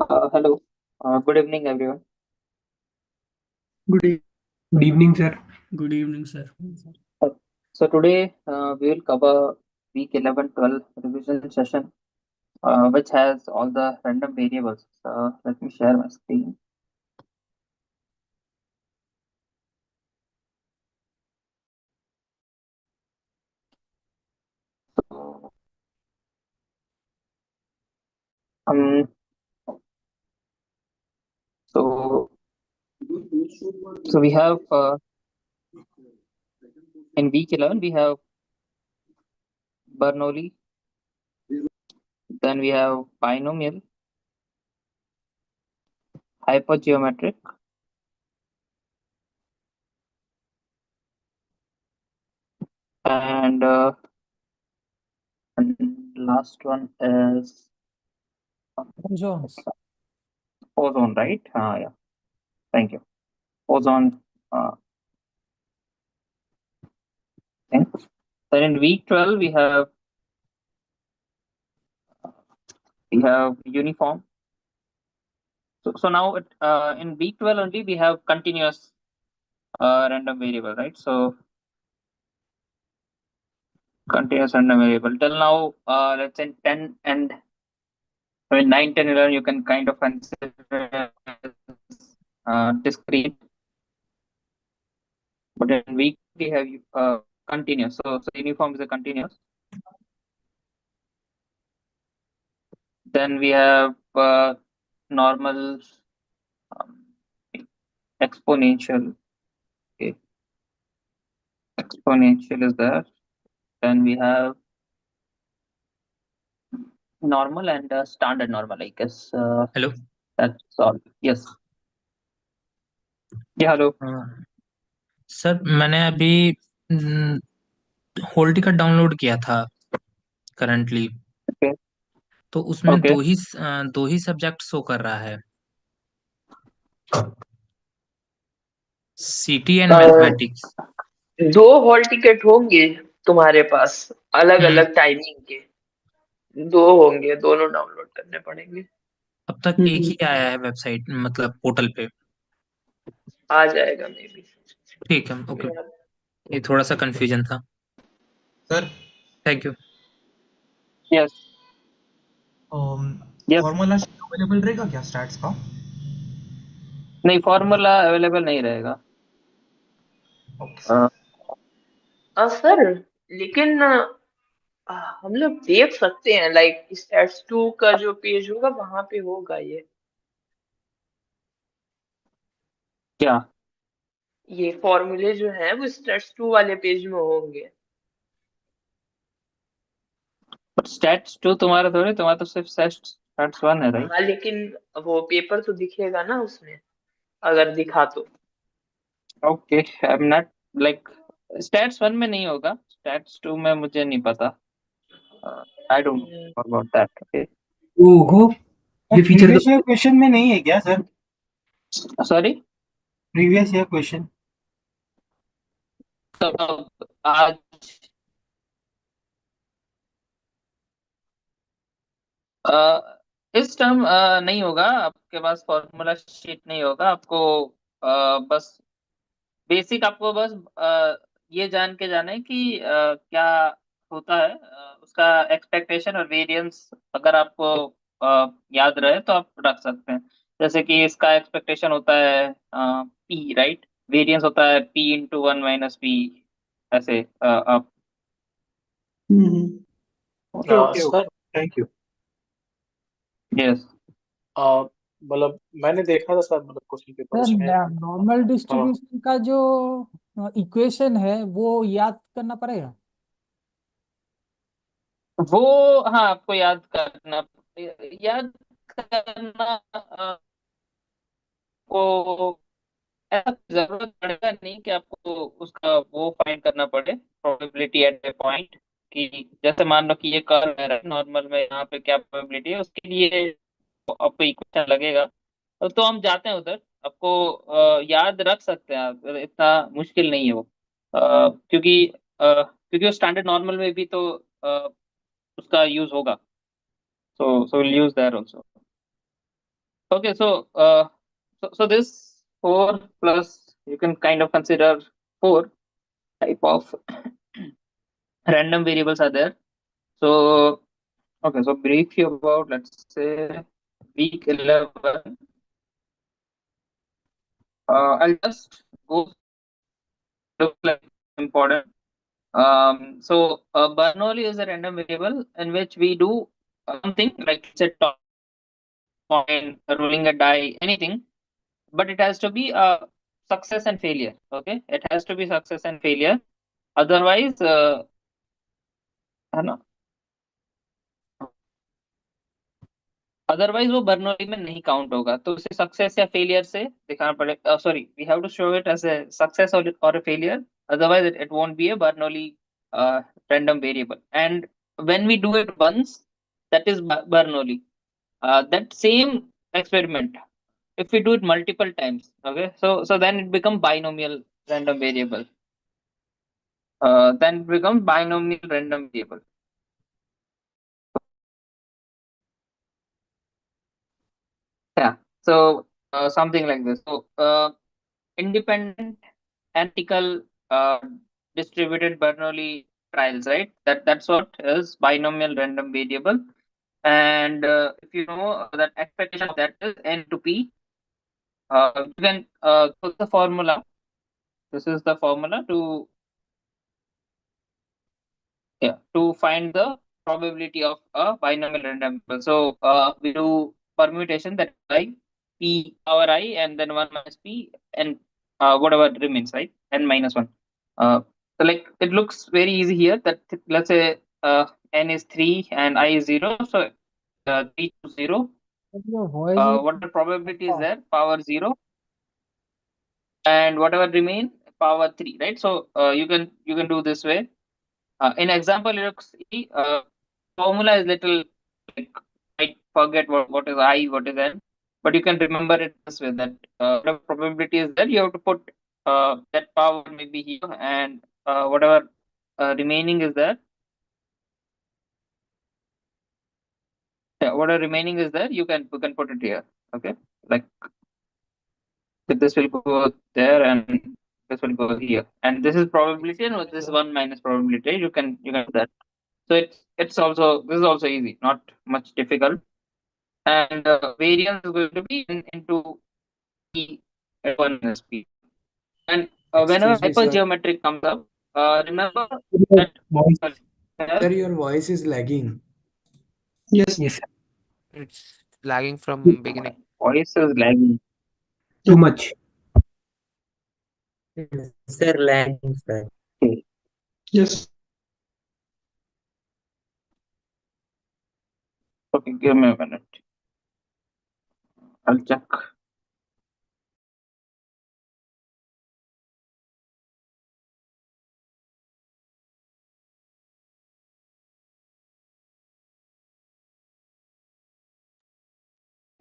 Hello. Good evening, everyone. Good, good evening, sir. Good evening, sir. Uh, So today we will cover week 11-12 revision session, which has all the random variables. Let me share my screen. So, um, so, so we have in week 11 we have Bernoulli, then we have binomial, hypergeometric, and last one is Jones. Poisson, right? Yeah. Thank you. Poisson. Thing. Then in week 12 we have uniform. So now in week 12 only we have continuous random variable, right? So continuous random variable. Till now, let's say 10 and 9, 10, 11, you can kind of consider discrete. But in week we have continuous. So uniform is a continuous. Then we have normal, um, exponential. Okay. Exponential is there. Then we have normal and standard normal, I guess. Hello. That's all. Yes. Yeah, hello. Sir मैंने अभी whole ticket download किया था currently, Okay. तो उसमें Okay. दो ही subject show कर रहा है, सीटी एंड मैथमेटिक्स। दो हॉल टिकट होंगे तुम्हारे पास अलग अलग टाइमिंग के। दो होंगे, दोनों डाउनलोड करने पड़ेंगे। अब तक एक ही आया है वेबसाइट, मतलब पोर्टल पे। आ जाएगा मे बी। ठीक है, ओके। ये थोड़ा सा कंफ्यूजन था sir. Thank you. Yes. Yes. Formula available रहेगा क्या स्टैट्स का? नहीं, फॉर्मूला अवेलेबल नहीं रहेगा। ओके सर, लेकिन हम लोग देख सकते हैं, लाइक स्टैट्स 2 का जो पेज होगा वहां पे होगा ये क्या? ये फॉर्मूले जो हैं वो स्टैट्स 2 वाले पेज में होंगे। स्टैट्स 2 तुम्हारा थोड़ी, तुम्हारा तो सिर्फ स्टैट्स 1 है, राइट? हाँ, लेकिन वो पेपर तो दिखेगा ना उसमें, अगर दिखा तो। Okay, I am not like stats 1 में नहीं होगा, स्टैट्स 2 में मुझे नहीं पता। I don't know about that. Okay. ओहो, ये फीचर प्रीवियस ईयर क्वेश्चन में नहीं है क्या sir? Sorry, previous year question तो आज इस टर्म नहीं होगा, आपके पास फॉर्मूला शीट नहीं होगा। आपको बस बेसिक, आपको बस ये जान के जाना है कि क्या होता है, उसका एक्सपेक्टेशन और वेरिएंस अगर आपको याद रहे तो आप रख सकते हैं। जैसे कि इसका एक्सपेक्टेशन होता है पी, राइट? वेरिएंस होता है पी इंटू 1 - पी, ऐसे आप। Okay okay sir, thank you. Yes. मतलब मैंने देखा था सर, मतलब क्वेश्चन पेपर सर, उसमें। नॉर्मल डिस्ट्रीब्यूशन का जो इक्वेशन है वो याद करना पड़ेगा। वो, हाँ, आपको याद करना को ऐसा जरूरत पड़ेगा नहीं कि आपको उसका वो फाइंड करना पड़े, प्रोबेबिलिटी एट ए पॉइंट। कि जैसे मान लो कि ये कर्व है नॉर्मल में, यहाँ पे क्या प्रोबेबिलिटी है उसके लिए आपको इक्वेशन लगेगा। तो हम जाते हैं उधर, आपको याद रख सकते हैं आप, इतना मुश्किल नहीं है वो। क्योंकि वो स्टैंडर्ड नॉर्मल में भी तो उसका यूज होगा। So will use their also. Okay, so this 4 plus, you can kind of consider 4 type of random variables are there. So okay, so brief you about, let's say, week 11. I'll just go look like important. Bernoulli is a random variable in which we do something like set coin, rolling a die, anything, but it has to be a success and failure. Okay, it has to be success and failure. Otherwise, है ना? Otherwise वो Bernoulli में नहीं count होगा, तो उसे success या failure से दिखाना पड़ेगा. Sorry, we have to show it as a success और a failure. Otherwise it won't be a Bernoulli random variable. And when we do it once, that is Bernoulli. That same experiment, if we do it multiple times, okay, so then it becomes binomial random variable. Then it becomes binomial random variable. Yeah. So something like this. So independent analytical distributed Bernoulli trials, right? That's what is binomial random variable. And if you know that expectation of that is n to p, you can put the formula. This is the formula to, yeah, to find the probability of a binomial random variable. So we do permutation, that like p power I and then 1 minus p and whatever remains, right? N minus 1. So like it looks very easy here that let's say n is 3 and I is 0. So 3 to 0. Your voice is What the probability is there? Power 0. And whatever remain, power 3, right? So you can do this way. In example, you see formula is little like I forget what is I, what is n, but you can remember it this way that whatever probability is there, you have to put that power maybe here, and whatever remaining is there, yeah, whatever remaining is there, you can put it here. Okay, like this will go there and this will go here, and this is probability, and with this one minus probability, you can do that. So it's also, this is also easy, not much difficult. And variance is going to be into p at 1 minus p. And whenever Excuse me, sir. hypergeometric comes up, remember Your that voice, Sir, your voice is lagging. yes, It's lagging from beginning. voice is lagging. too much. Sir, lagging, sir. Okay, Yes. okay, give me a minute. I'll check.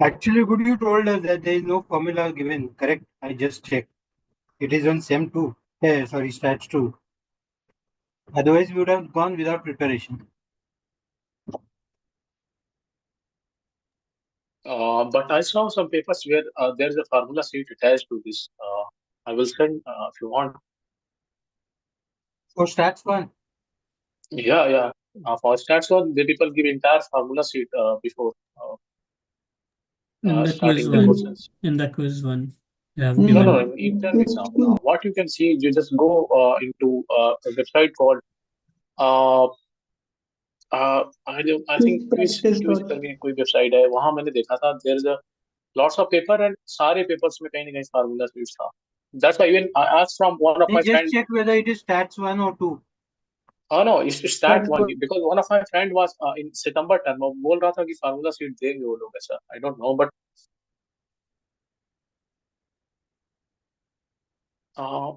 Actually, could you told us that there is no formula given, correct? I just checked. It is on SEM 2. Sorry, Stats 2. Otherwise, we would have gone without preparation. But I saw some papers where there is a formula sheet attached to this. I will send if you want. For Stats 1. Yeah, yeah. For stats one, the people give entire formula sheet before In the quiz starting the one. questions. In the quiz one, you have No, given. no, in intern exam. What you can see, you just go into a website called I think quiz करके कोई website है, वहाँ मैंने देखा था. There is a lots of paper and सारे papers में कहीं ना कहीं formula sheets था. That's why even I asked from one of my Just friends. check whether it is Stats 1 or 2. Oh no, it's stat one because one of my friend was in September term. वो बोल रहा था कि formula sheet देंगे वो लोग ऐसा. I don't know, but uh,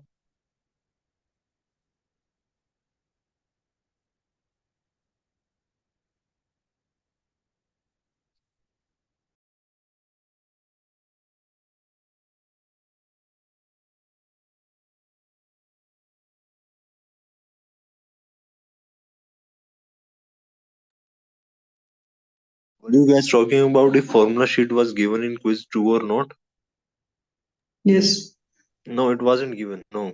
Were you guys talking about if formula sheet was given in quiz 2 or not? Yes. No, it wasn't given. No.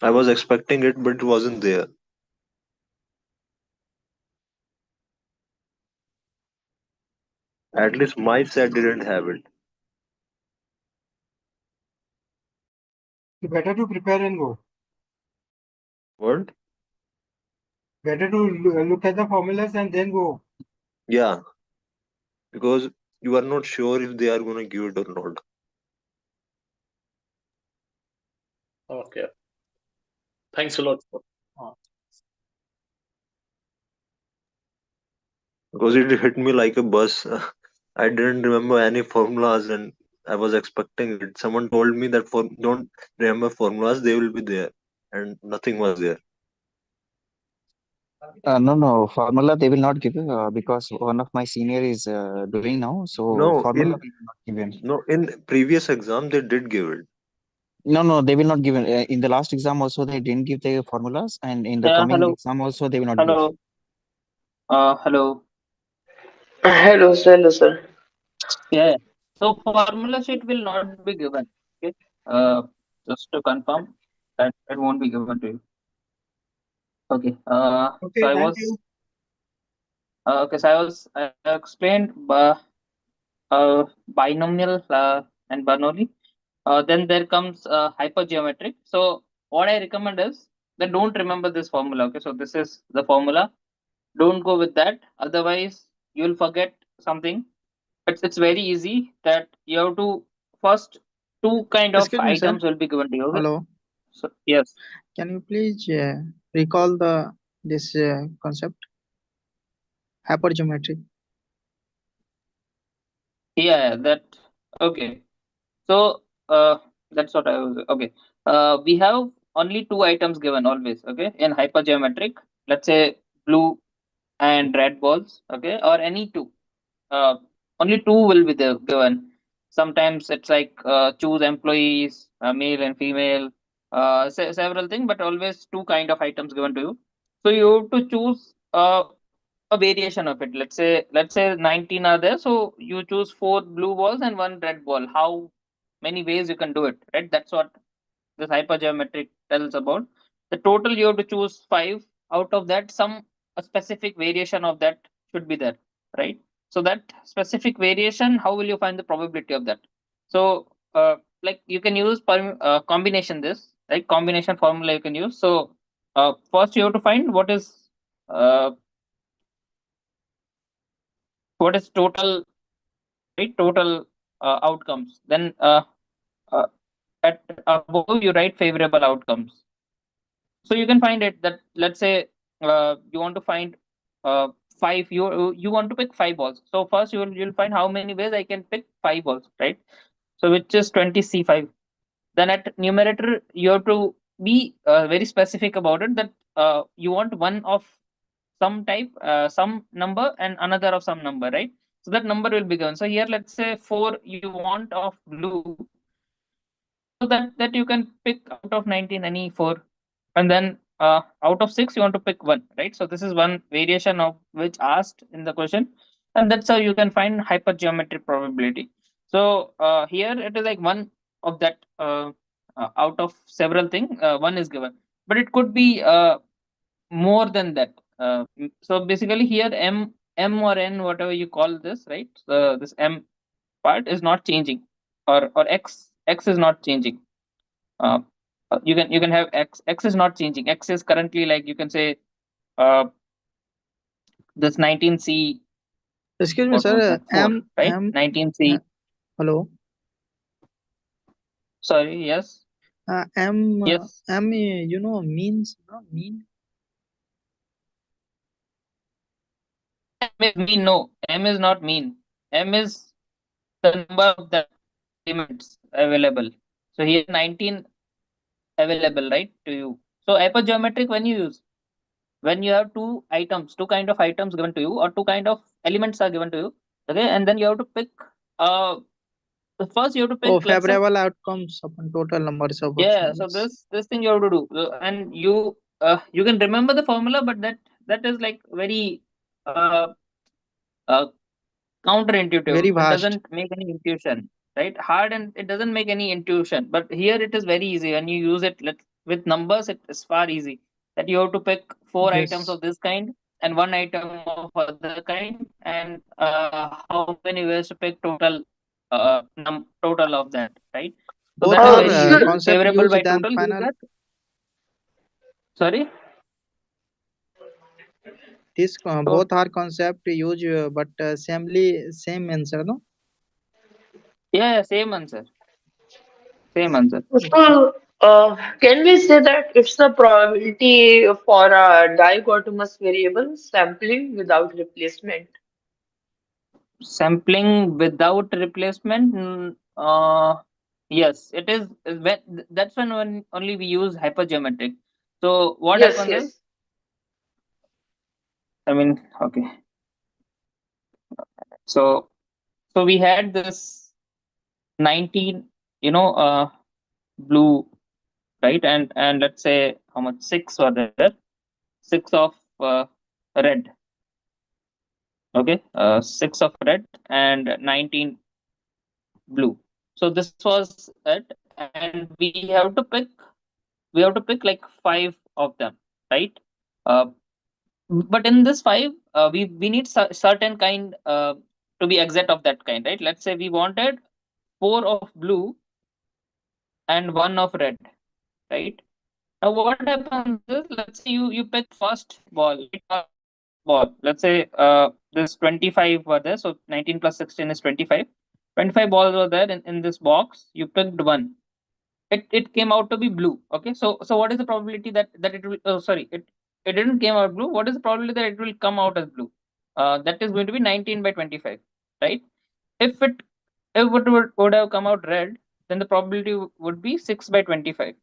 I was expecting it, but it wasn't there. At least my set didn't have it. Better to prepare and go. What? Better to look at the formulas and then go. Yeah, because you are not sure if they are going to give it or not. Okay. Thanks a lot for. Because it hit me like a bus. I didn't remember any formulas and I was expecting it. Someone told me that don't remember formulas, they will be there. And nothing was there. No, formula they will not give because one of my senior is doing now, so No, formula they will not given. no, in previous exam they did give it. No, they will not give it. In the last exam also they didn't give the formulas, and in the Yeah, coming hello. exam also they will not give. Hello. Hello. Hello, sir. Hello, sir. Yeah. So formula sheet will not be given. Okay. Just to confirm that it won't be given to you. Okay. Okay, So I thank was. you. Okay. So I explained binomial and Bernoulli. Then there comes hypergeometric. So what I recommend is that don't remember this formula. Okay. So this is the formula. Don't go with that. Otherwise, you'll forget something. It's very easy that you have to first two kind of Excuse me, sir. items will be given to you. Okay? Hello. So yes. Can you please recall this concept? Hypergeometric. Yeah. That okay. So that's what I was okay. We have only two items given always. Okay, in hypergeometric, let's say blue and red balls. Okay, or any two. Uh, Only two will be there given. Sometimes it's like choose employees, male and female, several things, but always two kind of items given to you. So you have to choose a variation of it. Let's say 19 are there, so you choose four blue balls and one red ball. How many ways you can do it, right? That's what this hypergeometric tells about. The total you have to choose five. Out of that, some a specific variation of that should be there, right? So that specific variation, how will you find the probability of that? So like you can use combination this, right? Combination formula you can use. So first you have to find uh, what is total, right? Total outcomes. Then uh, at above you write favorable outcomes. So you can find it that let's say you want to find uh, five. You want to pick five balls. So first you'll find how many ways I can pick five balls, right? So which is 20C5. Then at numerator you have to be very specific about it, that you want one of some type, some number, and another of some number, right? So that number will be given. So here let's say four you want of blue, so that you can pick out of 19 any four, and then out of six you want to pick one, right? So this is one variation of which asked in the question, and that's how you can find hypergeometric probability. So here it is like one of that, out of several things, one is given, but it could be more than that. So basically here m or n, whatever you call this, right? So this m part is not changing, or x is not changing. uh, you can have x is not changing. X is currently, like, you can say uh, this 19C. Excuse me, What was sir. that? 4, right? 19C. Hello. Sorry, yes. Yes. Means, mean. M is mean. No, m is not mean. M is the number of the elements available. So here 19 available, right, to you. So hypergeometric, when you have two kind of items given to you, or two kind of elements are given to you, okay, and then you have to pick uh first you have to Oh, pick, let's say, favorable outcomes upon total numbers of yeah. So options. this thing you have to do. And you can remember the formula, but that is like very uh, counterintuitive. Very It vast. doesn't make any intuition, right? Hard, and it doesn't make any intuition. But here it is very easy when you use it with numbers. It is far easy that you have to pick 4 items Yes. of this kind and 1 item of other kind, and how many ways to pick total of that, right? So Both that is are very Sir, concept favorable used by then total. Is final. that sorry? This So both are concept used, but same answer, no? yeah, same answer. Same answer. so, can we say that it's the probability for a dichotomous variable sampling without replacement? Sampling without replacement. Yes, it is when that's when only we use hypergeometric. So what Yes, happens is, yes. I mean, okay. So we had this 19, blue, right? And let's say how much, 6 were there, 6 of red. Okay, 6 of red and 19 blue. So this was it, and we have to pick like 5 of them, right? uh, but in this 5, we need certain kind, to be exact of that kind, right? Let's say we wanted 4 of blue and 1 of red, right? Now what happens is, let's say you pick first ball, right? Ball, let's say this 25 were there, so 19 plus 16 is 25. 25 balls were there in this box. You picked one. It came out to be blue. Okay, so what is the probability that it will, oh sorry, it didn't came out blue. What is the probability that it will come out as blue? That is going to be 19 by 25, right? If it would have come out red, then the probability would be 6 by 25,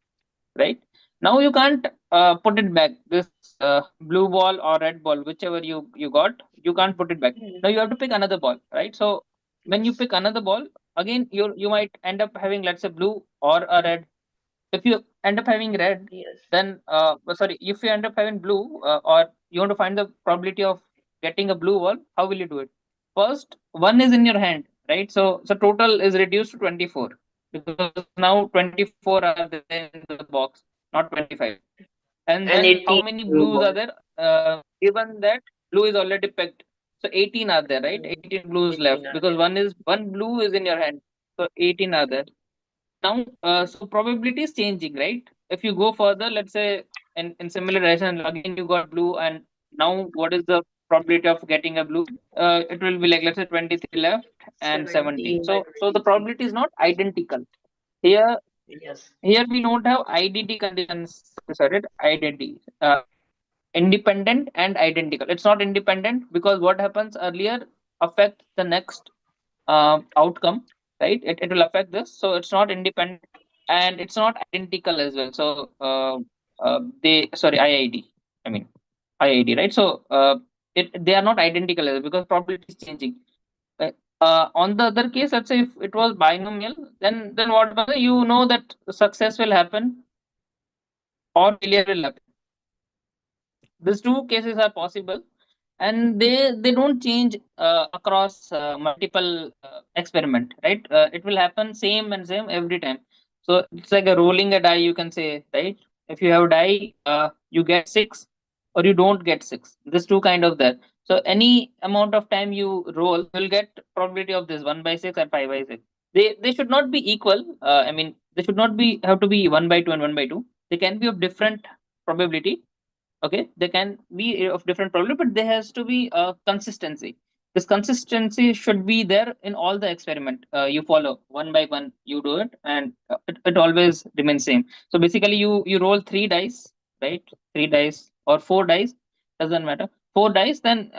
right? Now you can't put it back, this blue ball or red ball, whichever you got, you can't put it back. Now you have to pick another ball, right? So when you Yes. pick another ball, again you might end up having, let's say, blue or a red. If you end up having red, Yes. then sorry, if you end up having blue, or you want to find the probability of getting a blue ball, how will you do it? First, one is in your hand, right? So total is reduced to 24, because now 24 are there in the box, not 25. And And then how 18 many blue blues are ball. there? Given that blue is already picked, so 18 are there, right? 18 blues 18 left, are because one blue is in your hand, so 18 are there. Now, so probability is changing, right? If you go further, let's say in similar relation, again you got blue, and now what is the probability of getting a blue? It will be like, let's say, 23 left and 17. 17 by So the 23. probability is not identical. Here Yes. here we don't have IDT conditions. Sorry, IDT. Independent and identical. It's not independent, because what happens earlier affect the next outcome, right? It will affect this, so it's not independent, and it's not identical as well. So they sorry IID, I mean IID, right? So they are not identical as well, because probability is changing. Uh, on the other case, let's say if it was binomial, then what happens, that success will happen or failure will happen. These two cases are possible, and they don't change across multiple experiment, right? It will happen same and same every time. So it's like a rolling a die, you can say, right? If you have die, you get 6 or you don't get 6. This two kind of that. So any amount of time you roll, you'll get probability of this 1 by 6 and 5 by 6. They should not be equal. I mean, they should not be have to be 1 by 2 and 1 by 2. They can be of different probability. Okay, they can be of different probability, but there has to be a consistency. This consistency should be there in all the experiment you follow. One by one you do it, and it always remains same. So basically you roll 3 dice, right? 3 dice or 4 dice, doesn't matter. 4 dice, then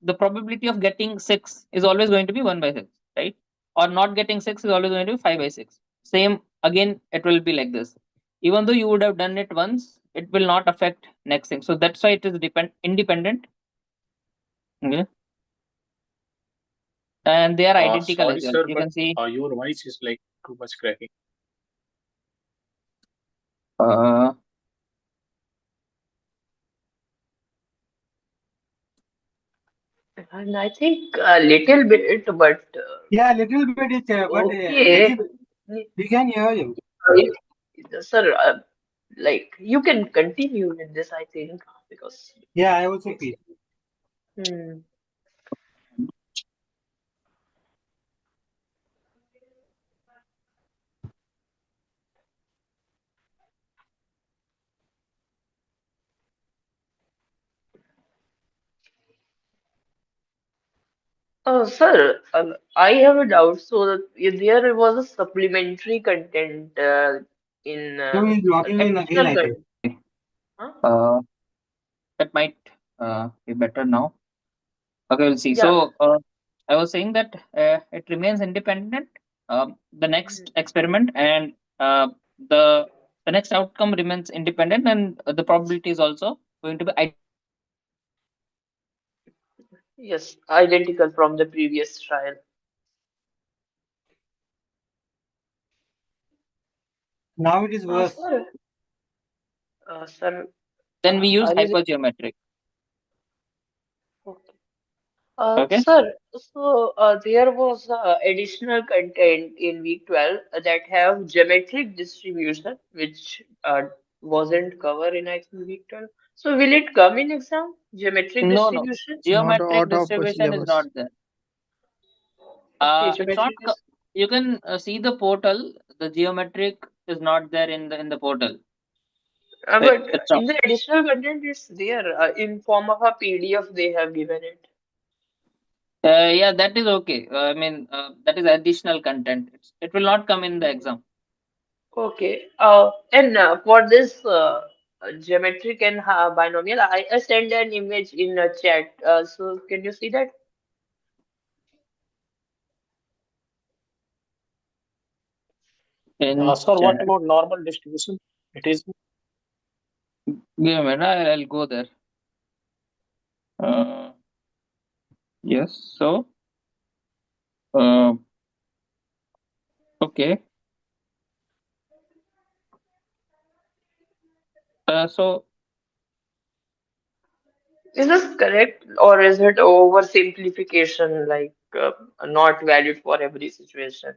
the probability of getting 6 is always going to be 1 by 6, right? Or not getting 6 is always going to be 5 by 6. Same again, it will be like this. Even though you would have done it once, it will not affect next thing. So that's why it is independent. Okay. And they are identical Sorry, as well. sir, You but can see. your voice is like too much cracking. Uh, And I think a little bit, but Yeah, little bit is, but okay. we can hear you. Sir, like you can continue with this, I think, because Yeah, I also it's. feel. Hmm. Sir, I have a doubt. So that there was a supplementary content in No, he's logging in again, additional I think. content. Huh? That might be better now. Okay, we'll see. Yeah. So I was saying that it remains independent. The next experiment and the the next outcome remains independent, and the probability is also going to be Yes, identical from the previous trial. Now it is worse. Sir, sir, then we use are you? hypergeometric. Okay. Okay. Sir, so there was additional content in week 12 that have geometric distribution, which wasn't covered in I think week 12. So will it come in exam? Geometric No, distribution? Not geometric out of distribution is not syllabus. there. Okay, It's not. geometric is. You can see the portal. The geometric is not there in the portal. But It's not. in the additional content, it's there in form of a PDF. They have given it. Yeah, that is okay. I mean, that is additional content. It will not come in the exam. Okay. And for this geometric and binomial, I send an image in a chat. So can you see that? In Sir, what chat. about normal distribution? It is. Give me a minute. I'll go there. Yes. So, uh, okay. So Is this correct or is it oversimplification, like not valid for every situation?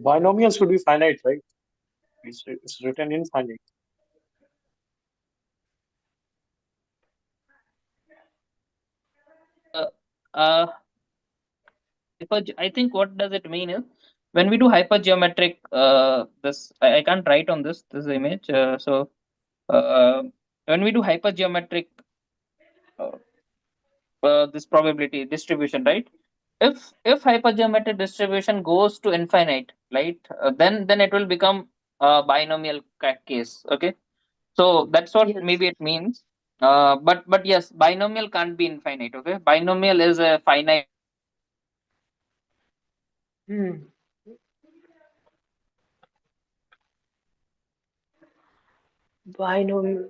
Binomial should be finite, right? It's written infinite. uh, I think what does it mean is when we do hypergeometric. This I can't write on this image. So when we do hypergeometric, this probability distribution, right? If hypergeometric distribution goes to infinite, right, then it will become a binomial case. Okay, so that's what Yes. maybe it means. But yes, binomial can't be infinite. Okay, binomial is a finite. Hmm. Binomial.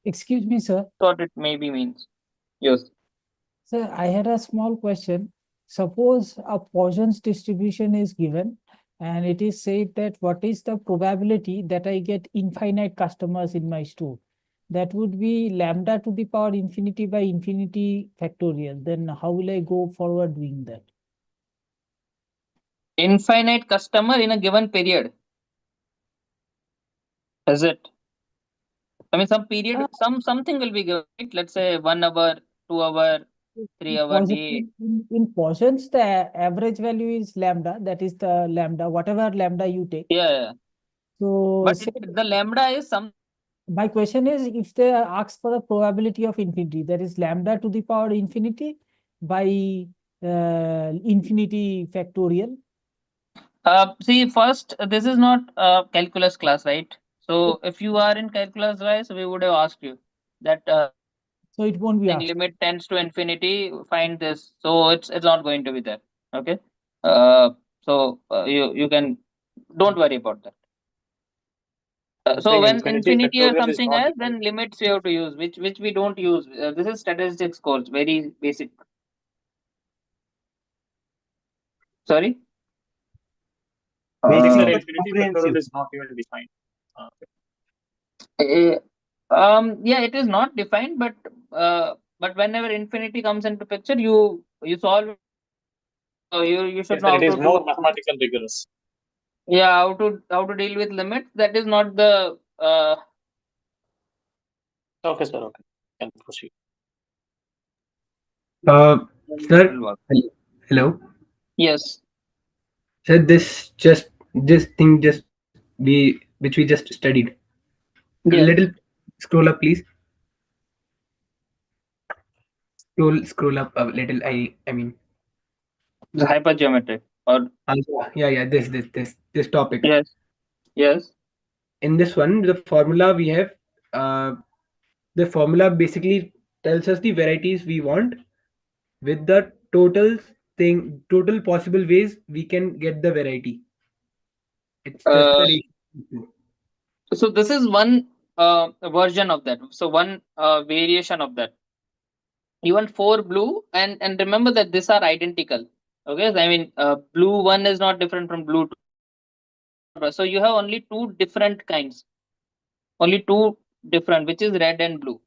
Excuse me, sir. What it maybe means. Yes. Sir, I had a small question. Suppose a Poisson's distribution is given and it is said that what is the probability that I get infinite customers in my store? That would be lambda to the power infinity by infinity factorial. Then how will I go forward doing that? Infinite customer in a given period. Is it? I mean, some period, something will be given. Right? Let's say 1 hour, 2 hour, 3 hour day. In Poisson's, the average value is lambda. That is the lambda, whatever lambda you take. Yeah. So But the lambda is some. My question is, if they ask for the probability of infinity, that is lambda to the power infinity by infinity factorial. See, first, this is not a calculus class, right? So if you are in calculus, right, so we would have asked you that. So it won't be asked. Limit tends to infinity. Find this. So it's not going to be there. Okay. So you can don't worry about that. I'm So saying when infinity infinity or factorial is something not else, defined. then limits we have to use, which we don't use. This is statistics course, very basic. Sorry. Sir, Basic but infinity factorial comprehensive. is not even defined. Yeah, it is not defined, but but whenever infinity comes into picture, you solve it. So you should Yes, know sir, how it is to more do. mathematical rigorous. Yeah, how to deal with limits. That is not the Okay, sir. Okay, can proceed. Sir, hello. Yes. Sir, this thing which we just studied. A Yes. little scroll up, please. Scroll up a little. I mean. The hypergeometric or Yeah. This topic. yes. Yes. In this one, the formula we have. The formula basically tells us the varieties we want with the total possible ways we can get the variety. It's just the Uh, ratio. so this is one version of that. So one variation of that. You want 4 blue, and remember that these are identical. Okay, I mean blue 1 is not different from blue 2. So you have only two different kinds, only two different, which is red and blue.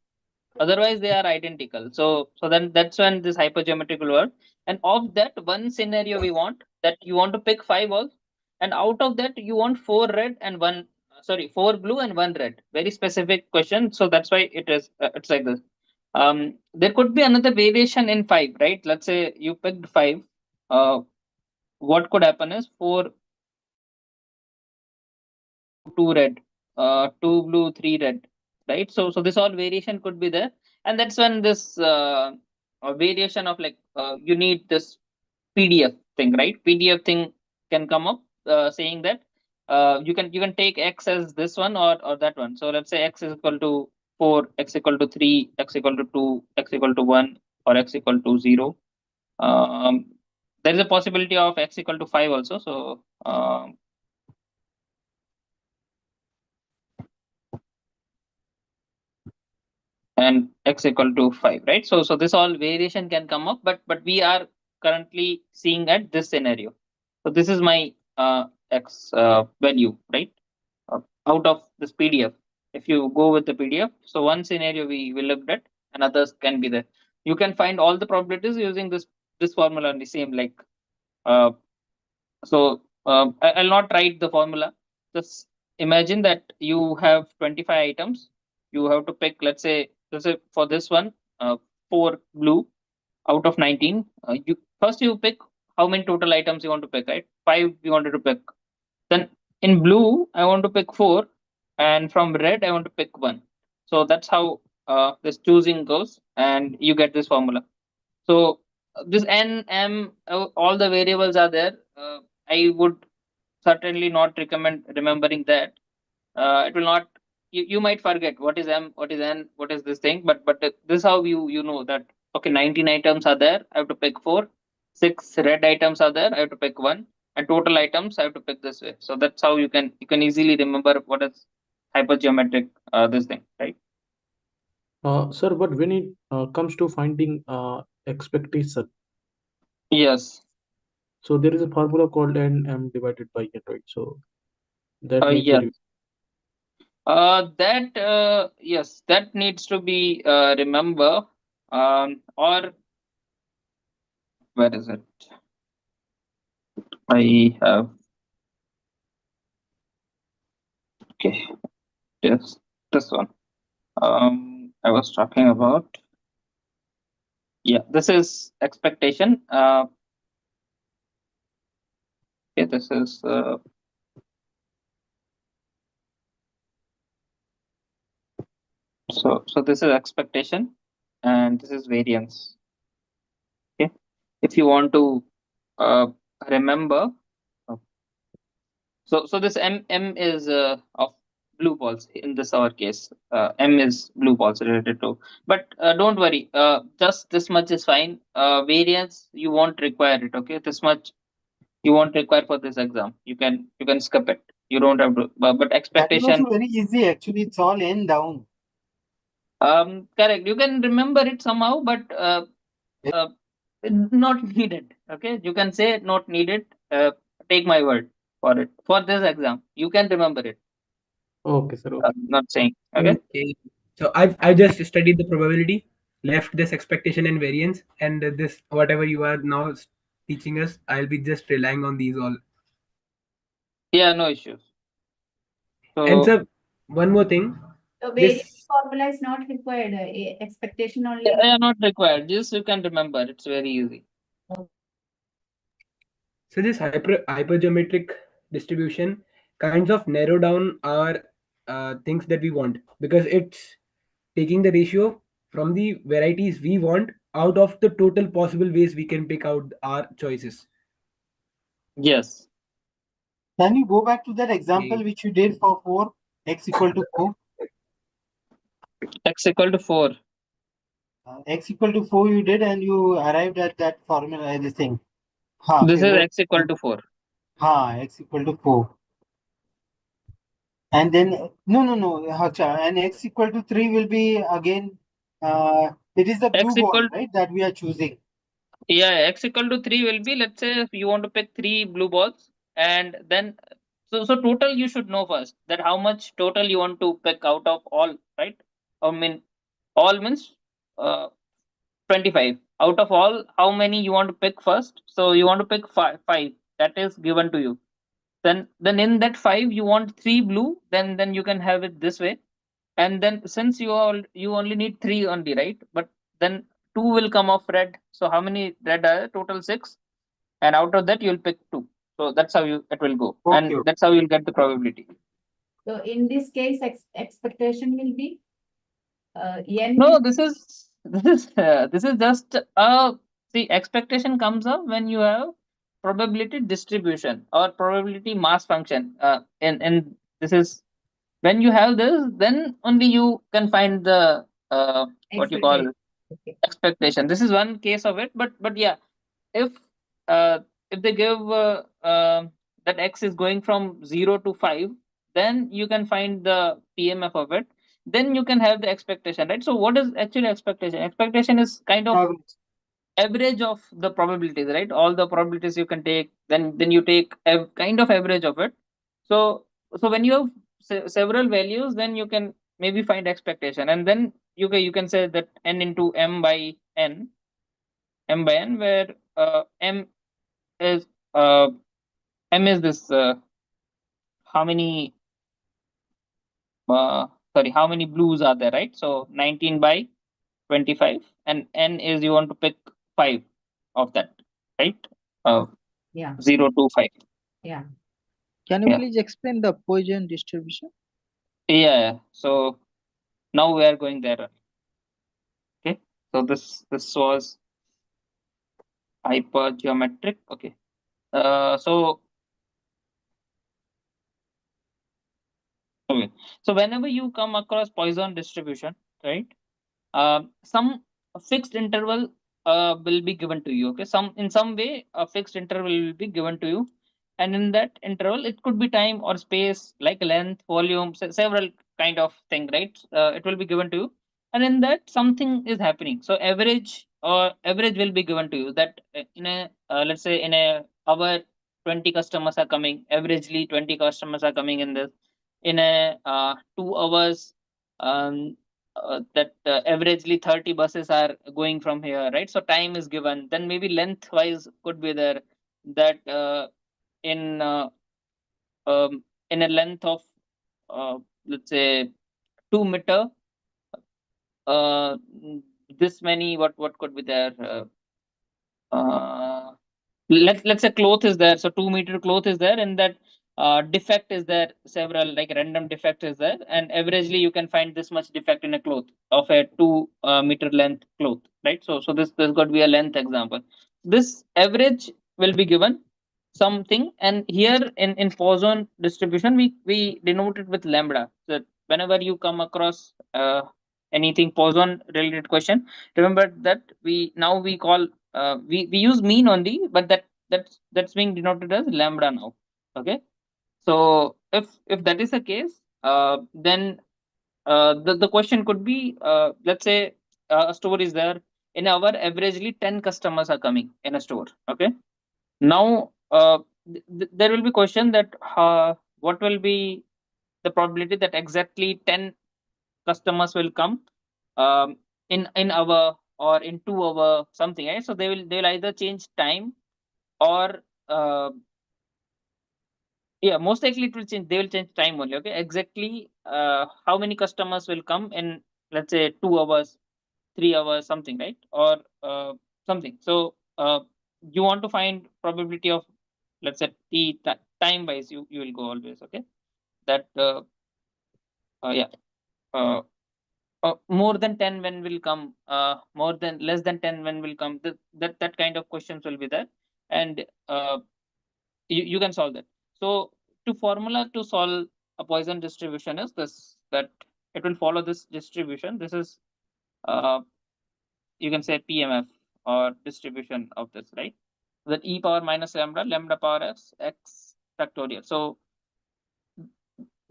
Otherwise they are identical. So then that's when this hypergeometric will work. And of that one scenario, we want that you want to pick 5 balls, and out of that you want 4 red and 4 blue and 1 red. Very specific question, so that's why it's like this. There could be another variation in 5, right? Let's say you picked 5. What could happen is 4 2 red, 2 blue, 3 red, right? So this all variation could be there, and that's when this variation of like you need this PDF thing, right? PDF thing can come up saying that you can take x as this one or that one. So let's say x is equal to 4, x equal to 3, x equal to 2, x equal to 1, or x equal to 0. There is a possibility of x equal to 5 also. So and x equal to 5, right? So this all variation can come up, but we are currently seeing at this scenario. So this is my x value, right? Out of this PDF. If you go with the PDF, so one scenario we looked at, and others can be there. You can find all the probabilities using this formula only, same like uh, I'll not write the formula. Just imagine that you have 25 items. You have to pick, let's say for this one, 4 blue out of 19. You pick how many total items you want to pick, right? 5 you wanted to pick. Then in blue, I want to pick 4, and from red, I want to pick 1. So that's how this choosing goes, and you get this formula. So this n, m, all the variables are there. I would certainly not recommend remembering that. It will not. You might forget what is m, what is n, what is this thing. But this is how you know that. Okay, 19 items are there. I have to pick 4. 6 red items are there. I have to pick 1. And total items I have to pick this way. So that's how you can easily remember what is hypergeometric this thing, right? Sir, but when it comes to finding expectation, Yes. so there is a formula called nm divided by n, right? So that needs Yes. to be. Yes, that needs to be remember. Or where is it? I have. Okay. Yes, this one. I was talking about. Yeah, this is expectation. Okay, this is. So this is expectation, and this is variance. Okay, if you want to remember. So this m is of blue balls in this our case. M is blue balls related to. But don't worry. Just this much is fine. Variance you won't require it. Okay, this much you won't require for this exam. You can skip it. You don't have to. But That is also expectation. very easy. Actually, it's all n down. Correct. You can remember it somehow, but not needed. Okay, you can say not needed. Take my word for it. For this exam, you can remember it. Okay, sir. Okay. Not saying. Okay. Okay. So I just studied the probability. left this expectation and variance, and this whatever you are now teaching us, I'll be just relying on these all. Yeah, no issues. And So sir, one more thing. So variance This formula is not required. Expectation only. they are not required. Just you can remember. It's very easy. so this hypergeometric distribution kinds of narrow down our things that we want, because it's taking the ratio from the varieties we want out of the total possible ways we can pick out our choices. Yes. Can you go back to that example which you did for 4, x equal to 4? X equal to 4. X equal to 4 you did, and you arrived at that formula, this thing. This is Favorite. x equal to 4. X equal to 4. And then, no. And x equal to 3 will be again, it is the blue X equal, ball, right, that we are choosing. yeah, x equal to 3 will be, let's say if you want to pick 3 blue balls, and then so total you should know first that how much total you want to pick out of all, right? I mean, all means 25. Out of all, how many you want to pick first? So you want to pick five. That is given to you. Then in that 5 you want 3 blue. Then you can have it this way. And then since you only need 3 only, right? But then 2 will come off red. So how many red are total? 6. And out of that you'll pick 2. So that's how it will go. Okay. And that's how you'll get the probability. So in this case, expectation will be n. No, this is just see, expectation comes up when you have probability distribution or probability mass function. And this is when you have this, then only you can find the what you call expectation. This is one case of it. But yeah, if they give that x is going from 0 to 5, then you can find the PMF of it. Then you can have the expectation, right? So what is actually expectation? Expectation is kind of average of the probabilities, right? All the probabilities you can take, then you take a kind of average of it. So when you have several values, then you can maybe find expectation, and then you can say that n into m by n, where m is this how many how many blues are there, right? So 19 by 25, and n is you want to pick 5 of that, right? Yeah. 0 to 5. Yeah. Can you Yeah. please explain the Poisson distribution? Yeah. So now we are going there. Okay. So this was hypergeometric. Okay. So okay. So whenever you come across Poisson distribution, right? Some fixed interval will be given to you. Okay. In some way a fixed interval will be given to you, and in that interval it could be time or space, like length, volume, several kind of thing, right? It will be given to you, and in that something is happening. So average will be given to you, that in a let's say in a hour 20 customers are coming, averagely 20 customers are coming in this. In a 2 hours, that averagely 30 buses are going from here, right? So time is given. Then maybe length wise could be there, that in a length of let's say 2 meter, this many, what could be there, let's say cloth is there, so 2 meter cloth is there, and that defect is there, several like random defect is there, and averagely you can find this much defect in a cloth of a 2 meter length cloth, right? So this got to be a length example. This average will be given something, and here in Poisson distribution we denote it with lambda. So whenever you come across anything Poisson related question, remember that we call we use mean only, but that's being denoted as lambda now. Okay. So if that is the case, then the question could be, let's say a store is there. In our averagely 10 customers are coming in a store. Okay. Now there will be question that what will be the probability that exactly 10 customers will come in hour or in 2 hour something, right? So they will either change time or yeah, most likely it will change. They will change time only. Okay, exactly. How many customers will come in? Let's say 2 hours, 3 hours, something, right? Or something. So you want to find probability of, let's say, time wise. You will go always. Okay, that yeah. Uh, more than 10 when will come, more than less than 10 when will come, that kind of questions will be there, and you can solve that. So to formula to solve a Poisson distribution is this, that it will follow this distribution. This is you can say PMF or distribution of this, right? That e power minus lambda, lambda power x factorial. So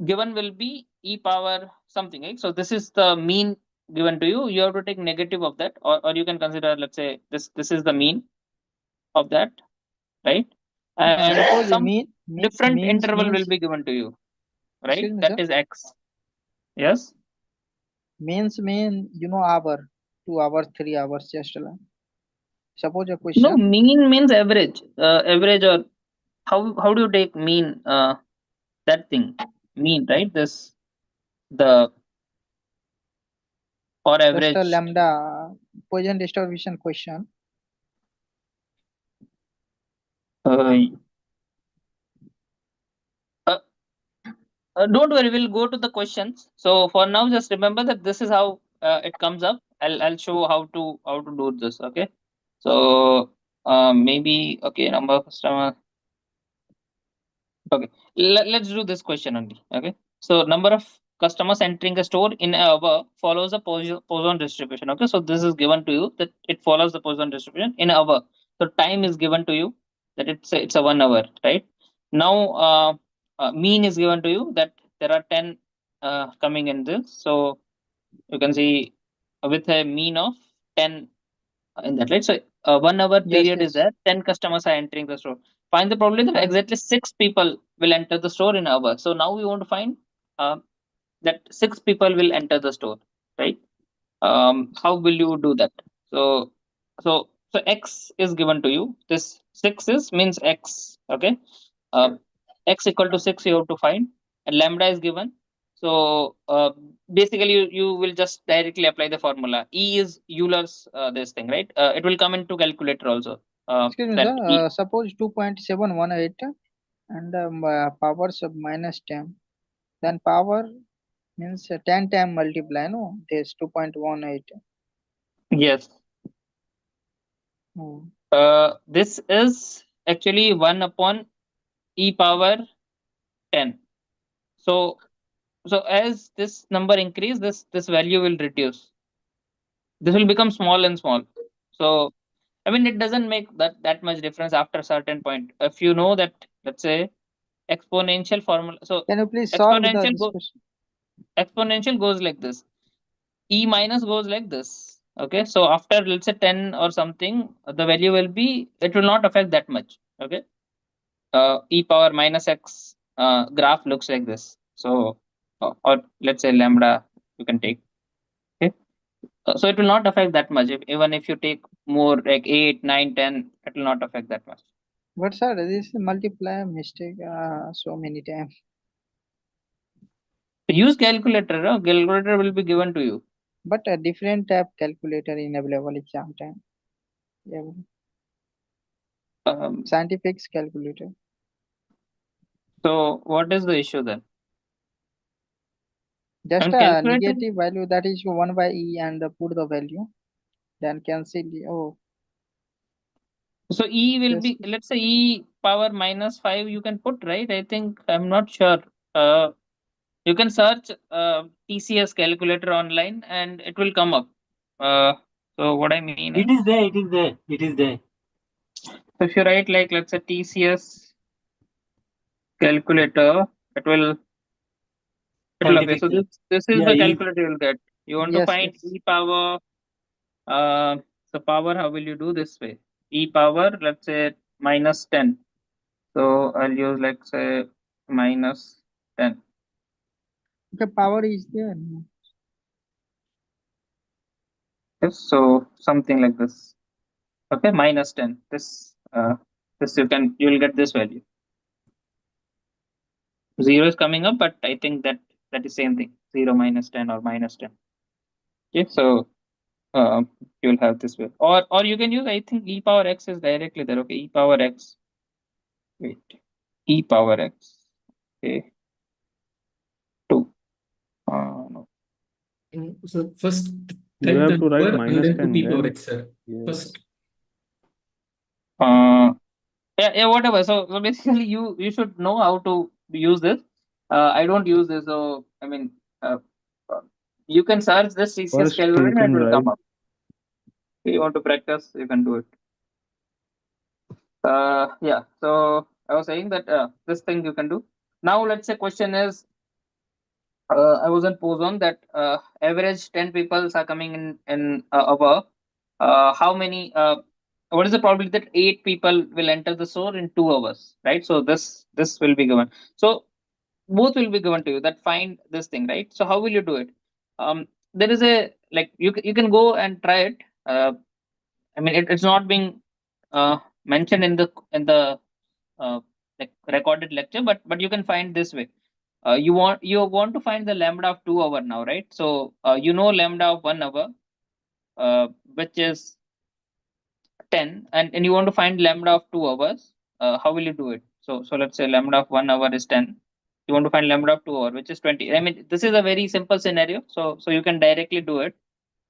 given will be e power something, right? So this is the mean given to you. You have to take negative of that, or you can consider, let's say, this is the mean of that, right? And Suppose some different means interval will be given to you, right? excuse me, That sir. is x. Yes. Means mean, hour, 2 hours, 3 hours, just like. Suppose a No, question. mean means average. Average, or how do you take mean? That thing, mean, right? This the or Just a average. lambda Poisson distribution question. Uh, uh, don't worry, we'll go to the questions. So for now, just remember that this is how it comes up. I'll show how to do this. Okay. So maybe okay, number of customers. Okay, let's do this question only. Okay, so number of customers entering a store in an hour follows the Poisson distribution. Okay, so this is given to you that it follows the Poisson distribution in an hour. So time is given to you that it's a 1 hour, right? Now mean is given to you that there are 10 coming in this. So you can see with a mean of 10 in that, right? So 1 hour Yes, period is yes. there. 10 customers are entering the store. Find the probability that Fine. exactly 6 people will enter the store in an hour. So now we want to find that 6 people will enter the store, right? How will you do that? So so x is given to you. This 6 is means x. Okay. Uh, x equal to 6 you have to find, and lambda is given. So basically you will just directly apply the formula. E is Euler's this thing, right? It will come into calculator also. Excuse me, That sir. E. Suppose 2.718 and powers of minus 10. Then power means 10 time multiply, no? This 2.18. Yes. Hmm. This is actually 1 upon e power 10. So as this number increase, this value will reduce. This will become small and small. So I mean, it doesn't make that much difference after a certain point. If you know that, let's say, exponential formula. So Can you please solve exponential this question? exponential goes like this. E minus goes like this. Okay, so after, let's say, 10 or something, the value will be, it will not affect that much. Okay, e power minus x graph looks like this. So or let's say lambda you can take. Okay, so it will not affect that much. Even if you take more like 8, 9, 10, it will not affect that much. But sir, this is multiply mistake so many times. Use calculator. Calculator will be given to you. But a different type calculator in available exam time. Yeah. Scientific calculator. So what is the issue then? Just And a calculator. negative value, that is 1 by e, and put the value. Then cancel the So e will yes. be, let's say, e power minus 5 you can put, right? I think, I'm not sure. You can search TCS calculator online and it will come up. So what I mean It is, is there. It is there. It is there. so if you write like, let's say, TCS calculator, it will appear. Scientific. So this is Yeah. the calculator you will get. You want to Yes, find yes. e power. So power, how will you do this way? E power, let's say, minus 10. So I'll use, like, say, minus 10. Okay, power is there. Okay, so something like this. Okay, minus 10. This you'll get this value. 0 is coming up, but I think that is same thing. 0 minus 10 or minus 10. Okay, so you'll have this way. Or you can use, I think e power x is directly there. Okay, e power x. Wait. E power x. Okay. 2. No. So first You type the have to write number and minus then 10, put e power then x, sir. yes. First. Yeah, whatever. So basically, you should know how to use this. I don't use this, so I mean, you can search this CCS First, you calculator and can it will come write up. If you want to practice, you can do it. Yeah. So I was saying that this thing you can do. Now let's say question is, I was on Poisson that average 10 people are coming in above. How many? What is the probability that 8 people will enter the store in 2 hours? Right. So this will be given. So both will be given to you. That find this thing, right? So how will you do it? There is a like you can go and try it. I mean, it's not being mentioned in the uh, like recorded lecture, but you can find this way. You want to find the lambda of 2 hour now, right? So you know lambda of 1 hour, which is 10, and you want to find lambda of 2 hours. How will you do it? So let's say lambda of 1 hour is 10. You want to find lambda of 2 hour, which is 20. I mean, this is a very simple scenario. So you can directly do it.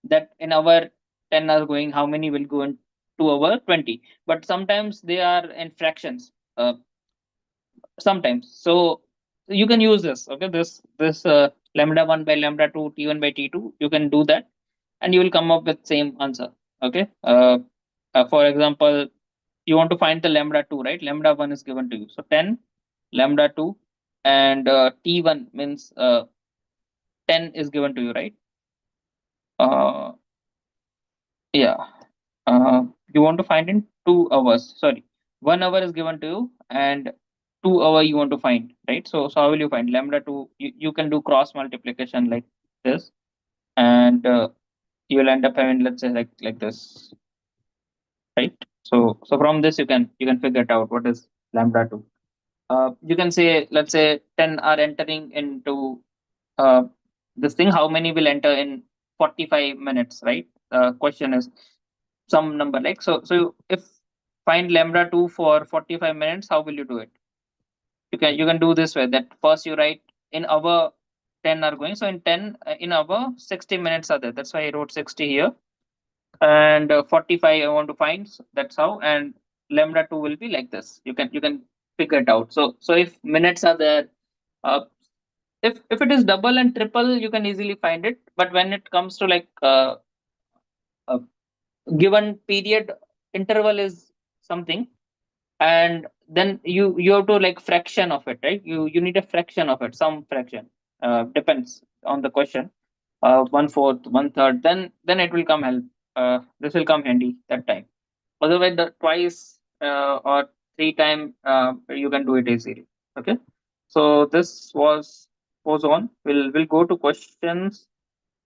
That in our 10 are going, how many will go in 2 hour? 20. But sometimes they are in fractions. Sometimes. So you can use this. Okay, this lambda 1 by lambda 2 t1 by t2. You can do that, and you will come up with same answer. Okay. For example, you want to find the lambda 2, right? Lambda 1 is given to you. So 10 lambda 2 and t1 means 10 is given to you, right? Yeah. You want to find in 2 hours. Sorry, 1 hour is given to you and 2 hour you want to find, right? So how will you find lambda 2? You can do cross multiplication like this, and you will end up having, let's say, like this, right? So from this you can figure it out what is lambda 2. You can say, let's say 10 are entering into this thing. How many will enter in 45 minutes, right? Question is some number, like so if find lambda 2 for 45 minutes, how will you do it? You can do this way, that first you write in hour 10 are going, so in 10 in hour 60 minutes are there, that's why I wrote 60 here, and 45 I want to find, so that's how, and lambda 2 will be like this. You can figure it out. So if minutes are there, uh, if it is double and triple, you can easily find it, but when it comes to like a given period interval is something, and then you have to like fraction of it, right? You need a fraction of it, some fraction, depends on the question, 1/4, 1/3, then it will come help. This will come handy that time. Otherwise the twice or 3 time you can do it easily. Okay, so this was on. We'll go to questions,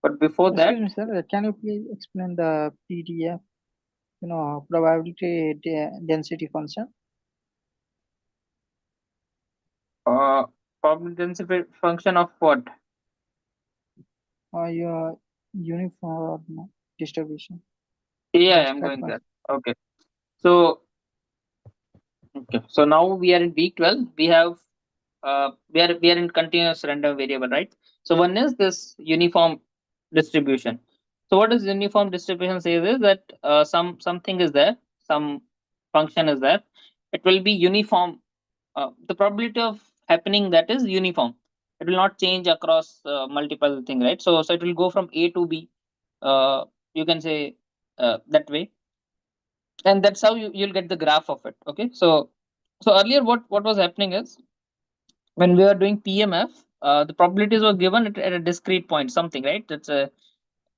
but before Excuse that, me, sir. Can you please explain the PDF? Probability density function. probability density function of what? Or your uniform distribution. Yeah, Just I'm that going one. there. Okay. So now we are in week 12. We are in continuous random variable, right? So one is this uniform distribution. So what does uniform distribution says is that something is there, some function is there. It will be uniform. The probability of happening that is uniform. It will not change across multiple thing, right? So it will go from A to B. You can say that way, and that's how you'll get the graph of it. Okay, so earlier what was happening is, when we were doing PMF, the probabilities were given at a discrete point, something, right? That's a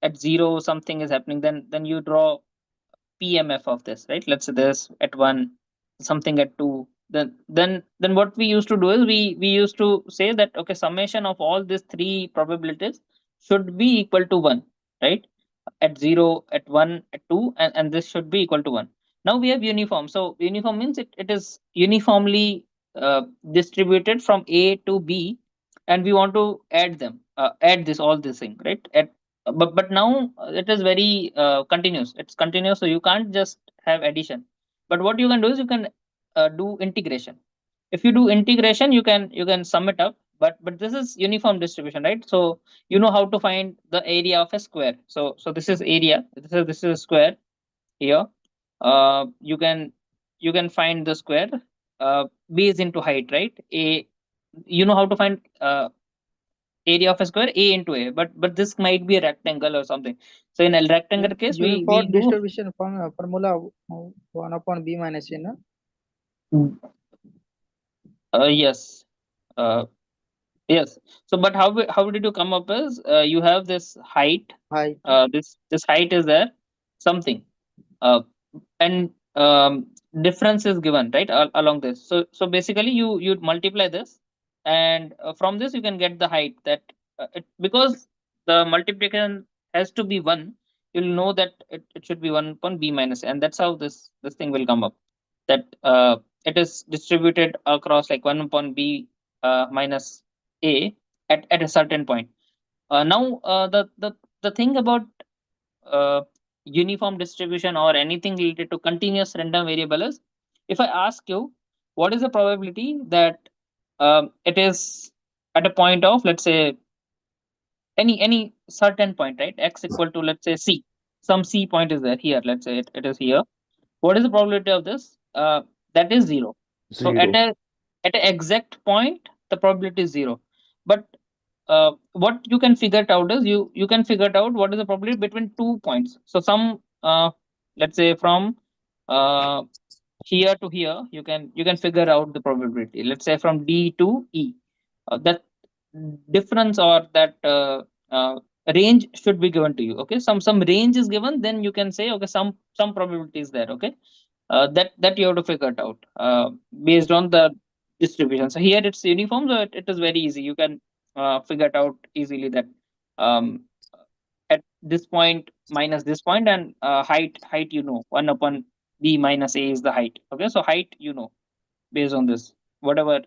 at 0 something is happening, then you draw PMF of this, right? Let's say this at 1, something at 2, then what we used to do is we used to say that, okay, summation of all these 3 probabilities should be equal to 1, right? at 0, at 1, at 2, and this should be equal to 1. Now we have uniform. So uniform means it is uniformly distributed from A to B, and we want to add them, add all this thing, right? But now it is very continuous. It's continuous, so you can't just have addition. But what you can do is you can do integration. If you do integration, you can sum it up. But this is uniform distribution, right? So you know how to find the area of a square. So this is area. This is a square here. You can find the square base into height, right? You know how to find area of a square, a into a, but this might be a rectangle or something. So in a rectangle case, we Uniform do distribution formula 1 upon b minus a, na? Yes. Yes. So, but how did you come up as you have this height? Height. This height is there, something, and difference is given, right, along this. So basically you multiply this, and from this you can get the height that because the multiplication has to be 1, you'll know that it should be 1 upon b minus a, and that's how this thing will come up, that it is distributed across like 1 upon b minus a at a certain point. Now the thing about uh, uniform distribution or anything related to continuous random variable is, if I ask you what is the probability that it is at a point of, let's say, any certain point, right? X equal to, let's say, c, some c point is there here, let's say it is here. What is the probability of this? That is 0. So at Zero. an exact point, the probability is 0. But what you can figure it out is you can figure it out what is the probability between 2 points. So some let's say from uh, here to here, you can figure out the probability. Let's say from D to E, that difference or that range should be given to you. Okay, some range is given, then you can say okay, some probability is there. Okay, that you have to figure it out based on the distribution. So here it's uniform, so it is very easy. You can figure it out easily that um, at this point minus this point, and height 1 upon b minus a is the height. Okay, so height based on this, whatever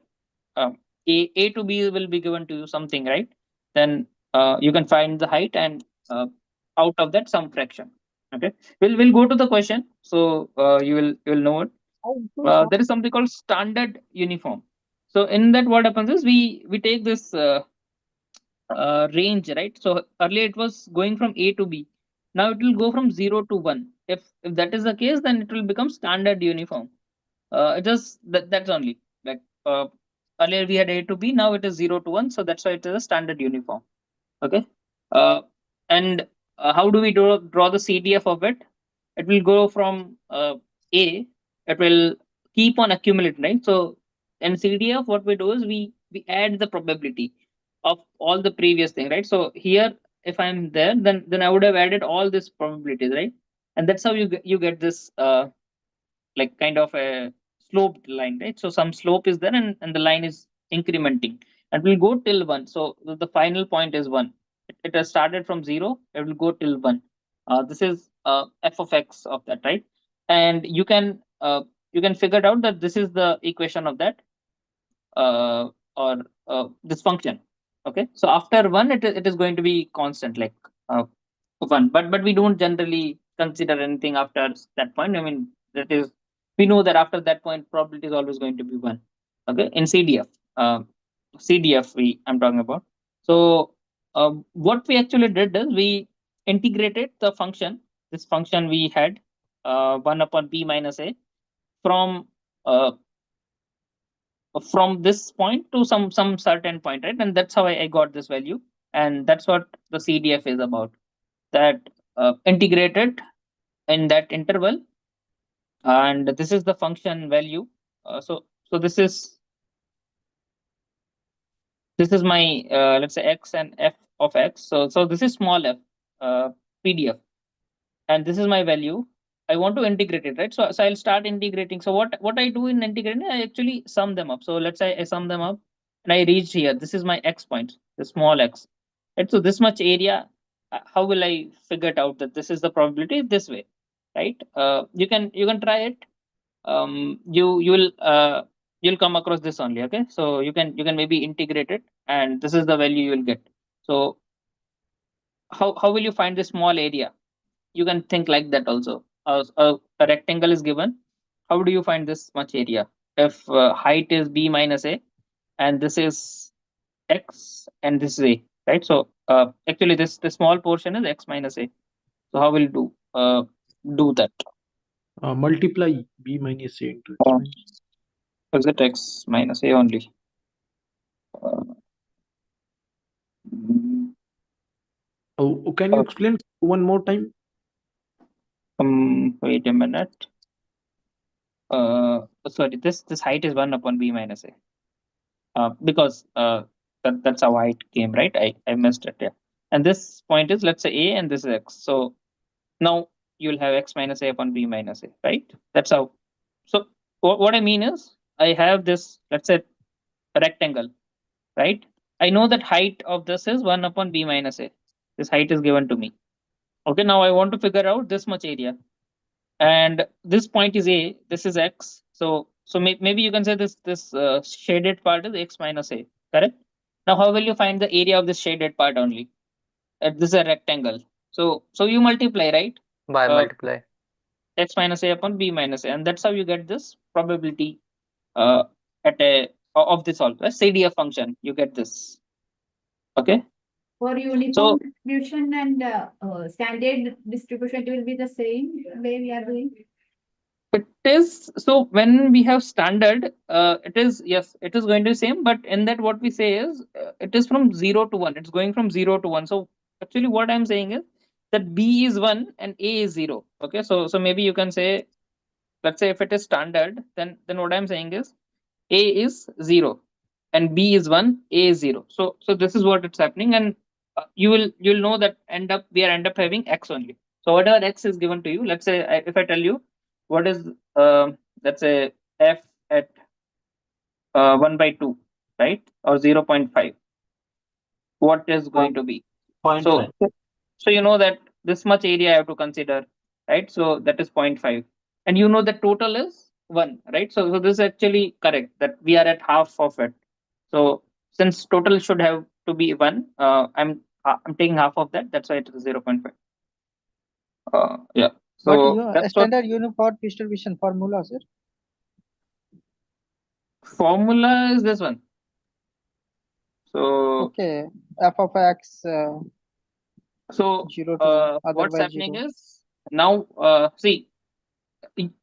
a to b will be given to you something, right? Then you can find the height, and out of that some fraction. Okay, we'll go to the question, so you will know it. There is something called standard uniform. So in that, what happens is we take this range, right? So earlier it was going from A to B. Now it will go from 0 to 1. If that is the case, then it will become standard uniform. It is that's only like earlier we had A to B, now it is 0 to 1. So that's why it is a standard uniform. Okay. And how do we draw the CDF of it? It will go from A. It will keep on accumulating, right? So in CDF, what we do is we add the probability of all the previous thing, right? So here, if I'm there, then I would have added all these probabilities, right? And that's how you get this like kind of a sloped line, right? So some slope is there, and the line is incrementing, and will go till 1. So the final point is 1. It has started from 0, it will go till 1. This is f of x of that, right? And you can figure it out that this is the equation of that or this function. Okay, so after 1, it is going to be constant, like 1. But we don't generally consider anything after that point. I mean, that is, we know that after that point probability is always going to be 1. Okay, in CDF, I'm talking about. So what we actually did is we integrated the function, this function we had 1 upon b minus a, from this point to some certain point, right? And that's how I got this value, and that's what the CDF is about, that integrated in that interval, and this is the function value. So this is my let's say x and f of x. So this is small f PDF, and this is my value. I want to integrate it, right? So I'll start integrating. So what I do in integrating, I actually sum them up. So let's say I sum them up, and I reached here. This is my x point, the small x, right? So this much area how will I figure it out that this is the probability this way, right? You can try it. You'll come across this only. Okay, so you can maybe integrate it, and this is the value you will get. So how will you find this small area? You can think like that also. A rectangle is given. How do you find this much area? If height is b minus a, and this is x, and this is a, right? So actually, the small portion is x minus a. So how will you do that? Multiply b minus a into x minus. Is it x minus a only? Can you explain one more time? Wait a minute. Sorry, this height is 1 upon b minus a. Because that's how height came, right? I missed it, yeah. And this point is, let's say, a, and this is x. So now you'll have x minus a upon b minus a, right? That's how. So what I mean is, I have this, let's say, rectangle, right? I know that height of this is 1 upon b minus a. This height is given to me. Okay, now I want to figure out this much area. And this point is a, this is x. So maybe you can say this shaded part is x minus a, correct? Now how will you find the area of this shaded part only? This is a rectangle. So you multiply, right? By multiply. X minus a upon b minus a, and that's how you get this probability at a of this also. A CDF function, you get this. Okay. For uniform distribution and standard distribution, it will be the same way we are doing. It is, so when we have standard, it is, yes, it is going to be same, but in that what we say is it is from 0 to 1. It's going from 0 to 1. So actually what I'm saying is that b is 1 and a is 0. Okay, so maybe you can say, let's say if it is standard, then what I'm saying is a is 0 and b is 1, a is 0. So this is what it's happening, and you'll know that we end up having x only. So whatever x is given to you, let's say if I tell you what is let's say f at 1 by 2, right, or 0.5, what is going to be? So you know that this much area I have to consider, right? So that is 0.5, and you know the total is 1, right? So this is actually correct, that we are at half of it. So since total should have to be 1, I'm taking half of that. That's why it is 0.5. Yeah. But So that's what standard uniform distribution formula, sir. formula is this one. So okay, f of x. So 0 to what's happening 0. is now see,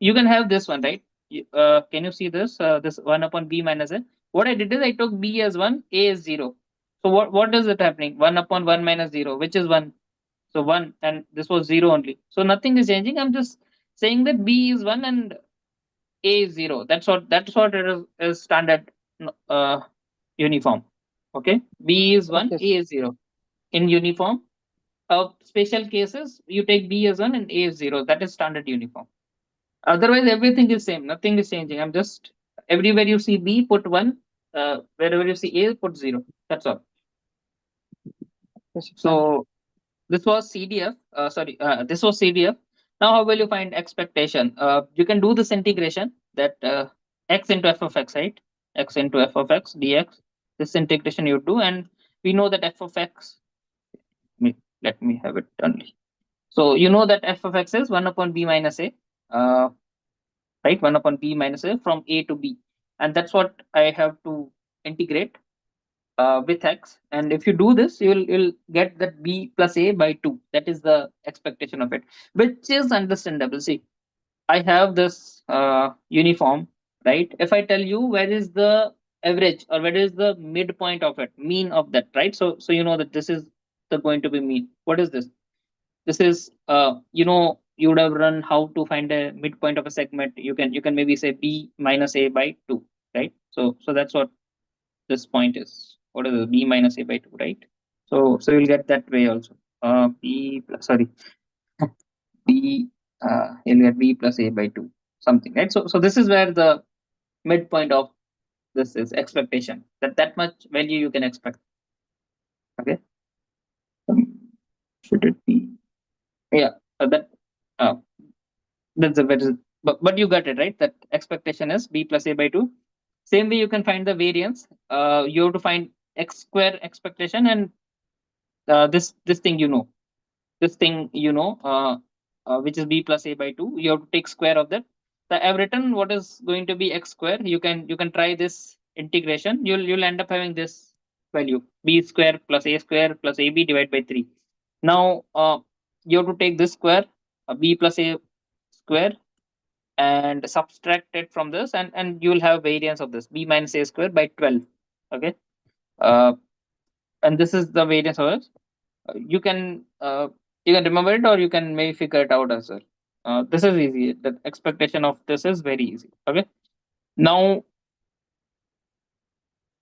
you can have this one, right? Can you see this? This 1 upon b minus a. What I did is I took b as 1, a is 0. So what is it happening? 1 upon 1 minus 0, which is 1. So 1, and this was 0 only. So nothing is changing. I'm just saying that b is 1 and a is 0. That's what it is standard uniform. Okay, b is 1, a is 0. In uniform, special cases, you take b as 1 and a is 0. That is standard uniform. Otherwise, everything is same. Nothing is changing. I'm just, everywhere you see b, put 1. Wherever you see a, put 0. That's all. So this was CDF. This was CDF. Now how will you find expectation? You can do this integration, that x into f of x, right? X into f of x dx. This integration you do, and we know that f of x. Let me have it only. So you know that f of x is 1 upon b minus a, right? 1 upon b minus a from a to b, and that's what I have to integrate with x. And if you do this, you'll get that b plus a by 2. That is the expectation of it, which is understandable. See, I have this uniform, right? If I tell you where is the average or where is the midpoint of it, mean of that, right? So you know that this is the going to be mean. What is this? This is you would have run how to find a midpoint of a segment. You can maybe say b minus a by 2, right? So that's what this point is. What is it? B minus a by 2, right? So you'll get that way also. B plus, sorry, b you'll get b plus a by 2, something, right? So this is where the midpoint of this is expectation, that much value you can expect. Okay. should it be? Yeah, that's a better. But you got it right. That expectation is b plus a by 2. Same way you can find the variance. You have to find x square expectation and this thing which is b plus a by 2. You have to take square of that. I've written what is going to be x square. You can try this integration. You'll end up having this value b square plus a square plus ab divided by 3. Now you have to take this square b plus a square and subtract it from this, and you'll have variance of this b minus a square by 12. Okay, uh, and this is the variance of it. You can remember it, or you can maybe figure it out as well. This is easy. The expectation of this is very easy. Okay, now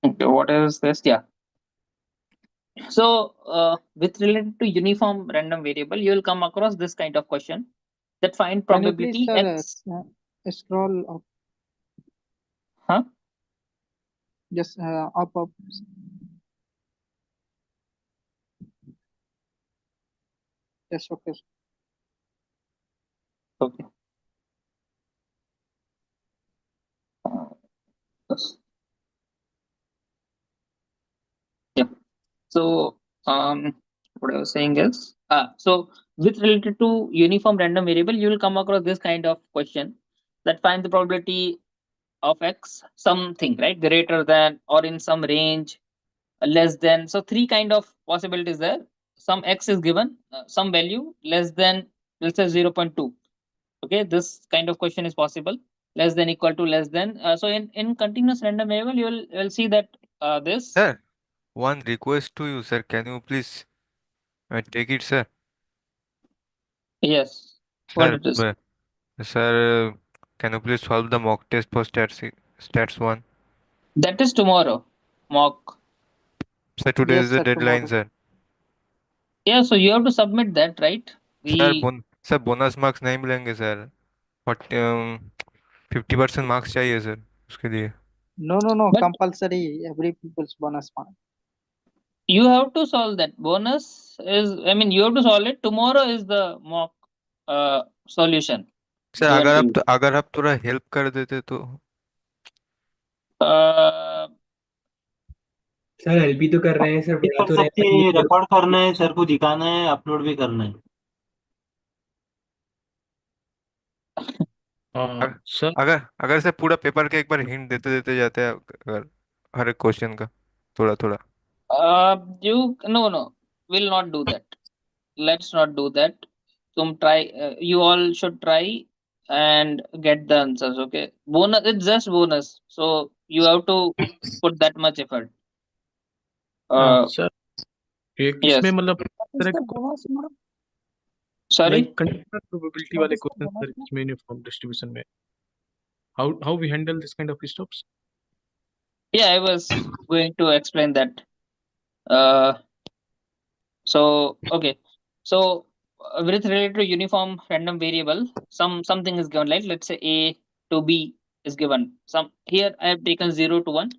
okay, what is this? Yeah. So with related to uniform random variable, you will come across this kind of question that find Can you please, probability sir, x. scroll up? Huh? Just up. Yes, okay. Okay. Yes. Yeah. So what I was saying is so with related to uniform random variable, you will come across this kind of question that find the probability of x something, right, greater than or in some range, less than. So three kind of possibilities there. Some x is given, some value less than, let's say 0.2. Okay, this kind of question is possible. Less than, equal to, less than. So in continuous random variable, you'll see that this. Sir, one request to you, sir. Can you please take it, sir? Yes. What Sir, it is? sir, can you please solve the mock test for stats 1? That is tomorrow. Mock. Sir, today Yes, is the sir, deadline, tomorrow. sir. Yeah, so you have to submit that, right? Sir bonus marks नहीं मिलेंगे sir. 50% marks चाहिए sir उसके लिए. No, compulsory every people's bonus mark. You have to solve that. Bonus is, I mean, you have to solve it. Tomorrow is the mock solution. Sir अगर आप थोड़ा help कर देते तो. सर हेल्प भी तो कर रहे हैं सर, बता तो रहे हैं. रिकॉर्ड करना है सर को, दिखाना है, अपलोड भी करना है. सर अगर सर पूरा पेपर के एक बार हिंट देते देते जाते हैं अगर हर एक क्वेश्चन का थोड़ा थोड़ा. No, will not do that. Let's not do that. You all should try and get the answers. Okay, bonus, it's just bonus, so you have to put that much effort. Sir Yes. इसमें मतलब Sorry, conditional probability वाले question sir इसमें uniform distribution में how we handle this kind of stops. yeah, I was going to explain that. So okay, so with related to uniform random variable, something is given, like let's say a to b is given. Some here I have taken 0 to 1,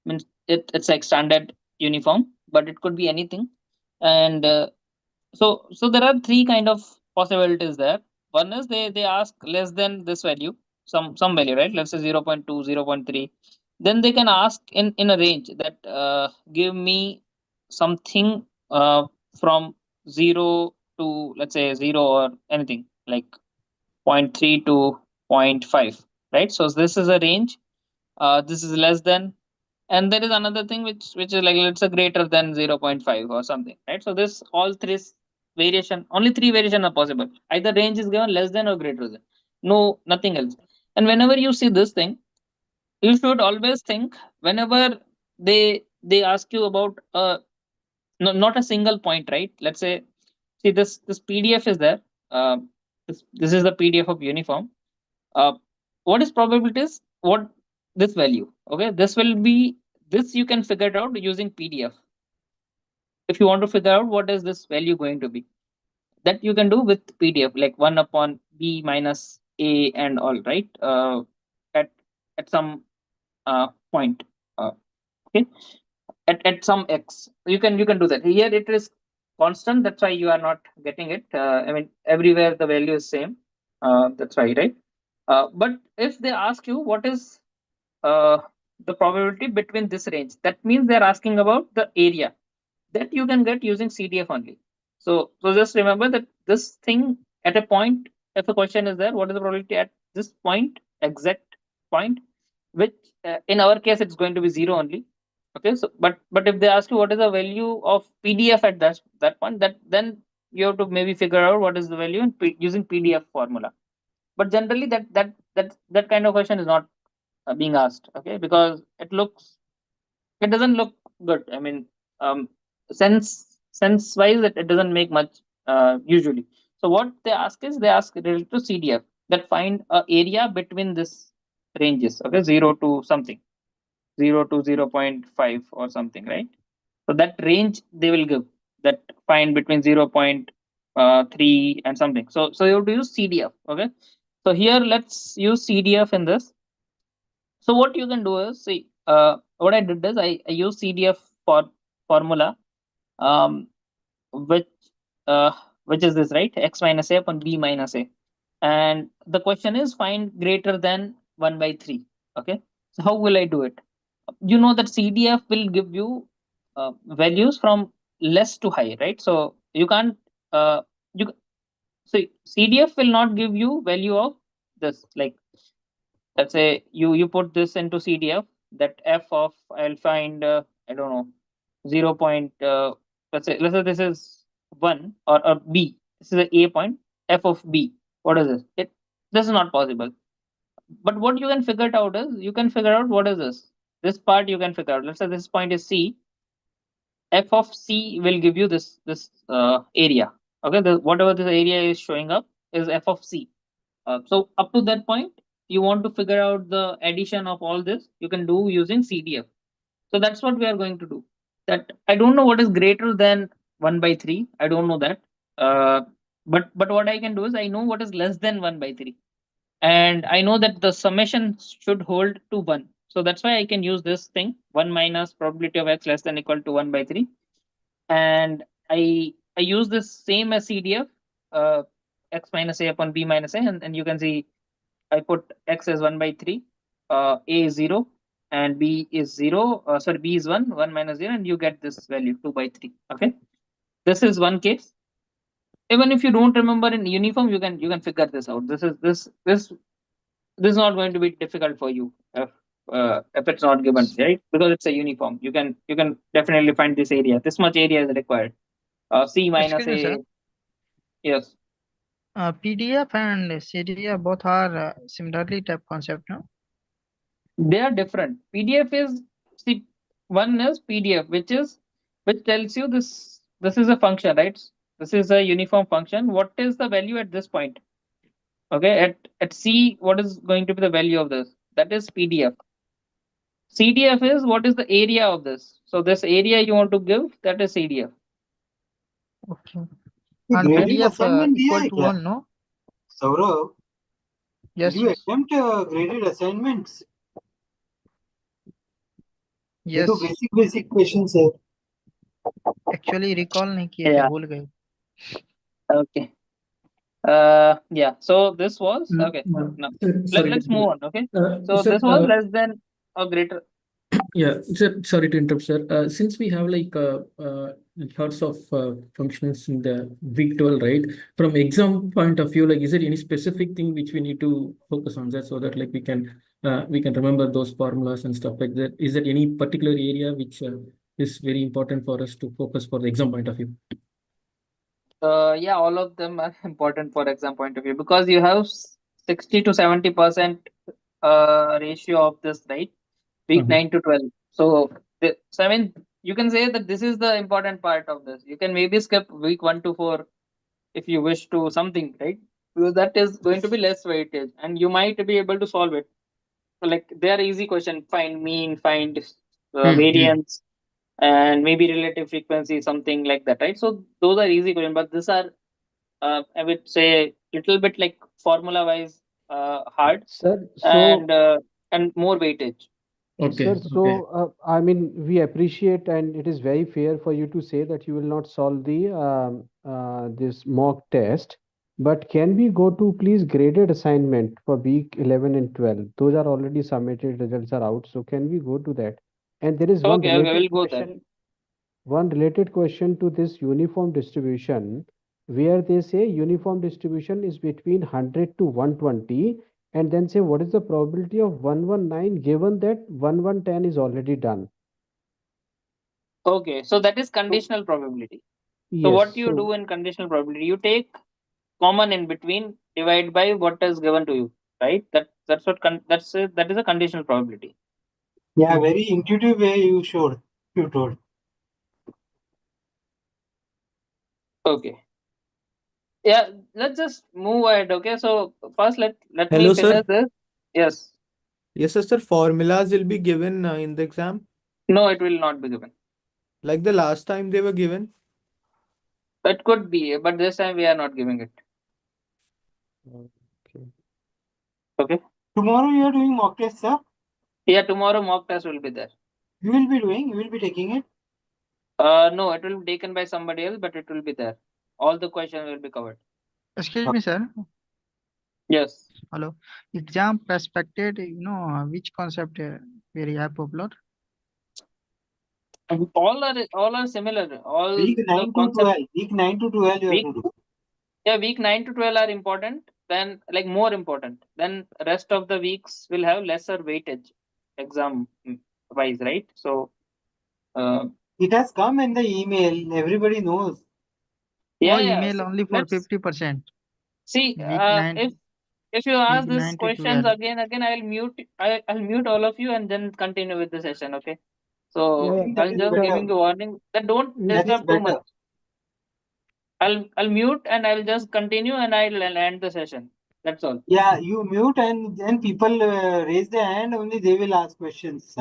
means it's like standard uniform, but it could be anything. And so there are three kind of possibilities there. One is they ask less than this value, some value, right? Let's say 0.2, 0.3. Then they can ask in a range that give me something from 0 to, let's say, 0 or anything like 0.3 to 0.5, right? So this is a range. This is less than, and there is another thing which is like, let's say, greater than 0.5 or something, right? So this all three variation, only three variation are possible. Either range is given less than or greater than, no, nothing else. And whenever you see this thing, you should always think, whenever they ask you about not a single point, right? Let's say, see this PDF is there. This is the PDF of uniform. What is probabilities? What this value? Okay, this will be, this you can figure it out using PDF. If you want to figure out what is this value going to be, that you can do with PDF, like 1 upon b minus a and all, right? At some point, okay, at some x, you can do that. Here it is constant. That's why you are not getting it. I mean, everywhere the value is same. That's why, right? But if they ask you what is the probability between this range, that means they're asking about the area that you can get using CDF only. So just remember that this thing at a point, if a question is there, what is the probability at this point, exact point, which in our case it's going to be 0 only. Okay, so but if they ask you what is the value of PDF at that point, that then you have to maybe figure out what is the value in using PDF formula. But generally that kind of question is not being asked. Okay, because it doesn't look good. I mean, sense wise, it doesn't make much usually. So what they ask is they ask related to CDF that find a area between this ranges. Okay, 0 to something, 0 to 0.5 or something, right? So that range they will give, that find between 0.3 and something. So you have to use CDF. Okay, so here let's use CDF in this. So what you can do is, see, what I did is I use CDF for formula, which uh, which is this, right? X minus a upon b minus a, and the question is find greater than 1/3. Okay, so how will I do it? You know that CDF will give you values from less to high, right? So you can't you so CDF will not give you value of this, like, let's say you put this into CDF, that f of, I'll find I don't know, 0 point, let's say this is 1, or b, this is a point, f of b, what is this? This is not possible. But what you can figure it out is, you can figure out what is this part you can figure out. Let's say this point is C, f of C will give you this area. Okay, whatever this area is showing up is f of C. So up to that point, you want to figure out the addition of all this, you can do using CDF. So that's what we are going to do. That I don't know what is greater than 1/3. I don't know that. But what I can do is, I know what is less than 1/3, and I know that the summation should hold to 1. So that's why I can use this thing, 1 minus probability of x less than equal to 1/3, and I use this same as CDF, x minus a upon b minus a, and you can see I put x as 1/3, a is 0, and b is 0. Sorry, b is 1, 1 minus 0, and you get this value 2/3. Okay, this is one case. Even if you don't remember in uniform, you can figure this out. This is not going to be difficult for you if it's not given, right? Because it's a uniform. You can definitely find this area. This much area is required. C minus Excuse me, sir. a. Yes. PDF and CDF both are similarly type concept, no? They are different. PDF is, see, one is PDF, which tells you this is a function, right? This is a uniform function. What is the value at this point? Okay, at C, what is going to be the value of this? That is PDF. CDF is what is the area of this. So this area you want to give, that is CDF. Okay. ये And graded PDF assignment दिया equal है to क्या? 1, no? Saurav, Yes, did you yes. attempt graded assignments? ये Yes. तो basic questions है. Actually recall नहीं किए थे, Yeah. भूल गए. Okay. Yeah. So this was okay. Now let's move on. Okay. So Sir, this was less than or greater. yeah, sir, sorry to interrupt, sir. Since we have like lots of functions in the week 12, right? From exam point of view, like, is there any specific thing which we need to focus on that, so that like we can remember those formulas and stuff like that? Is there any particular area which is very important for us to focus for the exam point of view? Yeah, all of them are important for exam point of view, because you have 60 to 70% ratio of this, right? Week 9 to 12. So I mean, you can say that this is the important part of this. You can maybe skip week 1 to 4 if you wish to something, right? Because that is going to be less weightage, and you might be able to solve it. So like, they are easy question: find mean, find variance, and maybe relative frequency, something like that, right? So those are easy questions, but these are I would say little bit like formula wise hard, Sir, so and more weightage. Okay. Sir, so I mean, we appreciate, and it is very fair for you to say that you will not solve the this mock test. But can we go to please graded assignment for week 11 and 12? Those are already submitted, results are out. So can we go to that? And there is Okay, we'll go there. one related question to this uniform distribution, where they say uniform distribution is between 100 to 120, and then say what is the probability of 119 given that 1110 is already done. Okay, so that is conditional probability. So Yes, what you so do in conditional probability, you take common in between, divide by what is given to you, right? That's what that is a conditional probability. Yeah, very intuitive way you showed. You told. Okay. Yeah, let's just move ahead. Okay, so first let me Hello, finish sir. this. Yes. Yes, sir. Formulas will be given in the exam, No, it will not be given. like the last time they were given. It could be, but this time we are not giving it. Okay. Okay. Tomorrow you are doing mock test, sir? Yeah, tomorrow mock test will be there. You will be doing, you will be taking it? No, it will be taken by somebody else, but it will be there. All the questions will be covered. Excuse me, sir. Yes. Hello. Exam perspective, which concept very popular? All are similar. All Week the 9 to concept 12. Week 9 to 12 you have week to do. yeah, week 9 to 12 are important. Then like more important. Then rest of the weeks will have lesser weightage exam wise, right? So It has come in the email. Everybody knows. yeah, Oh, yeah. email only for Let's 50%. see. Week 9, If you ask week this 9 to questions 12. again, I'll mute all of you and then continue with the session. Okay. I So think that I'm is just better. giving you warning that don't That is disturb too better. much. I'll mute and I'll just continue and I'll end the session. That's all. Yeah, you mute and then people raise their hand, only they will ask questions.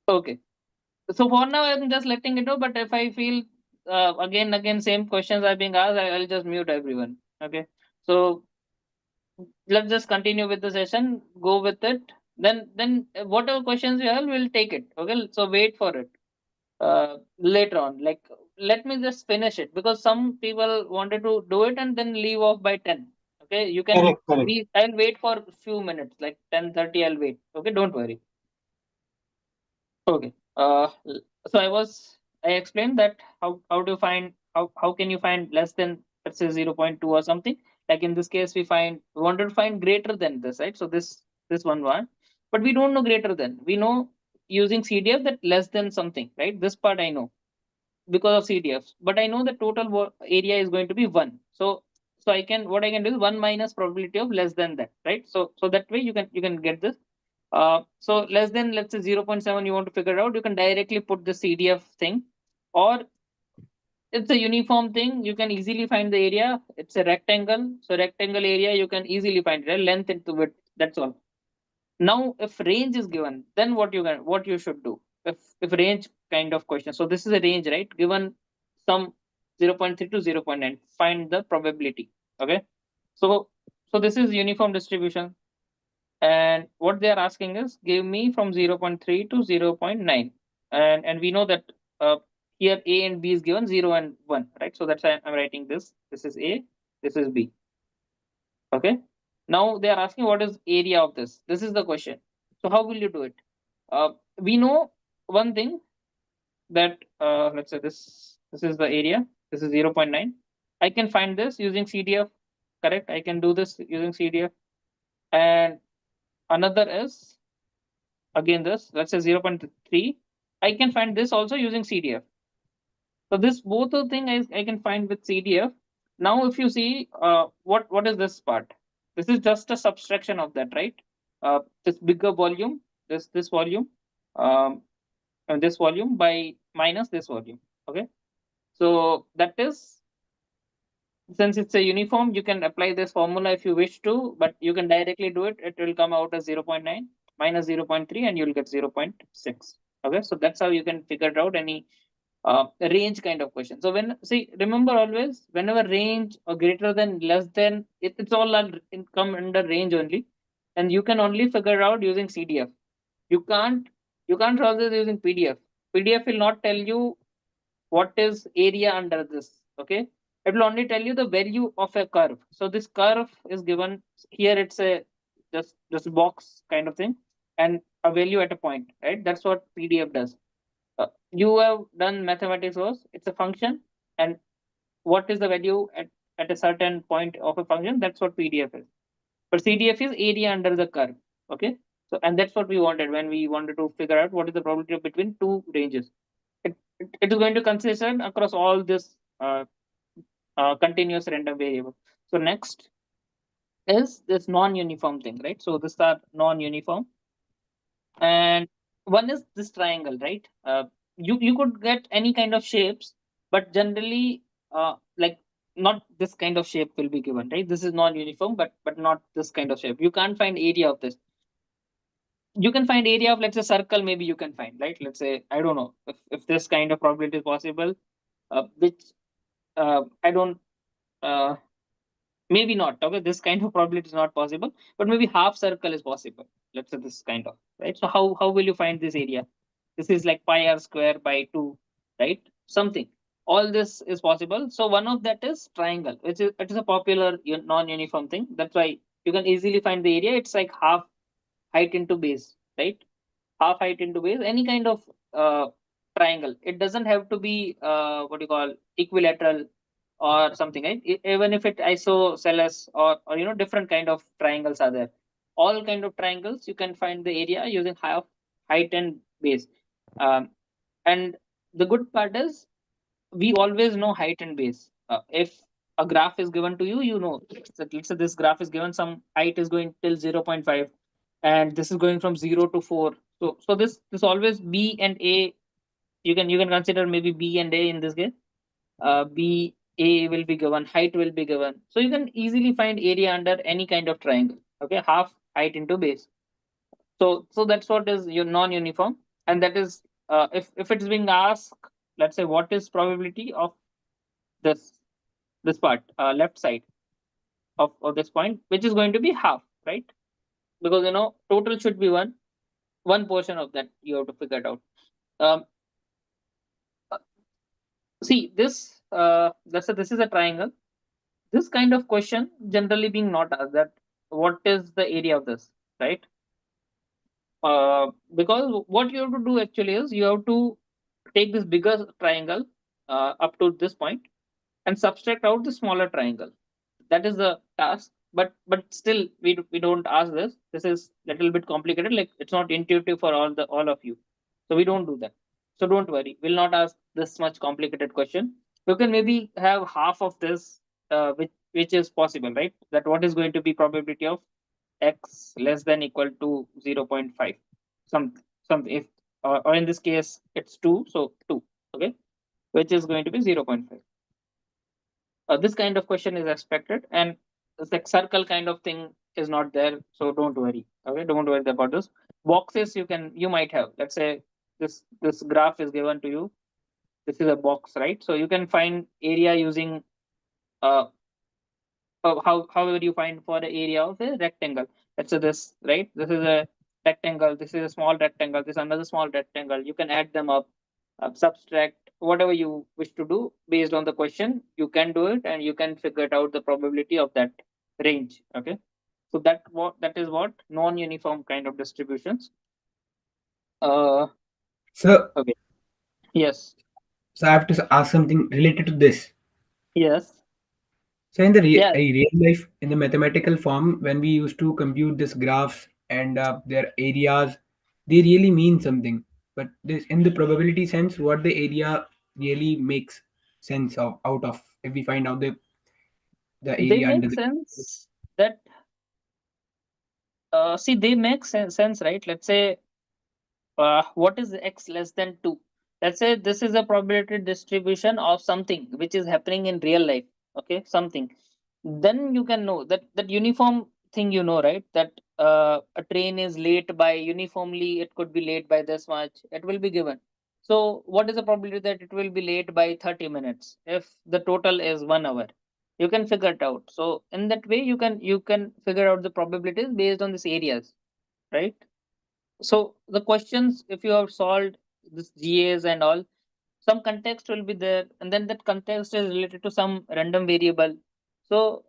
Okay. So for now, I'm just letting it go. But if I feel again same questions are being asked, I'll just mute everyone. Okay. So let's just continue with the session. Go with it. Then whatever questions you have, we'll take it. Okay. So wait for it later on. Like let me just finish it because some people wanted to do it and then leave off by 10. Okay. You can Correct. be. I'll wait for a few minutes, like 10:30. I'll wait. Okay. Don't worry. Okay. So I explained that how do you find how can you find less than let's say 0.2 or something. Like in this case, we wanted to find greater than this, right? So this one, but we don't know greater than. We know using CDF that less than something, right? This part I know because of CDFs, but I know the total area is going to be 1. So what I can do is 1 minus probability of less than that, right? So that way you can get this. So less than let's say 0.7 you want to figure out, you can directly put the CDF thing, or it's a uniform thing. You can easily find the area. It's a rectangle, so rectangle area you can easily find it, length into width. That's all. Now, if range is given, then what you should do? If range kind of question. So this is a range, right? Given some 0.3 to 0.9, find the probability. Okay. So this is uniform distribution. And what they are asking is give me from 0.3 to 0.9. And we know that here A and B is given 0 and 1, right? So that's why I'm writing this. This is A, this is B. Okay. Now they are asking what is area of this. This is the question. So how will you do it? We know one thing that let's say this is the area. This is 0.9. I can find this using CDF. Correct. I can do this using CDF. And another is again this, let's say 0.3. I can find this also using CDF. So this both the thing I can find with CDF. Now if you see what is this part? This is just a subtraction of that, right? This bigger volume, this volume, and this volume by minus this volume. Okay. So that is, since it's a uniform, you can apply this formula if you wish to, but you can directly do it. It will come out as 0.9 minus 0.3 and you'll get 0.6. Okay, so that's how you can figure out any range kind of question. So remember always, whenever range or greater than, less than, it's all come under range only. and you can only figure out using CDF. You can't solve this using PDF. PDF will not tell you what is area under this. Okay, it will only tell you the value of a curve. So this curve is given here. It's a just box kind of thing, and a value at a point, right? That's what PDF does. You have done mathematics course. It's a function, and what is the value at a certain point of a function? That's what PDF is. But CDF is area under the curve. Okay, so and that's what we wanted when we wanted to figure out what is the probability between two ranges. It is going to consist across all this continuous random variable. So next is this non-uniform thing, right? So this are non-uniform, and one is this triangle, right? You could get any kind of shapes, but generally, like not this kind of shape will be given, right? This is non-uniform, but not this kind of shape. You can't find area of this. You can find area of, let's say, circle. Maybe you can find, right? Let's say, I don't know if this kind of probability is possible, which I don't. Maybe not. Okay, this kind of probability is not possible, but maybe half circle is possible. Let's say this kind of, right? So how will you find this area? This is like pi r square by 2, right? Something. All this is possible. So one of that is triangle, which is it is a popular non-uniform thing. That's why you can easily find the area. It's like half height into base, right? Half height into base. Any kind of triangle. It doesn't have to be what you call equilateral or something, right? Even if it isosceles or different kind of triangles are there. All kind of triangles you can find the area using half height and base. And the good part is we always know height and base. If a graph is given to you, you know. So let's say this graph is given, some height is going till 0.5, and this is going from 0 to 4. So this always B and A. You can consider maybe B and A in this case. B A will be given, height will be given. So you can easily find area under any kind of triangle. Okay, half height into base. So that's what is your non-uniform, and that is if it's being asked, let's say, what is probability of this part, left side of this point, which is going to be half, right? Because total should be one portion of that you have to figure it out. See this, let's say this is a triangle. This kind of question generally being not asked, that what is the area of this, right? Because what you have to do actually is you have to take this bigger triangle up to this point and subtract out the smaller triangle. That is the task, but still we don't ask this. This is little bit complicated, like it's not intuitive for all of you, so we don't do that. So don't worry, we'll not ask this much complicated question. You can maybe have half of this, which is possible, right? That what is going to be probability of x less than equal to 0.5, some if or in this case it's 2, so 2, okay, which is going to be 0.5. This kind of question is expected, and it's like circle kind of thing is not there, so don't worry. Okay, don't worry about this. Boxes you might have. Let's say this graph is given to you. This is a box, right? So you can find area using however you find for the area of a rectangle. Let's say this, right? This is a rectangle. This is a small rectangle. This is another small rectangle. You can add them up, subtract, whatever you wish to do based on the question. You can do it, and you can figure it out the probability of that range. Okay, so that is what non-uniform kind of distributions. So okay, yes. So I have to ask something related to this. Yes. So in the Yeah. real life, in the mathematical form, when we used to compute this graphs and their areas, they really mean something. But this, in the probability sense, what the area really makes sense of out of, if we find out the They area under make the sense that see, they make sense, right? Let's say what is x less than 2? Let's say this is a probability distribution of something which is happening in real life. Okay, something. Then you can know that uniform thing, right? That a train is late by uniformly, it could be late by this much. It will be given. So what is the probability that it will be late by 30 minutes if the total is 1 hour? you can figure it out. So in that way, you can figure out the probabilities based on these areas, right? So the questions, if you have solved this GAs and all, some context will be there, and then that context is related to some random variable. So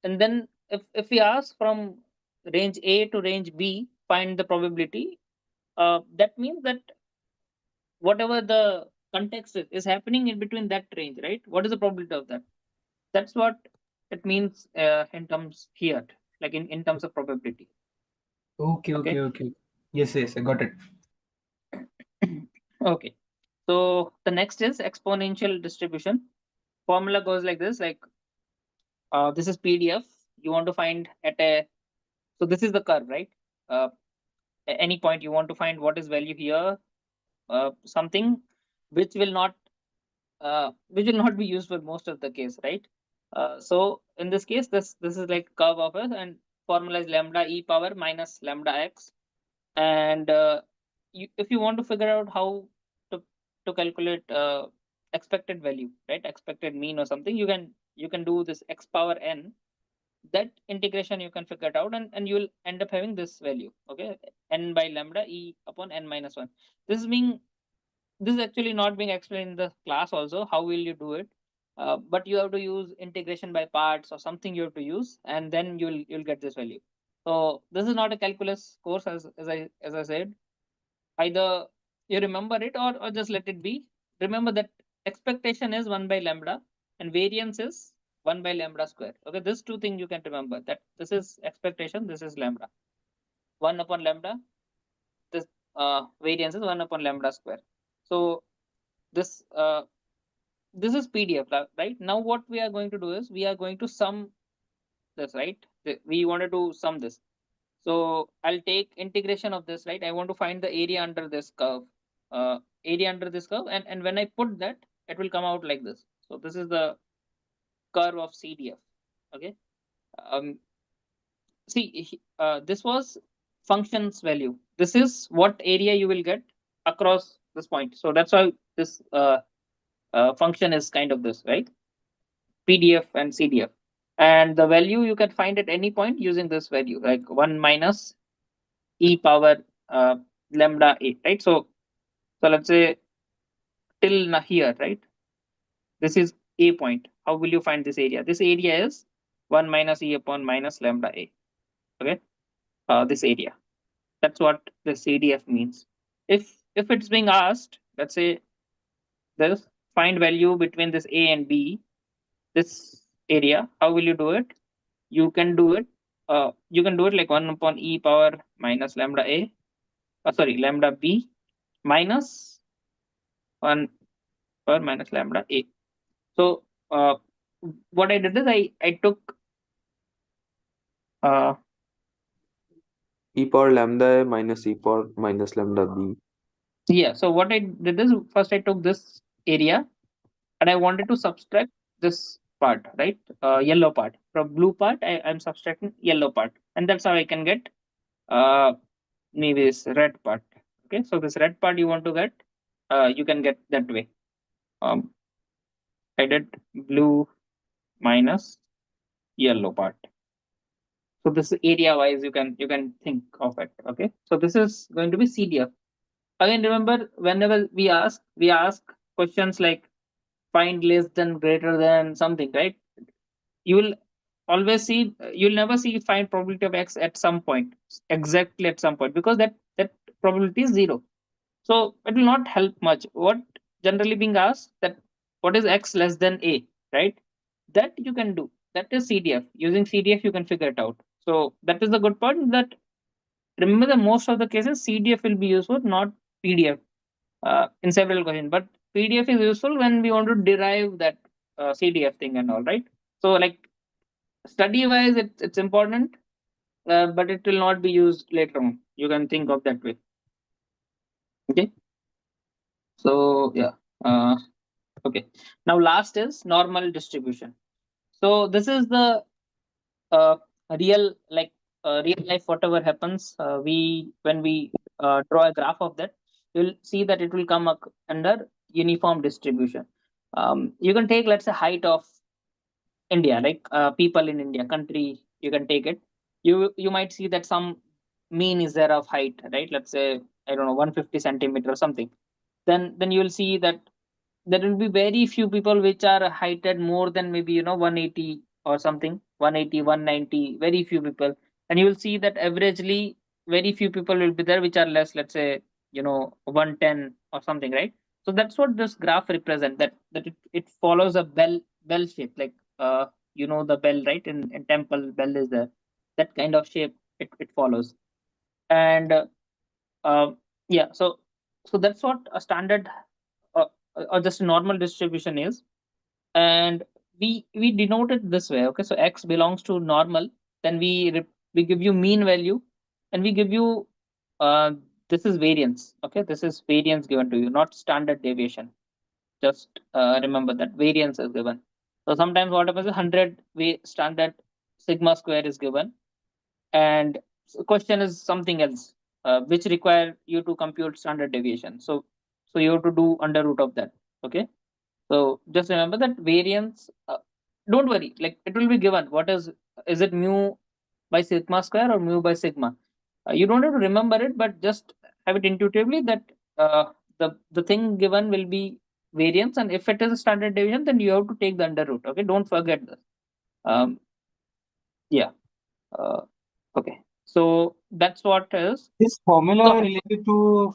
and then if we ask from range A to range B, find the probability, that means that whatever the context is happening in between that range, right? What is the probability of that? That's what it means in terms here, like in terms of probability. Okay. Yes, I got it. Okay. So the next is exponential distribution. Formula goes like this, like this is PDF. You want to find at a, so this is the curve, right? At any point you want to find what is value here, something which will not be useful most of the case, right? So in this case, this is like curve of it, and formula is lambda e power minus lambda x. And if you want to figure out how to calculate expected value, right, expected mean or something, you can do this x power n. That integration you can figure it out, and you will end up having this value, okay, n by lambda e upon n minus 1. This is actually not being explained in the class also, how will you do it, but you have to use integration by parts or something you have to use, and then you'll get this value. So this is not a calculus course, as I said. Either you remember it or just let it be. Remember that expectation is 1 by lambda and variance is 1 by lambda square. Okay, this two things you can remember, that this is expectation, this is lambda. 1 upon lambda, this variance is 1 upon lambda square. So this is PDF, right? Now what we are going to do is we are going to sum this, right? We wanted to sum this. So I'll take integration of this, right? I want to find the area under this curve, and when I put that, it will come out like this. So this is the curve of CDF. Okay. See, this was function's value. This is what area you will get across this point. So that's why this function is kind of this, right? PDF and CDF. And the value you can find at any point using this value, like 1 minus e power lambda a, right? So let's say till here, right? This is a point. How will you find this area? This area is 1 minus e upon minus lambda a. Okay, this area. That's what the CDF means. If it's being asked, let's say this, find value between this a and b, this area, how will you do it? You can do it. You can do it like 1 upon e power minus lambda a, lambda b minus 1 power minus lambda a. So what I did is I took e power lambda a minus e power minus lambda b. Yeah, so what I did is first I took this area and I wanted to subtract this part, right? Yellow part. From blue part, I'm subtracting yellow part. And that's how I can get maybe this red part. Okay, so this red part you want to get, you can get that way. I did blue minus yellow part. So this area wise you can think of it. Okay, so this is going to be CDF. Again, remember, whenever we ask questions like find less than, greater than something, right? You will always see, you'll never see find probability of x at some point, exactly at some point, because that probability is 0. So it will not help much. What generally being asked, that what is x less than a, right? That you can do. That is CDF. Using CDF you can figure it out. So that is the good part, that remember that most of the cases CDF will be useful, not PDF, in several questions. But PDF is useful when we want to derive that CDF thing and all, right? So like study wise, it's important, but it will not be used later on. You can think of that way. Okay. So yeah. Okay. Now last is normal distribution. So this is the real life, whatever happens. When we draw a graph of that, you'll see that it will come under uniform distribution. You can take, let's say, height of India, like people in India, country, you can take it. You might see that some mean is there of height, right? Let's say, I don't know, 150 centimeter or something. Then you will see that there will be very few people which are heighted more than maybe 180 or something, 180, 190, very few people. And you will see that averagely very few people will be there which are less, let's say 110 or something, right? So that's what this graph represent, that it follows a bell shape, like the bell, right? In temple, bell is there, that kind of shape it follows. And uh, yeah, so that's what a standard uh, or just a normal distribution is. And we denote it this way. Okay, so x belongs to normal, then we give you mean value, and we give you uh, this is variance. Okay, this is variance given to you, not standard deviation. Just remember that variance is given. So sometimes what happens is 100 way standard sigma square is given, and question is something else, which require you to compute standard deviation. So you have to do under root of that. Okay, so just remember that variance, don't worry, like it will be given. What is it, mu by sigma square or mu by sigma? You don't have to remember it, but just have it intuitively that uh, the thing given will be variance, and if it is a standard deviation, then you have to take the under root. Okay, don't forget this. Um, yeah. Uh, okay. So that's what is. This formula related to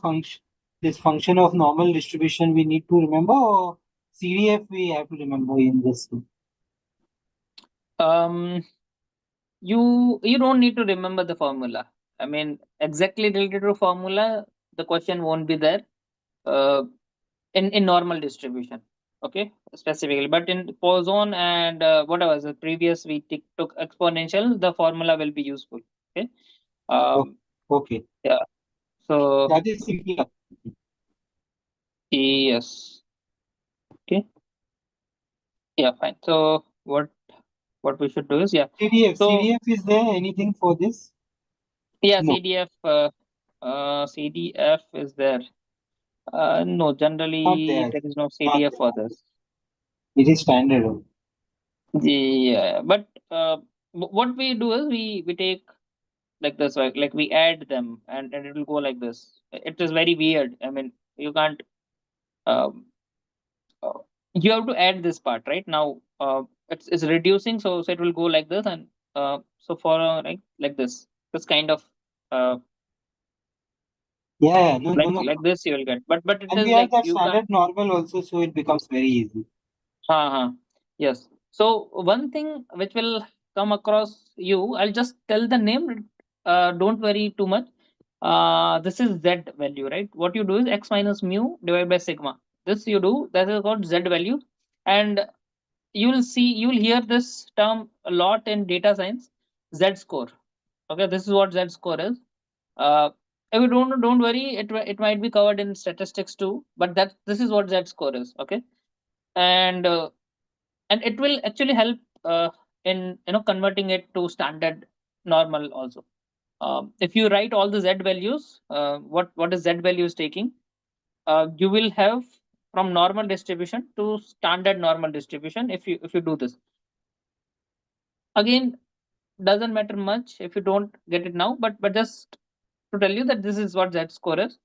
this function of normal distribution we need to remember, or CDF we have to remember in this? Um, you don't need to remember the formula. I mean, exactly related to formula, the question won't be there uh, in normal distribution. Okay, specifically, but in Poisson and whatever the previous we took exponential, the formula will be useful. Okay. Okay. Yeah. So That is simple. yes. Okay. Yeah. Fine. So what we should do is, yeah. CDF. So CDF, is there anything for this? yeah, No. CDF. CDF is there. No, Not generally there. there is no Not CDF there. for this. It is standard. Yeah, but what we do is we take like this, like we add them, and it will go like this. It is very weird. I mean, you can't. Um, uh, you have to add this part right now. It's reducing, so it will go like this, and so for like this kind of uh Yeah, no, no, no. like this you will get, but it And is we have like that you can. standard normal also, so it becomes very easy. Yes. So one thing which will come across you, I'll just tell the name. Don't worry too much. This is Z value, right? What you do is x minus mu divided by sigma. This you do, that is called Z value. And you'll hear this term a lot in data science, Z score. Okay, this is what Z score is. If you don't worry, it might be covered in statistics too, but this is what Z score is. Okay. And it will actually help in converting it to standard normal also. If you write all the Z values, what is Z value is taking, you will have from normal distribution to standard normal distribution. If you do this again, doesn't matter much if you don't get it now, but just to tell you that this is what Z score is.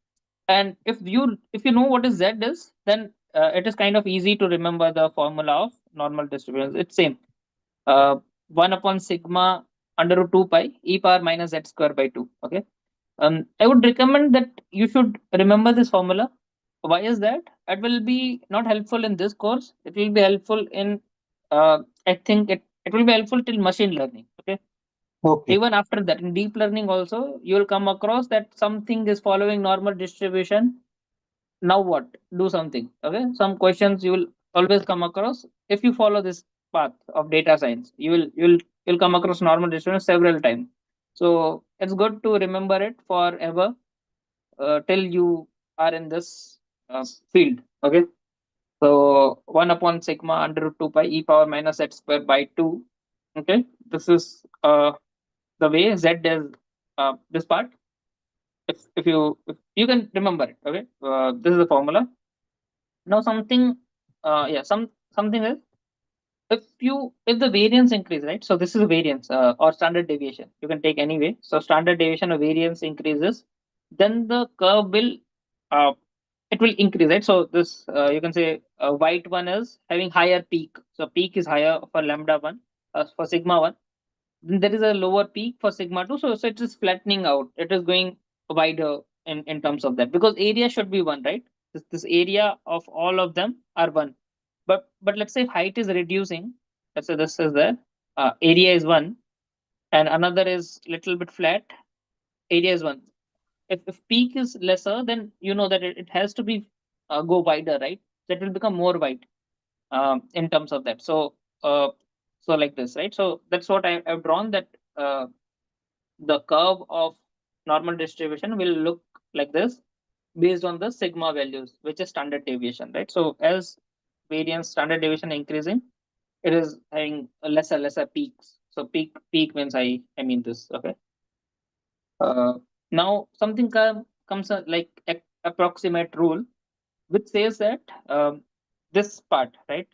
And if you know what is Z is, then it is kind of easy to remember the formula of normal distributions. It's same, uh, 1 upon sigma under root 2 pi e power minus z square by 2. Okay. I would recommend that you should remember this formula. Why is that? It will be not helpful in this course. It will be helpful in, I think it will be helpful till machine learning. Okay. Okay. Even after that, in deep learning also, you will come across that something is following normal distribution. Now what? Do something. Okay. Some questions you will always come across if you follow this path of data science. You'll come across normal distribution several times. So it's good to remember it forever till you are in this field. Okay. So 1 upon sigma under root 2 pi e power minus z square by 2. Okay. This is the way z is this part. If you can remember it. Okay. This is the formula. Now something, something is, if the variance increase, right? So this is a variance or standard deviation. You can take any way. So standard deviation or variance increases, then the curve will uh, it will increase, right? So this you can say white one is having higher peak. So peak is higher for lambda one, for sigma one. Then there is a lower peak for sigma two. So it is flattening out. It is going wider in terms of that, because area should be one, right? This area of all of them are one. But let's say height is reducing. Let's say this is there. Area is one, and another is little bit flat. Area is one. If peak is lesser, then you know that it has to be go wider, right? That will become more wide in terms of that. Uh, so like this, right? So that's what I've drawn, that the curve of normal distribution will look like this based on the sigma values, which is standard deviation, right? So as variance standard deviation increasing, it is having a lesser peaks. So peak means I mean this, okay. Now something comes like approximate rule, which says that this part, right,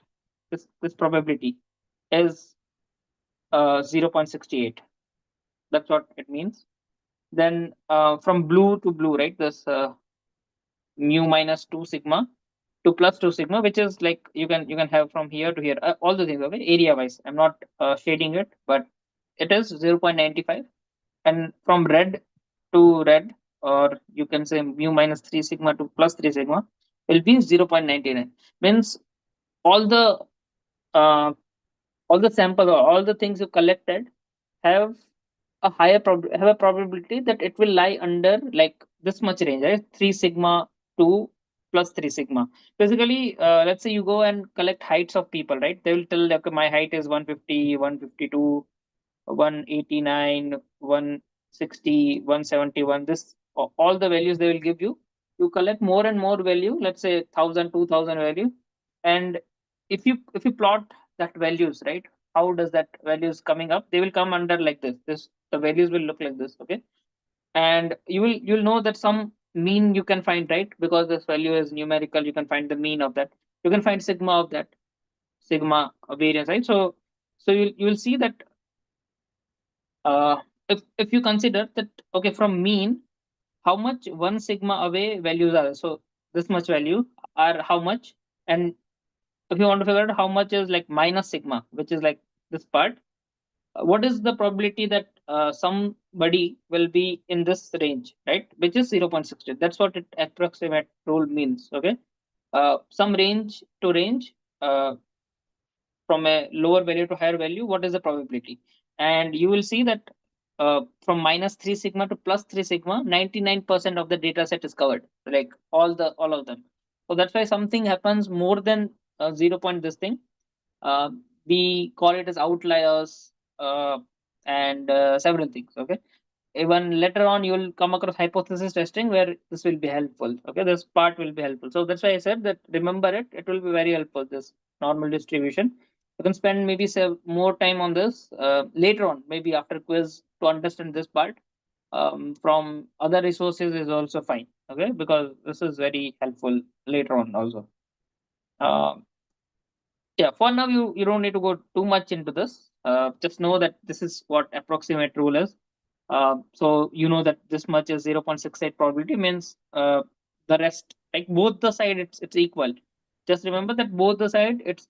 this probability is 0.68. That's what it means. Then from blue to blue, right, this mu minus 2 sigma to plus 2 sigma, which is like you can have from here to here, all the things, okay, area wise. I'm not shading it, but it is 0.95. And from red to red, or you can say mu minus 3 sigma to plus 3 sigma, will be 0.99. Means all the uh, all the sample or all the things you collected have a have a probability that it will lie under like this much range, right? 3 sigma to plus 3 sigma. Basically, let's say you go and collect heights of people, right? They will tell, okay, my height is 150, 152, 189, 160, 171. This all the values they will give you. You collect more and more value, let's say 1000, 2000 value. And if you plot that values, right? How does that values coming up? They will come under like this. The values will look like this, okay? And you'll know that some mean you can find, right? Because this value is numerical, you can find the mean of that. You can find sigma of that, sigma variance, right? So you'll see that if you consider that, okay, from mean, how much 1 sigma away values are, so this much value are how much. And if you want to figure out how much is like minus sigma, which is like this part, what is the probability that somebody will be in this range, right? Which is 0.60. That's what it approximate rule means, okay. Some range to range, from a lower value to higher value, what is the probability? And you will see that from minus 3 sigma to plus 3 sigma, 99% of the data set is covered, like all of them. So that's why something happens more than 0 point this thing, we call it as outliers, and several things, okay. Even later on you will come across hypothesis testing where this will be helpful, okay. This part will be helpful. So that's why I said that remember it will be very helpful, this normal distribution. You can spend maybe more time on this later on, maybe after quiz, to understand this part. From other resources is also fine, okay, because this is very helpful later on also. Yeah, for now you don't need to go too much into this. Just know that this is what approximate rule is. So you know that this much is 0.68 probability, means the rest, like both the side, it's equal. Just remember that both the side it's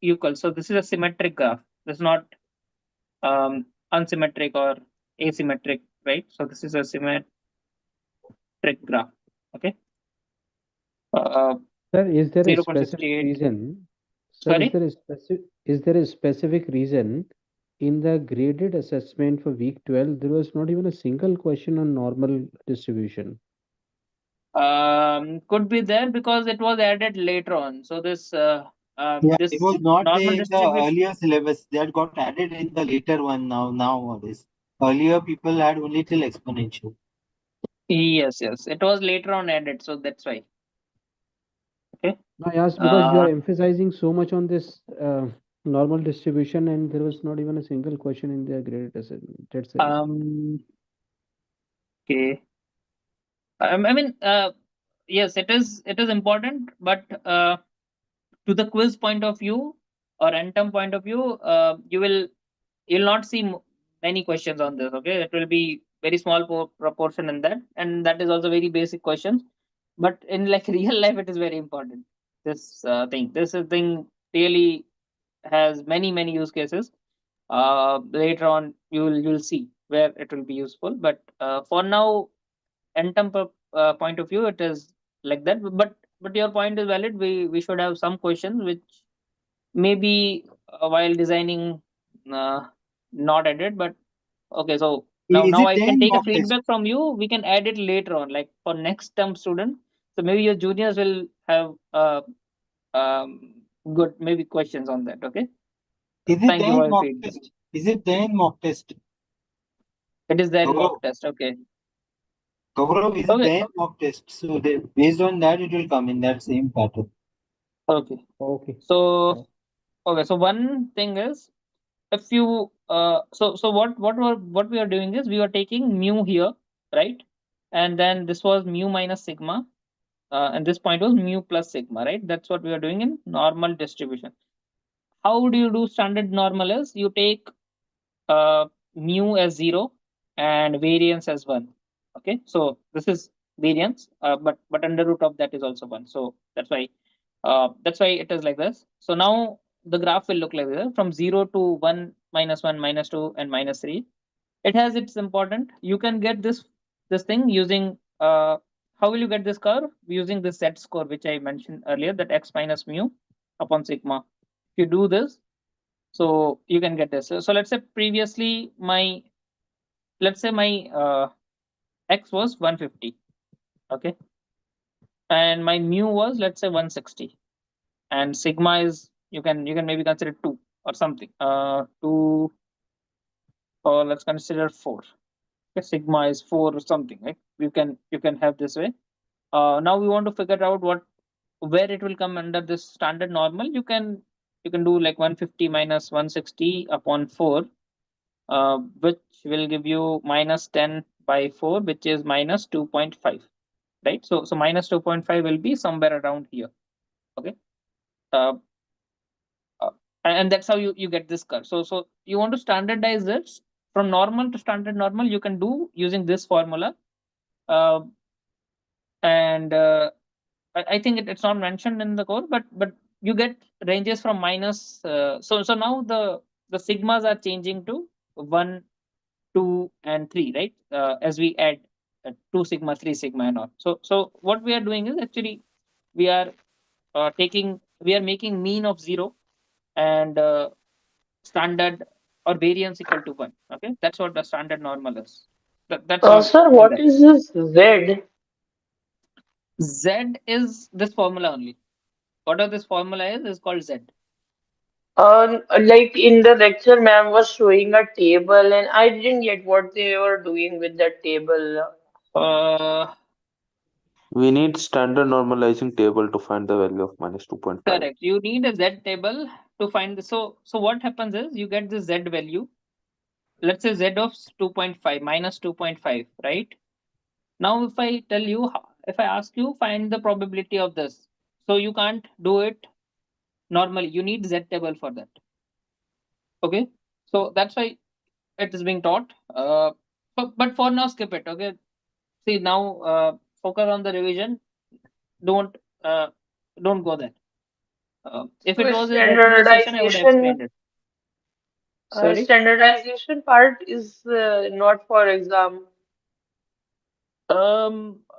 equal. So this is a symmetric graph. It's not unsymmetric or asymmetric, right? So this is a symmetric graph. Okay. Sir, is there a specific 0.68. reason? Sir, Sorry? is there a specific reason in the graded assessment for week 12 there was not even a single question on normal distribution? Could be there because it was added later on. So this Yeah, this it was not there normal in the distribution. earlier syllabus. That got added in the later one nowadays. Earlier people had only till exponential. Yes, it was later on added, so that's why. Okay. No, I asked because you are emphasizing so much on this normal distribution, and there was not even a single question in the graded assessment. That's it. Okay. I mean, yes, it is important, but to the quiz point of view, or n term point of view, you'll not see many questions on this. Okay, it will be very small proportion in that, and that is also very basic questions. But in like real life, it is very important. This thing really has many use cases. Later on, you'll see where it will be useful. But for now, n term point of view, it is like that. But your point is valid. We should have some questions which maybe while designing not added. But okay, so Is now it I there can in take a mock test? feedback from you. We can add it later on, like for next term student. So maybe your juniors will have good maybe questions on that. Okay. Is it Thank you there for in your mock feedback. test? Is it there in mock test? It is there in Gaurav, mock test. Okay. Gaurav, is it Okay. there in mock test? So based on that, it will come in that same pattern. Okay. Okay. So okay. So one thing is, if you so what we are doing is we are taking mu here, right? And then this was mu minus sigma, and this point was mu plus sigma, right? That's what we are doing in normal distribution. How do you do standard normal? Is you take mu as 0 and variance as 1. Okay, so this is variance, but under root of that is also 1. So that's why it is like this. So now the graph will look like this from 0 to 1, -1, -2, and -3. It has its important. You can get this thing using how will you get this curve? Using the z score, which I mentioned earlier, that x minus mu upon sigma. If you do this, so you can get this. So let's say previously let's say my x was 150. Okay, and my mu was, let's say, 160, and sigma is, you can maybe consider 2 or something, 2, or let's consider 4. Okay, sigma is 4 or something, right? You can have this way. Now we want to figure out where it will come under this standard normal. You can do like 150 minus 160 upon 4, which will give you minus 10 by 4, which is minus 2.5, right? So minus 2.5 will be somewhere around here. Okay, uh, and that's how you get this curve. So you want to standardize this from normal to standard normal. You can do using this formula, and I think it's not mentioned in the code, but you get ranges from minus. So now the sigmas are changing to 1, 2, and 3, right? As we add 2 sigma, 3 sigma, and all. So what we are doing is actually we are making mean of 0 and standard or variance equal to 1. Okay, that's what the standard normal is. That's how Sir, do what that. is this Z? Z is this formula only. Whatever this formula is called Z. Like in the lecture, ma'am was showing a table, and I didn't get what they were doing with that table. We need standard normalizing table to find the value of minus 2.5. Correct. You need a Z table to find this. So what happens is you get the Z value. Let's say Z of 2.5 minus 2.5, right? Now, if I tell you, if I ask you find the probability of this, so you can't do it normally. You need Z table for that. Okay, so that's why it is being taught. But for now, skip it. Okay, see now, focus on the revision. Don't uh, don't go there. If it So was a regular session, I would have explained standardization, it. Sorry. standardization part is not for exam.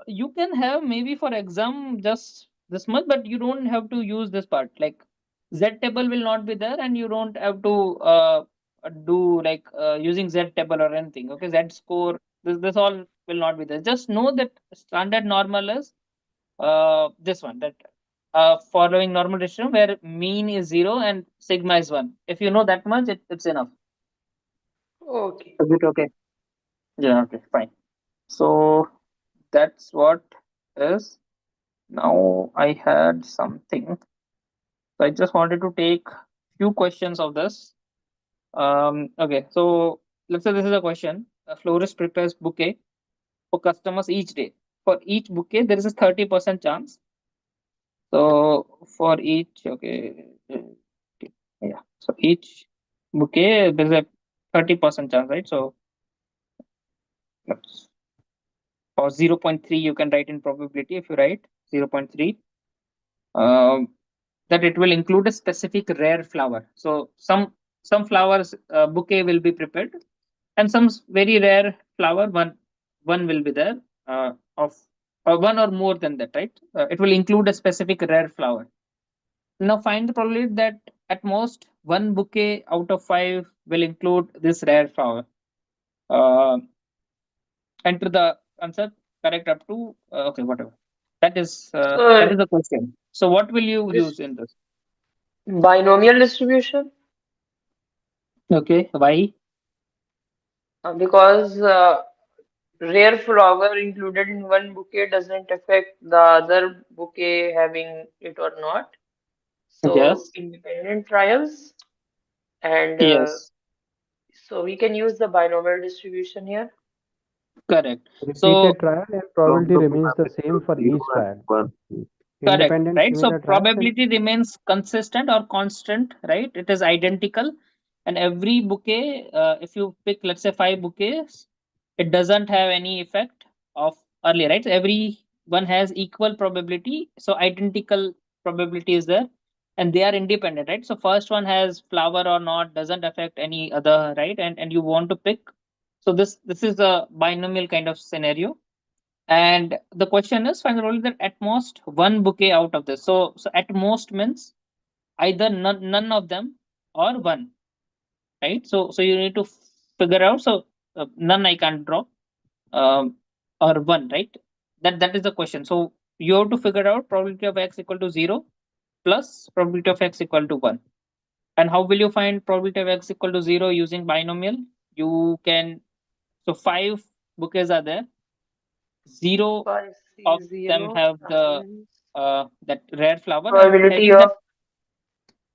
You can have maybe for exam just this much, but you don't have to use this part. Like Z table will not be there, and you don't have to do like using Z table or anything. Okay, Z score. This all will not be there. Just know that standard normal is this one, that following normal distribution where mean is 0 and sigma is 1. If you know that much, it's enough. Okay. Is it okay? Yeah. Okay. Fine. So that's what is. Now I had something. So I just wanted to take few questions of this. Okay, so let's say this is a question. A florist prepares bouquet for customers each day. For each bouquet, there is a 30% chance. So for each, okay. Yeah. So each bouquet there's a 30% chance, right? So or 0.3 you can write in probability if you write 0.3. That it will include a specific rare flower. So some flowers bouquet will be prepared, and some very rare flower one will be there of one or more than that, right? It will include a specific rare flower. Now find the probability that at most one bouquet out of 5 will include this rare flower. Enter the answer correct up to okay, whatever. That is So the question. So what will you this use in this? binomial distribution, Okay, why? because rare flower included in one bouquet doesn't affect the other bouquet having it or not. So Yes. independent trials, and Yes. so we can use the binomial distribution here. Correct. So Repeated trial and From probability the remains the probability same of for 0 each and trial. 1. correct, Independent right? So similar trials and probability remains consistent or constant, right? It is identical, and every bouquet, if you pick, let's say 5 bouquets, it doesn't have any effect of earlier, right? So every one has equal probability, so identical probability is there, and they are independent, right? So first one has flower or not doesn't affect any other, right? And you want to pick. So this is a binomial kind of scenario. And the question is find the role that at most one bouquet out of this. So at most means either none of them or one, right? So you need to figure out. So none I can't draw, um, or one, right? That is the question. So you have to figure out probability of x equal to 0 plus probability of x equal to 1. And how will you find probability of x equal to 0 using binomial? You can, so 5 bouquets are there. 0 of them 5C0 have the times that rare flower, and probability having that of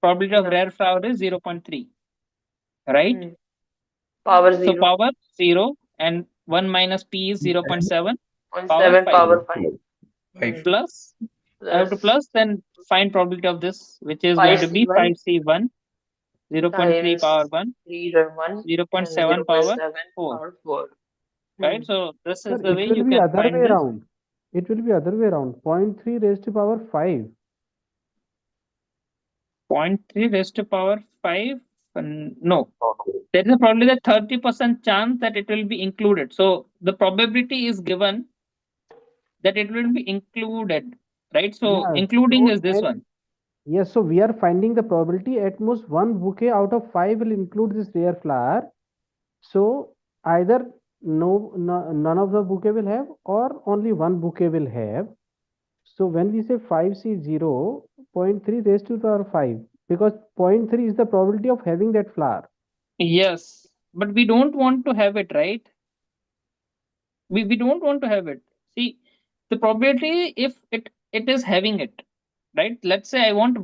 probability of yeah rare flower is 0.3, right? power So 0 power 0 and 1 minus p is 0.7, on power 7 5 power 5 plus, I have to plus plus, then find probability of this, which is going to be 5C1 5c1, 0.3 times power 1, 3 to 1 and 0.7 power 0.7 4, power 4. right? So this Sir, is the it way will you be can other find way this. around. It will be other way around. 0.3 raised to power 5. 0.3 raised to power 5. No, there is probably the 30% chance that it will be included. So the probability is given that it will be included, right? So Yeah. including So is this then, one. yes, so we are finding the probability at most one bouquet out of 5 will include this rare flower. So either none of the bouquet will have or only one bouquet will have. So when we say 5C0, 0.3 raised to the power 5, because 0.3 is the probability of having that flower. Yes, but we don't want to have it, right? We don't want to have it. See, the probability if it is having it, right? Let's say I want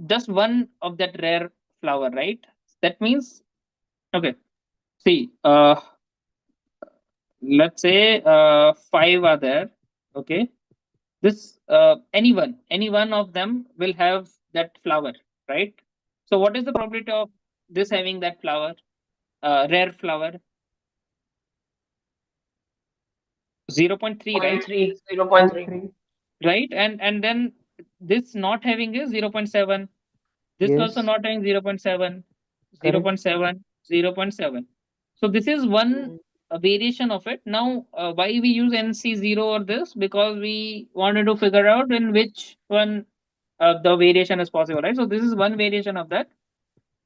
just one of that rare flower, right? That means, okay, see, let's say 5 are there, okay? This any one of them will have that flower, right? So what is the probability of this having that flower, rare flower? 0.3, right? 0.3 Right, and then this not having is 0.7, this also Yes, not having 0.7, correct. 0.7, 0.7. So this is one variation of it. Now why we use NC0 or this? Because we wanted to figure out in which one the variation is possible, right? So this is one variation of that.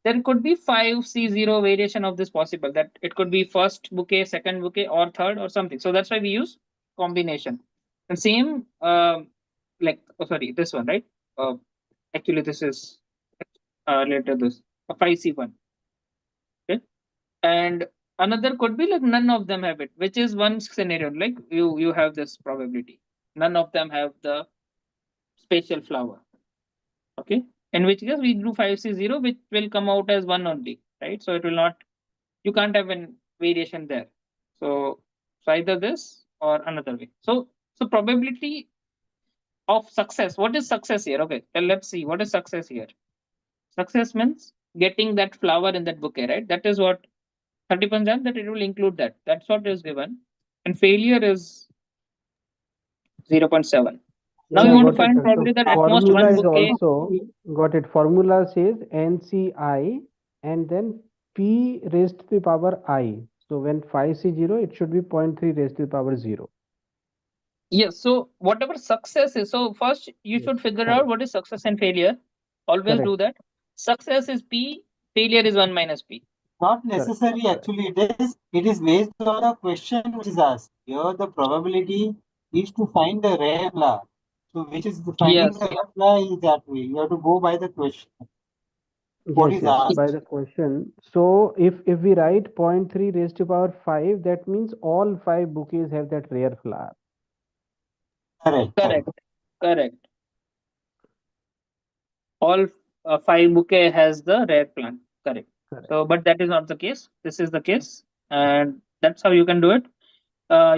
There could be 5C0 variation of this possible, that it could be first bouquet, second bouquet, or third or something. So that's why we use combination. And same like, oh sorry, this one, right? uh, Actually this is later, this 5C1, okay? And another could be like none of them have it, which is one scenario, like you have this probability none of them have the spatial flower, okay? In which case we do 5C0, which will come out as 1 only, right? So it will not, you can't have an variation there. So either this or another way. So probability of success, what is success here? Okay, let's see what is success here. Success means getting that flower in that bouquet, right? That is what 30% that it will include that. That's what is given. And failure is 0.7. Now Yeah, you want to got it, find sir. So probably that at most formula one is bouquet. also got it. Formula says NCI and then P raised to the power I. So when phi is 0, it should be 0.3 raised to the power 0. Yes. So whatever success is, so first you should figure out what is success and failure. Always do that. Success is P, failure is 1 minus P. Not necessary actually. It is based on a question which is asked. Here the probability is to find the rare law. So which is finding Yes. the rare law is that way. You have to go by the question. What Yes, is yes, asked? by the question. So if we write 0.3 raised to power 5, that means all 5 bouquets have that rare flower. Correct. Correct. All 5 bouquet has the rare plant. Correct. So, but that is not the case. This is the case, and that's how you can do it.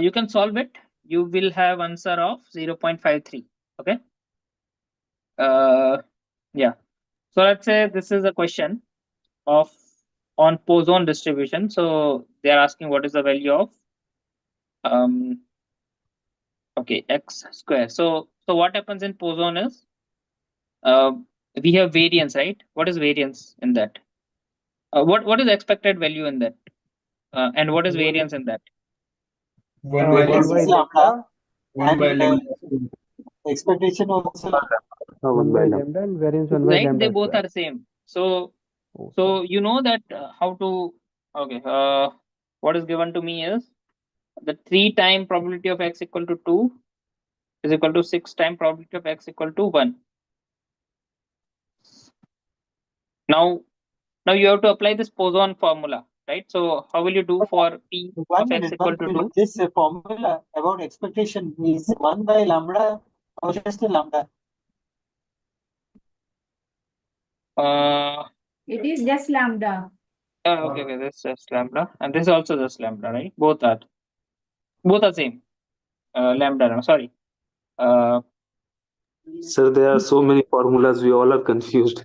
You can solve it. You will have answer of 0.53. Okay. Yeah. So let's say this is a question of on Poisson distribution. So they are asking what is the value of okay, x square. So what happens in Poisson is uh, we have variance, right? What is variance in that? What is the expected value in that? And what is variance in that? Variance is lambda. One by And lambda. expectation also lambda. 1 by lambda and variance 1 by Right, they lambda both square. are same. So you know that how to okay. What is given to me is the 3 time probability of x equal to 2 is equal to 6 time probability of x equal to 1. Now you have to apply this Poisson formula, right? So how will you do for p of x equal to 2? This formula about expectation is 1 by lambda or just a lambda? It is just lambda. Okay, this is just lambda, and this is also just lambda, right? Both are same. Lambda, no, sorry. Sir, there are so many formulas, we all are confused.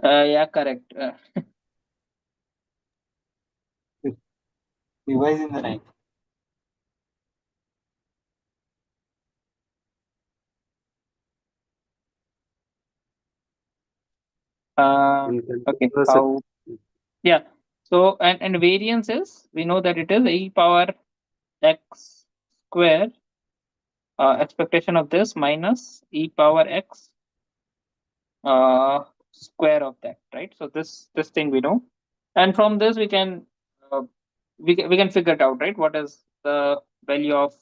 Yeah, correct. Revise in the night. Okay, how? Yeah. So and variance is, we know that it is e power x square expectation of this minus e power x square of that, right? So this thing we know, and from this we can we can figure it out, right? What is the value of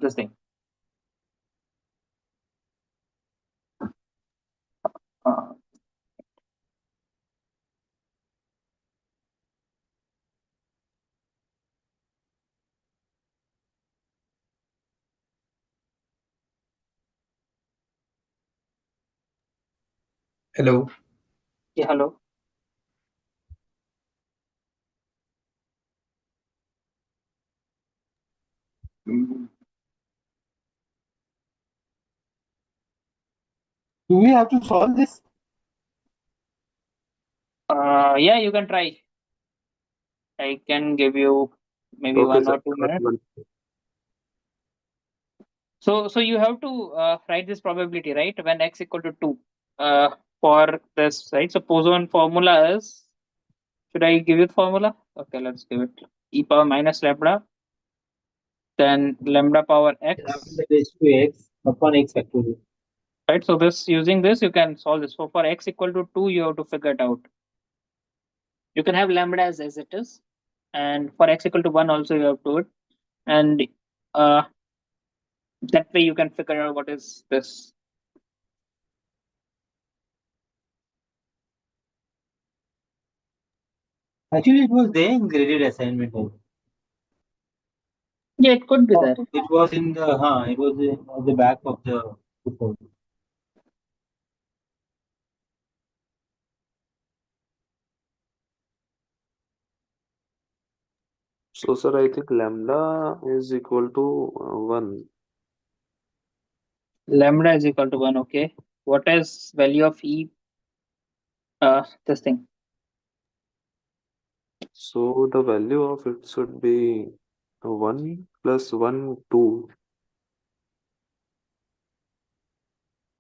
this thing? Uh, Hello. yeah, hello. Do we have to solve this? Yeah, you can try. I can give you maybe Okay, 1 sir. or 2 minutes. So you have to write this probability, right? When x equal to 2 for this, right? So Poisson formula is, should I give you the formula? Okay, let's give it. E power minus lambda, then lambda power x. Lambda raised to x upon x factorial. Right, so this, using this you can solve this. So for x equal to 2, you have to figure it out. You can have lambda as it is, and for x equal to 1 also you have to do it, and that way you can figure out what is this. Actually, it was there in graded assignment also. Yeah, it could be there. It was in the it was at the back of the report. So, sir, I think lambda is equal to 1. Lambda is equal to 1, okay. what is value of E? This thing. So the value of it should be 1 plus 1, 2.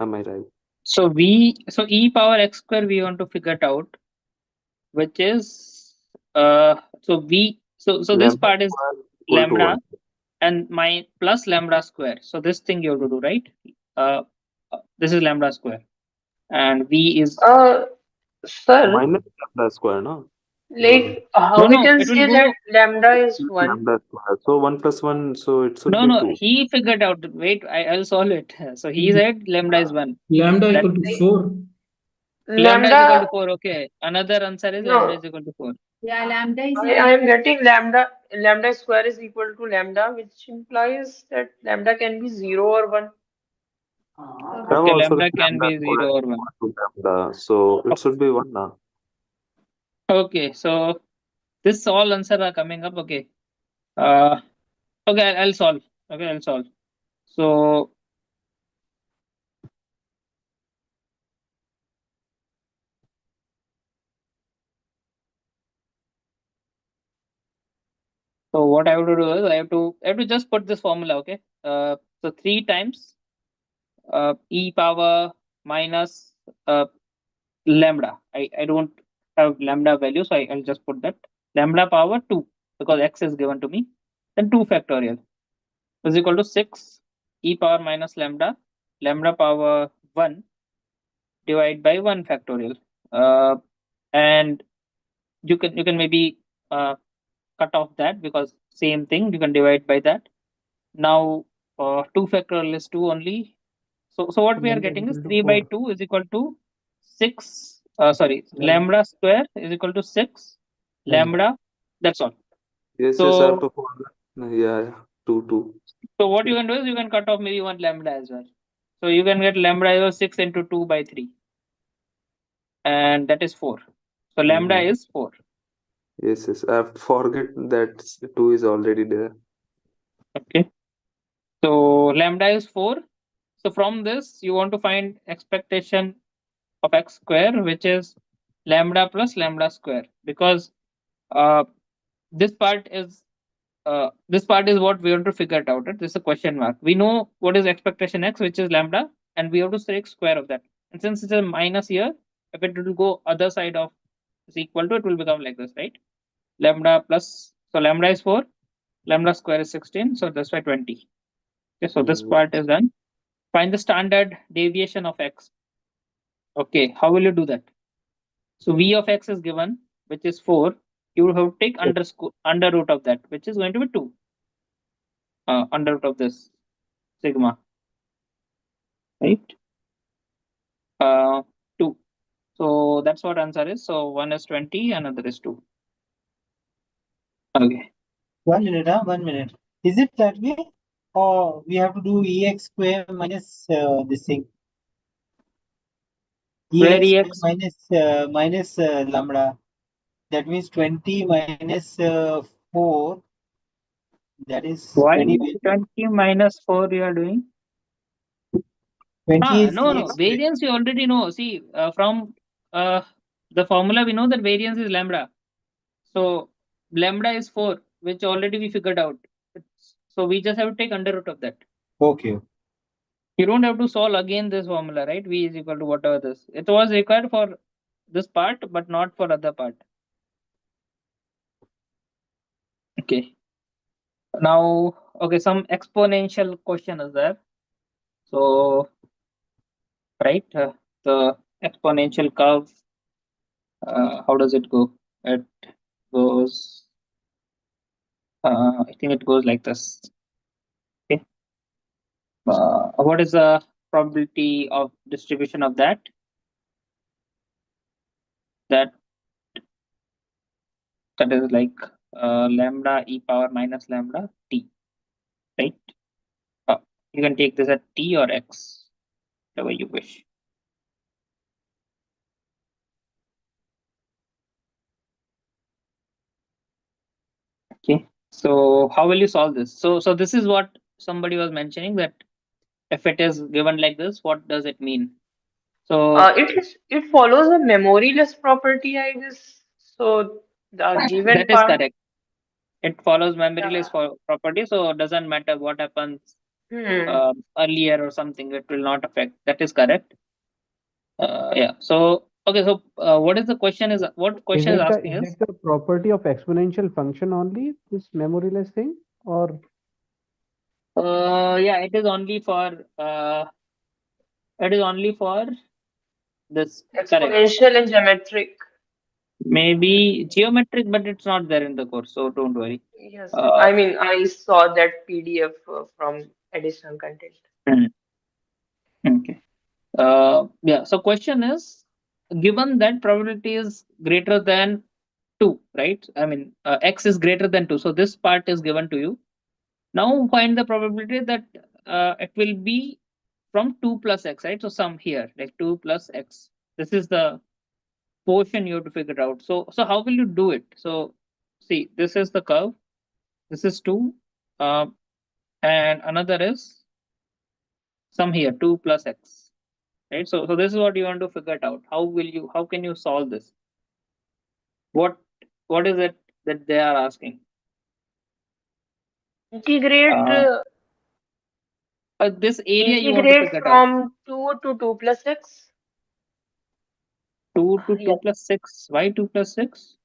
Am I right? So E power x square we want to figure it out, which is so this Lambda part is square equal to lambda 1. and my plus lambda square. So this thing you have to do, right? This is lambda square and V is Sir, Minus lambda square, no? like how we no, can it will say that go. lambda is Plus 1? lambda square. So 1 plus 1, so it should No, be no, 2. he figured out. Wait, I'll solve it. So he said lambda is 1. Lambda That equal to 4. lambda is equal to Lambda, 4. Okay. Another answer is lambda no, is equal to 4. Yeah, lambda is I equal am to getting lambda square is equal to lambda, which implies that lambda can be 0 or 1. I have Okay, also lambda read can lambda be square 0 or is 1. equal to lambda, so it should be 1 now. Okay, so this all answer are coming up. Okay. Okay, I'll solve. Okay, I'll solve. So what I have to do is I have to just put this formula. Okay. So 3 times e power minus lambda. I don't have lambda value, so I'll just put that lambda power 2 because x is given to me. Then 2 factorial is equal to 6 e power minus lambda power 1 divided by 1 factorial. And you can maybe cut off that because same thing you can divide by that. Now 2 factorial is 2 only. So what we are Lambda is getting is equal to 3 by 4. 2 is equal to 6. Sorry, Lambda. lambda square is equal to 6 lambda. That's all. Yes, I have So to follow. Yeah, 2, 2. so what you can do is you can cut off maybe 1 lambda as well. So you can get lambda equals 6 into 2 by 3. And that is 4. So lambda is 4. Yes, I have to forget that 2 is already there. Okay. So lambda is 4. So from this you want to find expectation of x square, which is lambda plus lambda square, because uh, this part is what we want to figure it out. Right? This is a question mark. We know what is expectation x, which is lambda, and we have to take square of that. And since it's a minus here, if it will go other side of is equal to, it will become like this, right? Lambda plus, so lambda is 4, lambda square is 16, so that's why 20. Okay, so this part is done. Find the standard deviation of x. Okay, how will you do that? So v of x is given, which is 4. You will have to take under root of that, which is going to be 2. Under root of this sigma, right? 2. So that's what answer is. So one is 20, another is 2. Okay. 1 minute, 1 minute. Is it that way? Or we have to do ex square minus this thing? Where Ex square ex? minus lambda. That means 20 minus 4. That is Why 20. 20 minus 4 you are doing? 20 is No. ex square. Variance you already know. See, from the formula we know that variance is lambda. So lambda is 4, which already we figured out. So we just have to take under root of that. Okay. You don't have to solve again this formula, right? V is equal to whatever this. It was required for this part, but not for other part. Okay. Now, okay, some exponential question is there. So, right, the exponential curve, how does it go? It goes, I think it goes like this. Okay. What is the probability of distribution of that? That is like lambda e power minus lambda t, right? You can take this at t or x, whatever you wish. Okay, so how will you solve this? So this is what somebody was mentioning, that if it is given like this, what does it mean? So it follows a memoryless property, I guess. So the given that is part. correct. It follows memoryless Yeah. for property, so it doesn't matter what happens earlier or something. It will not affect. That is correct. Yeah. So okay. So what is the question? Is what question is asking Is is? it the property of exponential function only, this memoryless thing, or? Yeah, it is only for this. Correct. Exponential and geometric. Maybe geometric, but it's not there in the course, so don't worry. Yes, Uh, I mean, I saw that PDF from additional content. okay. Yeah. So question is, given that probability is greater than 2, right? I mean, x is greater than 2. So this part is given to you. Now find the probability that it will be from 2 plus x, right? So sum here, like 2 plus x. This is the portion you have to figure out. So how will you do it? So see, this is the curve. This is 2. And another is sum here, 2 plus x. Right? So this is what you want to figure it out. How can you solve this? What is it that they are asking? Integrate This area you want to figure it out. from 2 to 2 plus x. 2 to 2 Yeah. plus 6. Why 2 plus 6?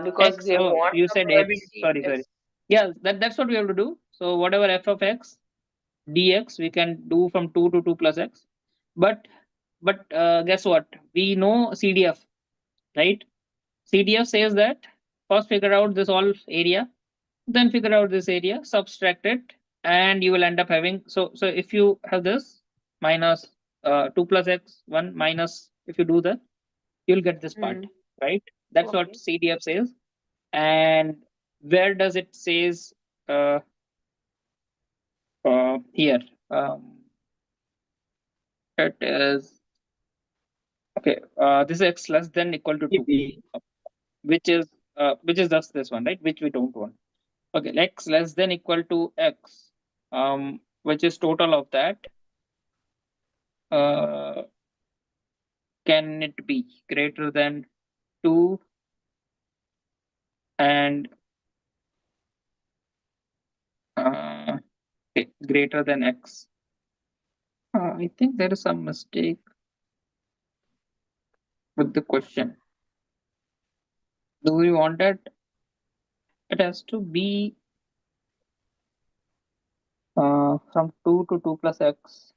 Because X. they Oh, want you the said x. probability. Sorry, Yes. sorry. Yeah, that's what we have to do. So whatever f of x dx we can do from 2 to 2 plus x. But guess what? We know CDF, right? CDF says that first figure out this all area, then figure out this area, subtract it, and you will end up having, so if you have this minus 2 plus x 1 minus, if you do that, you'll get this part, right? That's what Okay. CDF says. And where does it says here? It is okay. This is x less than equal to 2, which is just this one, right? Which we don't want. Okay, x less than equal to x, which is total of that. Can it be greater than 2 and okay, greater than x? I think there is some mistake with the question. Do we want that? It has to be from 2 to 2 plus x.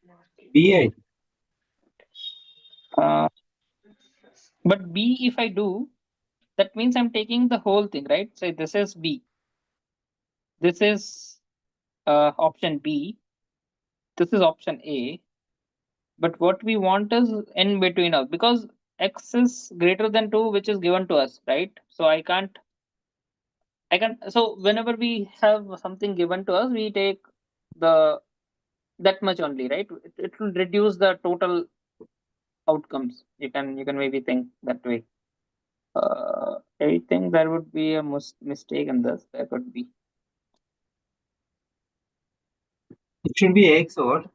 BI. But b, if I do, that means I'm taking the whole thing, right? So this is b. This is option B. This is option A. But what we want is in between us, because x is greater than 2, which is given to us, right? So I can't. So whenever we have something given to us, we take that much only, right? It will reduce the total outcomes. You can maybe think that way. I think there would be a mistake in this. There could be. It should be X or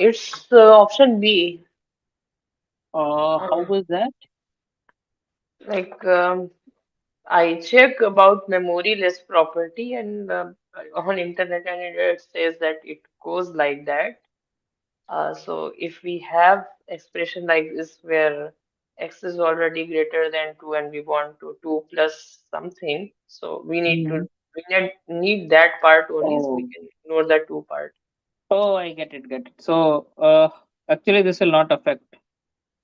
It's option B. How was that? Like I check about memoryless property and on internet, and it says that it goes like that. So if we have expression like this where x is already greater than 2 and we want to 2 plus something, so we need that part only, so we Oh, can ignore that 2 part. I get it, So actually, this will not affect.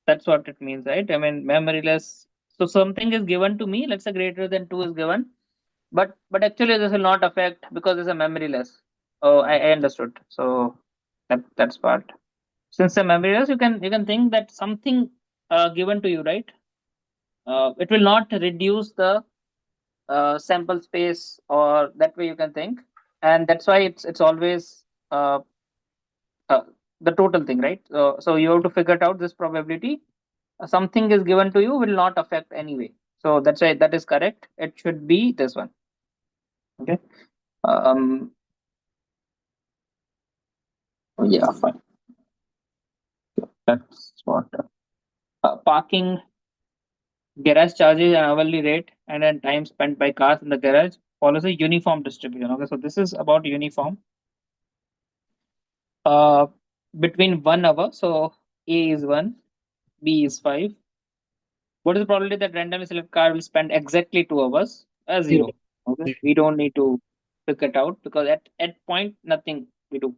That's what it means, right? I mean, memoryless. So something is given to me. Let's say greater than 2 is given, but actually this will not affect because it's a memoryless. Oh, I understood. So that's part. since the memoryless, you can think that something given to you, right? It will not reduce the sample space, or that way you can think, and that's why it's always the total thing, right? So you have to figure out this probability. Something is given to you will not affect anyway. So that's why that is correct. It should be this one. Okay. Yeah, fine. That's what parking, garage charges an hourly rate, and then time spent by cars in the garage follows a uniform distribution. Okay, so this is about uniform. Between 1 hour, so A is 1, B is 5. What is the probability that randomly selected car will spend exactly 2 hours? 0. Okay, we don't need to pick it out because at point nothing we do.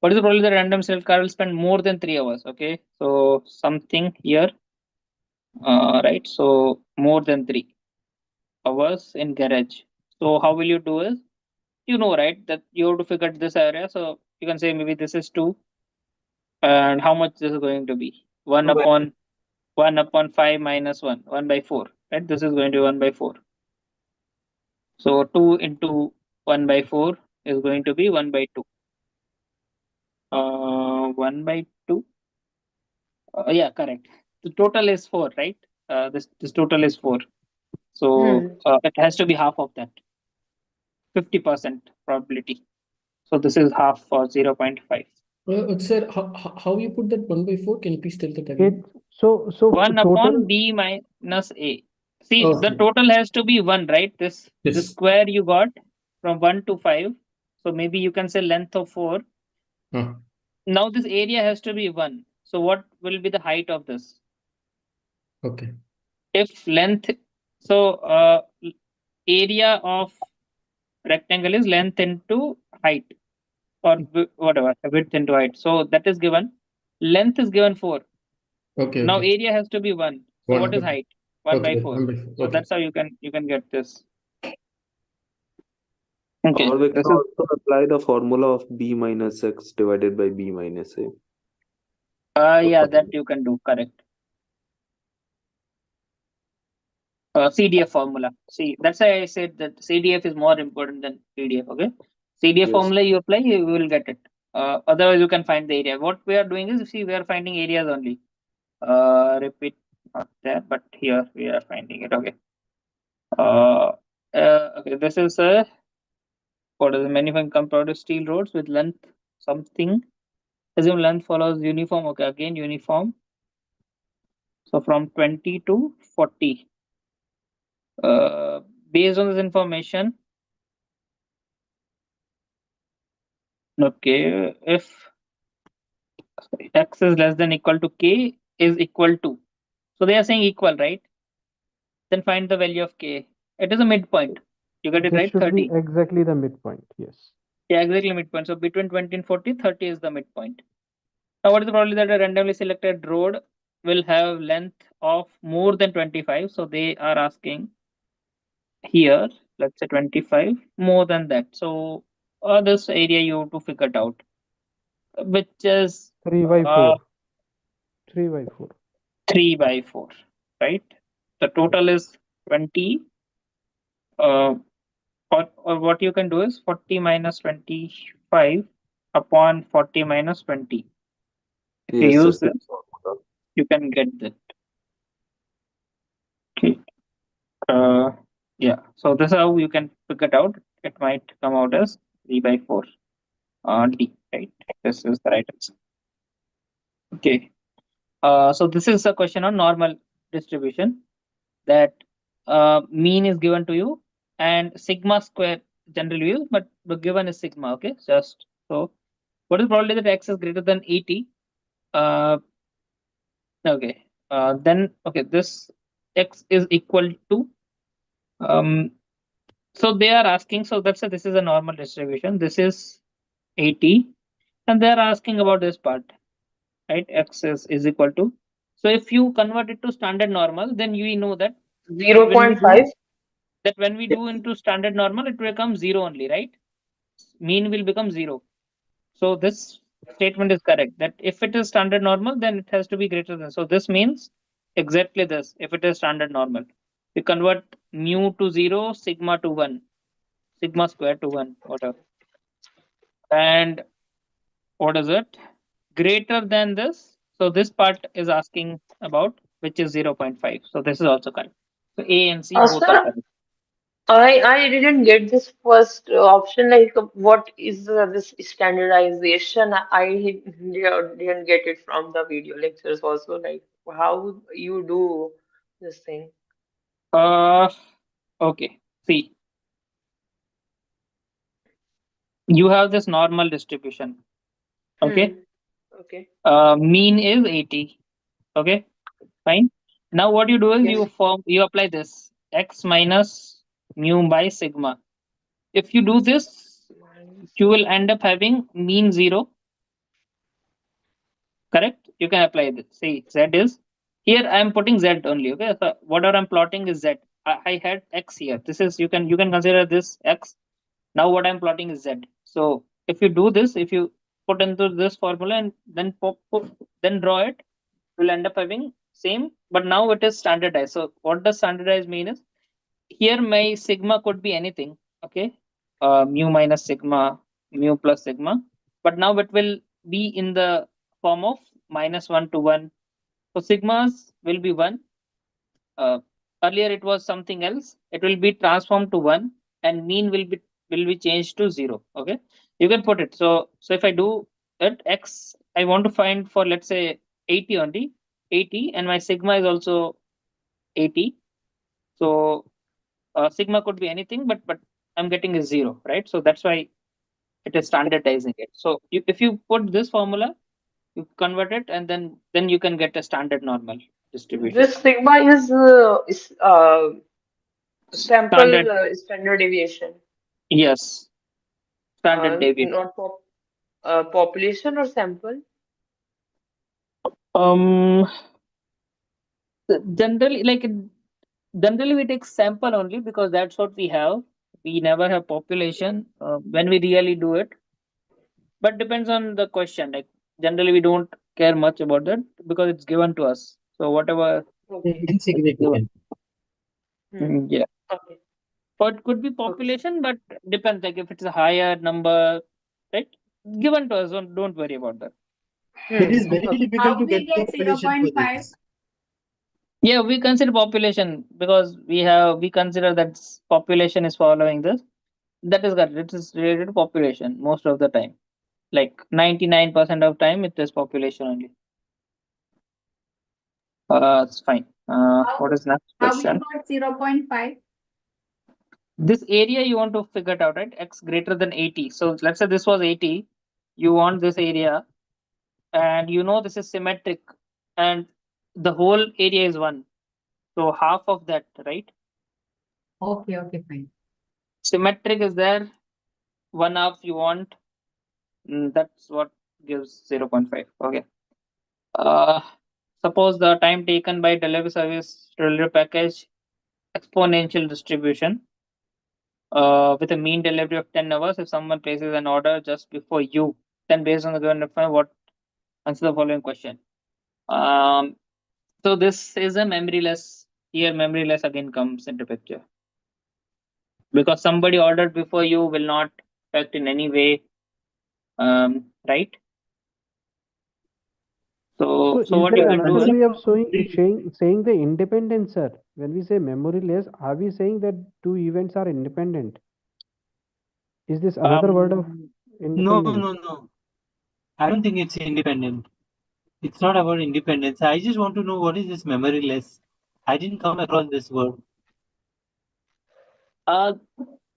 What is the probability that random select car will spend more than 3 hours? Okay, so something here, right? So more than 3 hours in garage. So how will you do is, you know, right, that you have to figure out this area. So you can say maybe this is 2, and how much this is going to be? 1 upon 5 minus 1, 1 by 4, right? This is going to be 1 by 4. So 2 into 1 by 4 is going to be 1 by 2. 1 by 2. Yeah, correct. The total is 4, right? This total is 4. So it has to be half of that. 50% probability. So this is half for 0.5. Sir, how you put that 1 by 4? Can you please tell that again? So 1 total. upon B minus A. See, the Okay. total has to be 1, right? This Yes. square you got from 1 to 5. So maybe you can say length of 4. Now this area has to be 1. So what will be the height of this? Okay. If length, so area of rectangle is length into height, or whatever, width into height. So that is given. Length is given 4. Okay. Now Okay. area has to be 1. So 1. what is height? 1 by Okay. 4. 1 by 4. So Okay. that's how you can get this. Okay. Or we can This is also apply the formula of b minus x divided by b minus a. yeah, that you can do, correct. CDF formula. See, that's why I said that CDF is more important than PDF. Okay, CDF Yes. formula you apply, you will get it. Otherwise, you can find the area. What we are doing is, see, we are finding areas only. Repeat, not there, but here we are finding it. Okay. Okay, this is what is the manufacturing compounded steel rods with length something. Assume length follows uniform. Okay, again uniform. So from 20 to 40. Based on this information, okay, if x is less than equal to k is equal to, so they are saying equal, right? Then find the value of k. It is a midpoint. You get it This right? should 30. be exactly the midpoint. Yes. Yeah, exactly midpoint. So between 20 and 40, 30 is the midpoint. Now, what is the probability that a randomly selected road will have length of more than 25? So they are asking here, let's say 25, more than that. So this area you have to figure it out, which is 3 by 4. 3 by 4. 3 by 4, right? The total is 20. Or what you can do is 40 minus 25 upon 40 minus 20. If you Yes, use that's the this, formula. you can get that. Okay. Yeah. So this is how you can figure it out. It might come out as 3 by 4. D, right? This is the right answer. Okay. So this is a question on normal distribution, that mean is given to you and sigma square generally used, but the given is sigma. Okay, just so what is probably that x is greater than 80? Okay, then okay, this x is equal to so they are asking, so that's this is a normal distribution, this is 80, and they are asking about this part, right? X is equal to, so if you convert it to standard normal, then you know that when we 0.5. do into standard normal, it becomes 0 only, right? Mean will become 0. So this statement is correct, that if it is standard normal, then it has to be greater than. So this means exactly this. If it is standard normal, you convert mu to 0, sigma to 1, sigma square to 1, whatever. And what is it? Greater than this. So this part is asking about, which is 0.5. So this is also correct. So A and C both are Sir, correct. I didn't get this first option. Like, what is this standardization? I didn't get it from the video lectures also. Like, how you do this thing? Okay. See, you have this normal distribution. Okay. Okay. Mean is 80. Okay. Fine. Now what you do is Yes. you apply this x minus mu by sigma. If you do this, you will end up having mean 0. Correct? You can apply this. See, z is here. I am putting z only. Okay. So whatever I'm plotting is z. I had x here. This is, you can consider this x. Now what I'm plotting is z. So if you do this, if you put into this formula and then then draw it, you'll end up having same, but now it is standardized. So what does standardized mean is, here my sigma could be anything. Okay. Mu minus sigma, mu plus sigma, but now it will be in the form of -1 to 1. So sigmas will be 1. Earlier it was something else. It will be transformed to 1, and mean will be changed to 0. Okay. You can put it. So if I do it, x I want to find for, let's say, 80 only, 80, and my sigma is also 80. So sigma could be anything, but I'm getting a 0, right? So that's why it is standardizing it. So if you put this formula, you convert it, and then you can get a standard normal distribution. This sigma is sample Standard, standard deviation, yes, standard deviation. not population or sample. Um, generally, generally we take sample only because that's what we have. We never have population when we really do it, but depends on the question. Like, generally we don't care much about that because it's given to us. So whatever is given. Insignificant. Yeah. Okay. So it could be population, but depends. Like if it's a higher number, right? Given to us, don't worry about that. It is very Okay. difficult How to we get get population for 0.5? this. Yeah, we consider population because we consider that population is following this. That is correct. It is related to population most of the time. Like 99% of time, it is population only. It's fine. What is next How we question? got 0.5? This area you want to figure it out, right? X greater than 80. So let's say this was 80. You want this area, and you know this is symmetric, and the whole area is 1. So half of that, right? Okay, fine. Symmetric is there. 1/2 you want. That's what gives 0.5. Okay. Uh, suppose the time taken by delivery service delivery package exponential distribution with a mean delivery of 10 hours. If someone places an order just before you, then based on the given reference, what answer the following question. So this is a memoryless. Here memoryless again comes into picture because somebody ordered before you will not affect in any way, right? So is what you there can do another is, way of saying the independence, sir? When we say memoryless, are we saying that two events are independent? Is this another word of No, independence? no. I don't think it's independent. It's not about independence. I just want to know what is this memoryless. I didn't come across this word.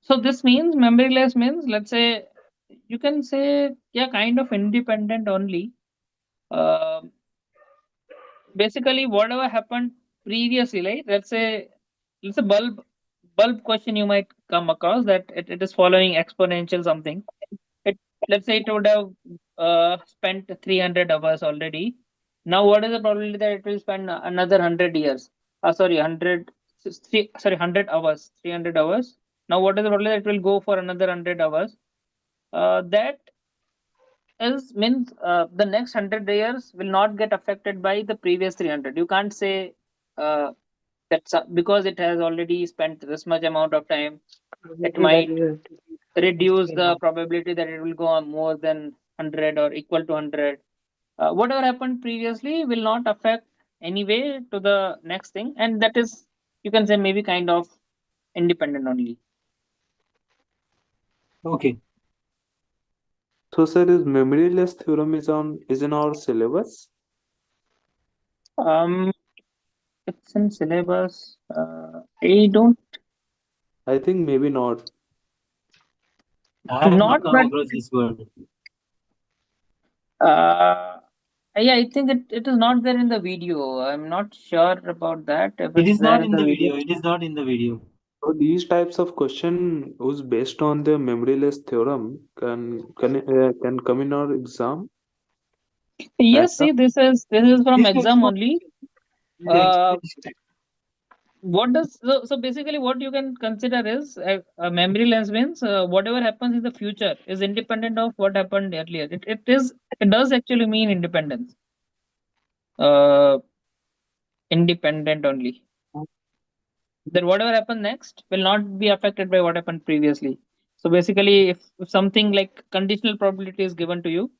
so this means memoryless means, let's say, you can say, yeah, kind of independent only. Basically whatever happened previously, right? Let's say bulb question you might come across, that it is following exponential something. Let's say it would have spent 300 hours already. Now what is the probability that it will spend another 100 years? Sorry, 100 hours, 300 hours. Now what is the probability that it will go for another 100 hours? That is means the next 100 years will not get affected by the previous 300. You can't say that because it has already spent this much amount of time, it might reduce the probability that it will go on more than 100 or equal to 100. Whatever happened previously will not affect anyway to the next thing, and that is, you can say, maybe kind of independent only. Okay. So, sir, is memoryless theorem is in our syllabus? It's in syllabus. I don't. I think maybe not. I have Not, not come but across this word. yeah, I think it is not there in the video. I'm not sure about that. If It it's is there not in in the the video. video. It is not in the video. So these types of question was based on the memoryless theorem can come in our exam. Yes, see, this is from This exam explains. only. This Uh, explains. what does so basically what you can consider is a memory lens means whatever happens in the future is independent of what happened earlier. It does actually mean independence. Uh, Independent only. Then whatever happened next will not be affected by what happened previously. So basically, if something like conditional probability is given to you,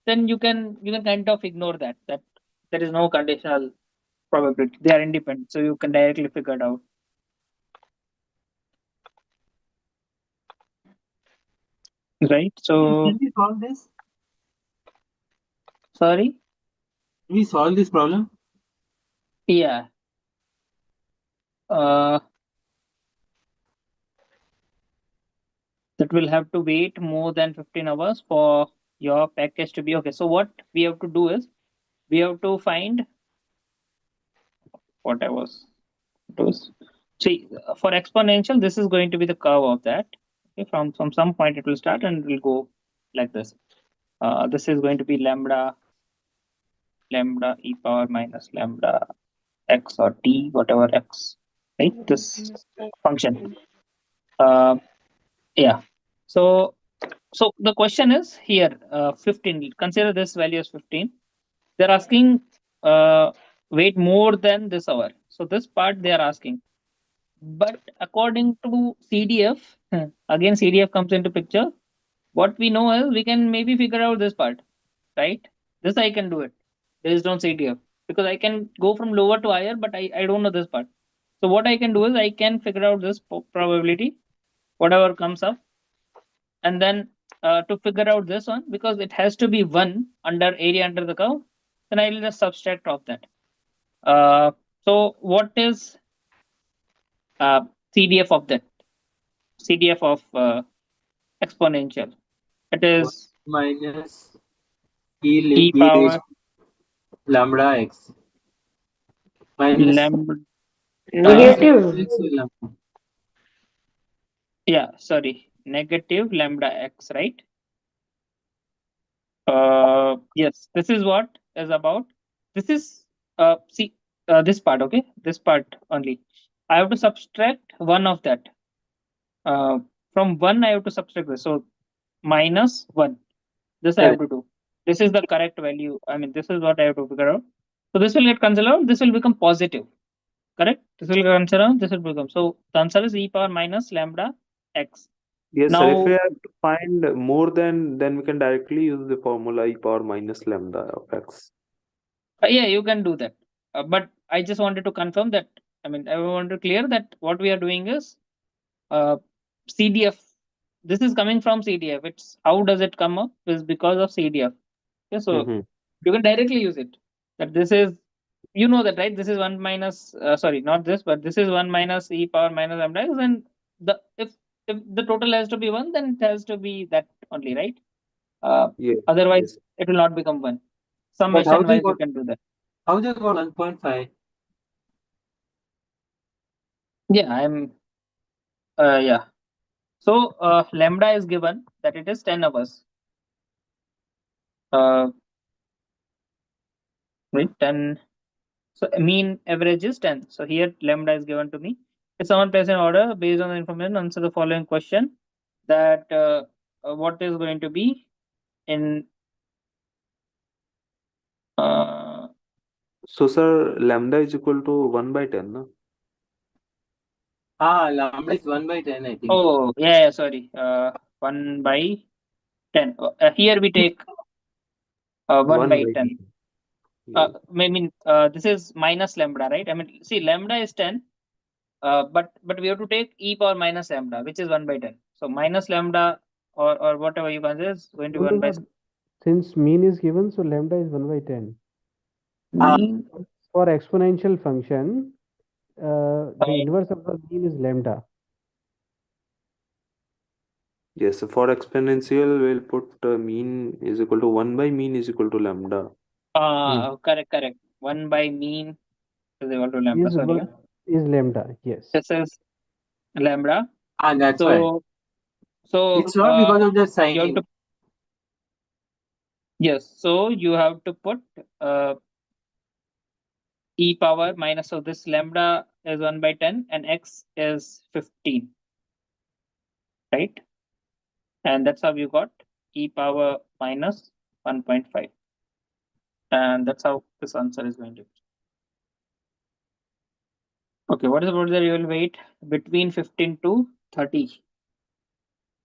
then you can kind of ignore that there is no conditional probability. They are independent, so you can directly figure it out. Right. So Can we solve this? sorry. Can we solve this problem? Yeah. Uh, that will have to wait more than 15 hours for your package to be okay. So what we have to do is we have to find what I was doing. See, for exponential, this is going to be the curve of that. Okay, from some point it will start and it will go like this. This is going to be lambda e power minus lambda x or t, whatever x, right? This function. Yeah. So the question is here, 15. Consider this value as 15. They're asking wait more than this hour. So this part they are asking. But according to CDF, again CDF comes into picture. What we know is we can maybe figure out this part, right? This I can do it based on CDF because I can go from lower to higher, but I don't know this part. So what I can do is I can figure out this probability, whatever comes up, and then to figure out this one, because it has to be 1 under area under the curve, then I will just subtract off that. So what is CDF of that? CDF of exponential. It is Minus e e raised power lambda x minus lambda. Negative. lambda. Yeah, sorry, negative lambda x, right? Yes, this is what is about. This is see this part, okay? This part only. I have to subtract 1 of that. From 1 I have to subtract this. So minus 1. This I have Correct. to do. This is the correct value. I mean, this is what I have to figure out. So this will get cancelled out. This will become positive. Correct? This will get cancelled out. This will become. So the answer is e power minus lambda x. Yes, sir. If we Now, have to find more then we can directly use the formula e power minus lambda of x. yeah, you can do that. But I just wanted to confirm that. I mean, I want to clear that what we are doing is CDF. This is coming from CDF. It's how does it come up? Is because of CDF. Okay, so Mm-hmm. you can directly use it. That this is, you know that, right? This is 1 minus, sorry, not this, but this is 1 minus e power minus lambda x. And if the total has to be 1, then it has to be that only, right? Yes, Otherwise, yes. it will not become 1. But how Summation they wise, you got can do that. 1.5? Yeah, yeah. So lambda is given that it is 10 hours. Right, 10. So mean average is 10. So here lambda is given to me. If someone places an order based on the information, answer the following question: that what is going to be in So sir, lambda is equal to 1 by 10, no? Lambda is 1 by 10, I think. Oh, yeah, sorry. 1 by 10. Here we take 1 by 10. This is minus lambda, right? I mean, see, lambda is 10, but we have to take e power minus lambda, which is 1 by 10. So minus lambda or whatever you consider is going to be 1 by. Since mean is given, so lambda is 1 by 10. Mean for exponential function, the inverse of the mean is lambda. Yes, for exponential, we'll put mean is equal to 1 by mean is equal to lambda. Correct. 1 by mean is equal to lambda. Is lambda, yes. This is lambda. That's so, why. So It's not because of the sign. Yes, so you have to put e power minus, so this lambda is 1 by 10 and x is 15, right? And that's how you got e power minus 1.5. And that's how this answer is going to be. Okay, what is about the real weight? Between 15 to 30.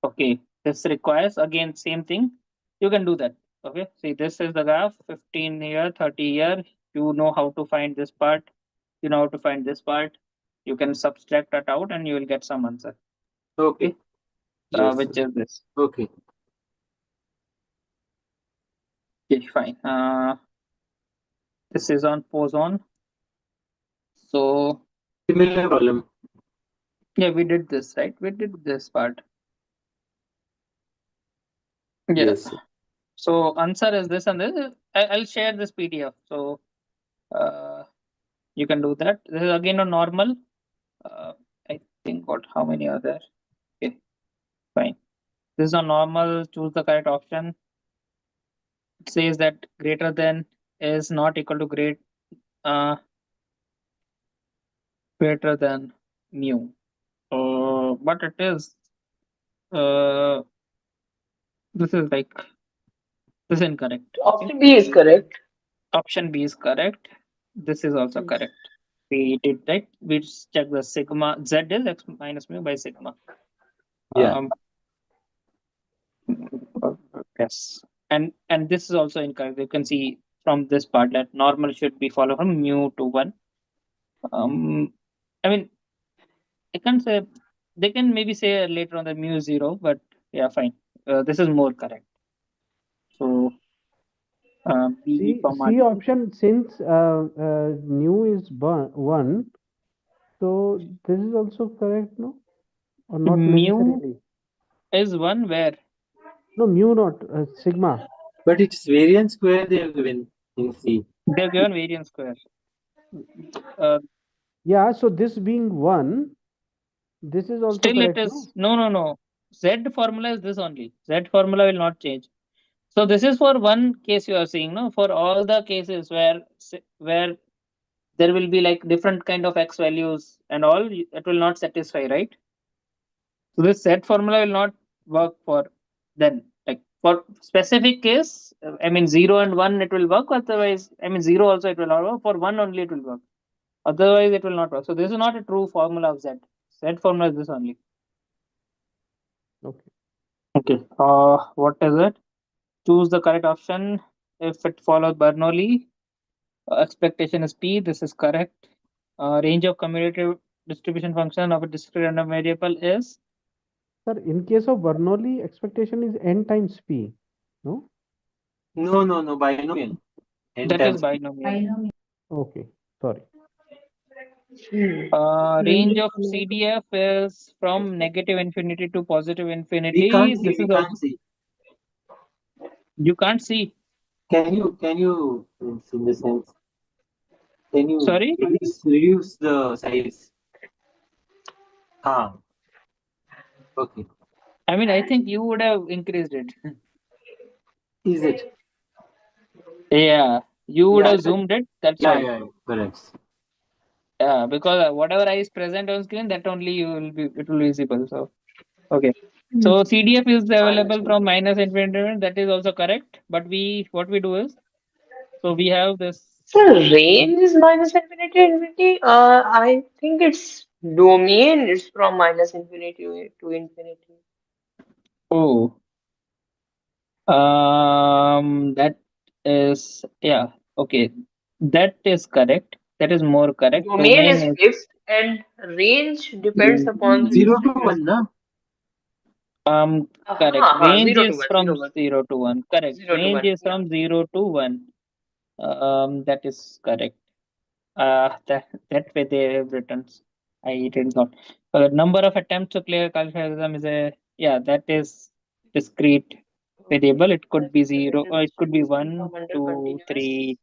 Okay, this requires, again, same thing. You can do that. Okay, see, this is the graph, 15 here, 30 here. You know how to find this part. You know how to find this part. You can subtract that out and you will get some answer. Okay. Yes, which is this. Okay. Okay, fine. This is on Poisson. So similar problem. Yeah, we did this, right? We did this part. Yeah. Yes. So answer is this and this. I'll share this PDF. So you can do that. This is again a normal. I think how many are there? Okay, fine. This is a normal. Choose the correct option. It says that greater than is not equal to greater than mu. But it is. This is incorrect. Option B is correct. Option B is correct. This is also correct. We did right. We check the sigma. Z is x minus mu by sigma. Yeah. Yes. And this is also incorrect. You can see from this part that normal should be followed from mu to 1. I mean, I can't say, they can maybe say later on that mu is 0, but yeah, fine. This is more correct. So B, C option, since nu is 1, so this is also correct, no? Or not necessarily? Is 1 where? No, mu not, sigma. But it's variance square they have given in C. They have given variance square. Yeah, so this being 1, this is also still correct, it is no. Z formula is this only. Z formula will not change. So this is for one case you are seeing, no? For all the cases where there will be like different kind of x values and all, it will not satisfy, right? So this Z formula will not work for then. Like for specific case, I mean 0 and 1 it will work. Otherwise, I mean 0 also it will not work. For 1 only it will work. Otherwise it will not work. So this is not a true formula of Z. Z formula is this only. Okay. What is it? Choose the correct option. If it follows Bernoulli, expectation is P. This is correct. Range of commutative distribution function of a discrete random variable is? Sir, in case of Bernoulli, expectation is n times P, no? No, binomial. That is binomial. Okay, sorry. Range of CDF is from negative infinity to positive infinity. We can't see. You can't see. Can you in the sense? Can you Sorry? reduce the size? Okay. I mean, I think you would have increased it. Is it? Yeah, you would have zoomed it. That's why. Yeah, correct. Yeah, because whatever I is present on screen, that only it will be visible. So okay. So CDF is available from minus infinity. That is also correct. But what we do is, So we have this. So range is minus infinity to infinity. I think its domain is from minus infinity to infinity. Oh, that is, yeah, okay. That is correct. That is more correct. Domain Domain is is fixed and range depends upon the 0 to 1, distribution. na? correct. Range 0 to is 1, from 0 1, 0 to 1. Correct. 0 to Range 1. is Yeah. from 0 to 1. That is correct. That way they have written. I did not. Number of attempts to clear qualifier exam is a, yeah, that is discrete variable. It could be 0 or it could be Distribution 1, come under 2, continuous 3.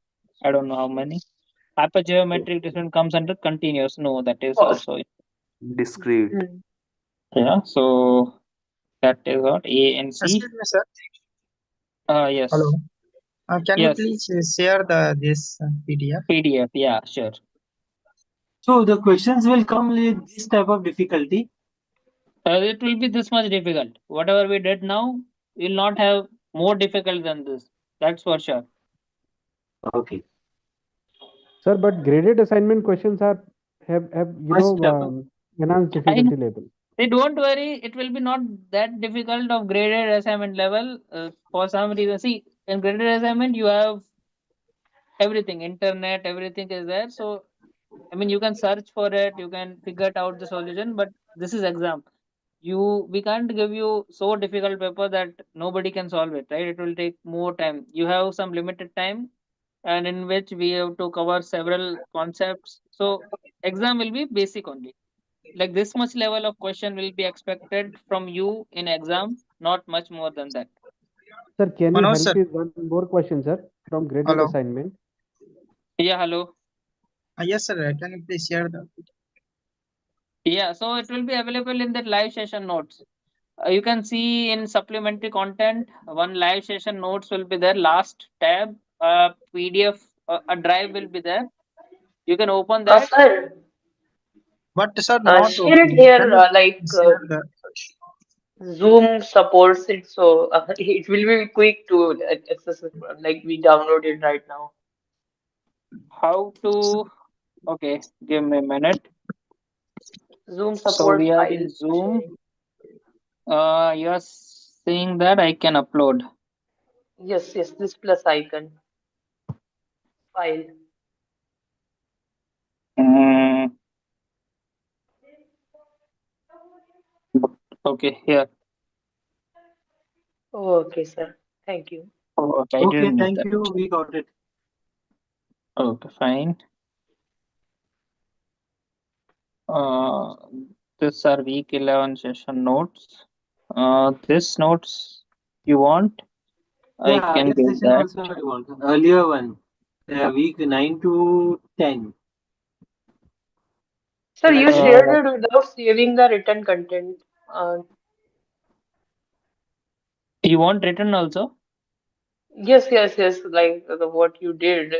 I don't know how many. Hypergeometric difference comes under continuous. No, that is cost. also, Discrete. yeah. So that is what A and C. Excuse me, sir. Hello. Yes. Can you Yes. please share this PDF? PDF. Yeah, sure. So the questions will come with this type of difficulty. It will be this much difficult. Whatever we did now, will not have more difficult than this. That's for sure. Okay. Sir, but graded assignment questions have Much tougher. enhanced I difficulty level. Hey, don't worry. It will be not that difficult of graded assignment level. For some reason, see, in graded assignment, you have everything, internet, everything is there. So, I mean, you can search for it, you can figure it out the solution. But this is exam. We can't give you so difficult paper that nobody can solve it, right? It will take more time. You have some limited time, and in which we have to cover several concepts. So, exam will be basic only. Like this much level of question will be expected from you in exam, not much more than that. Sir, can you Manoj, help sir. with one more question, sir, from graded Hello. assignment? Yeah, hello. Yes, sir. Can you please share the? Yeah, so it will be available in that live session notes. You can see in supplementary content, one live session notes will be there. Last tab, PDF, a drive will be there. You can open that. Sir, But sir, not share it open. here. Can you share the? Zoom supports it, so it will be quick to access it. Like we download it right now. How to? Okay, give me a minute. Zoom So supports we are in files Zoom. sharing. You are saying that I can upload. Yes, yes, this plus icon file. Mm, okay, here. Oh, okay, sir. Thank you. Oh, okay, I Okay, didn't need thank that. you. We got it. Okay, fine. Uh, this are week 11 session notes. This notes you want? I Yeah, can this give session that. also I want. Earlier one. Week 9 to 10. Sir, you Live session. shared it without saving the written content. You want written also? Yes, yes, yes. Like what you did,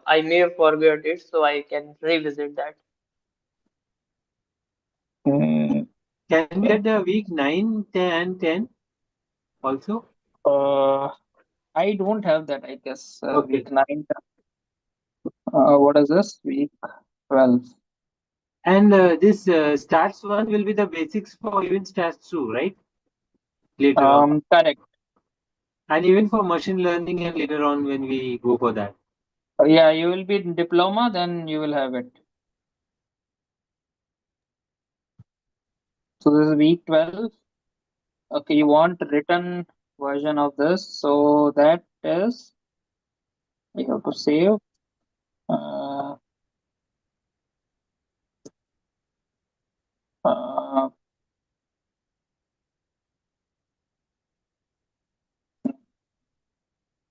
I may forget it, so I can revisit that. Mm, Can we get the week 9, 10, and 10 also? I don't have that, I guess. Okay. Week 9. What is this? Week 12. And this stats one will be the basics for even stats 2, right? Later on. Correct. And even for machine learning and later on when we go for that. Yeah, you will be in diploma, then you will have it. So this is week 12. Okay, you want written version of this. So that is, you have to save. Uh, uh,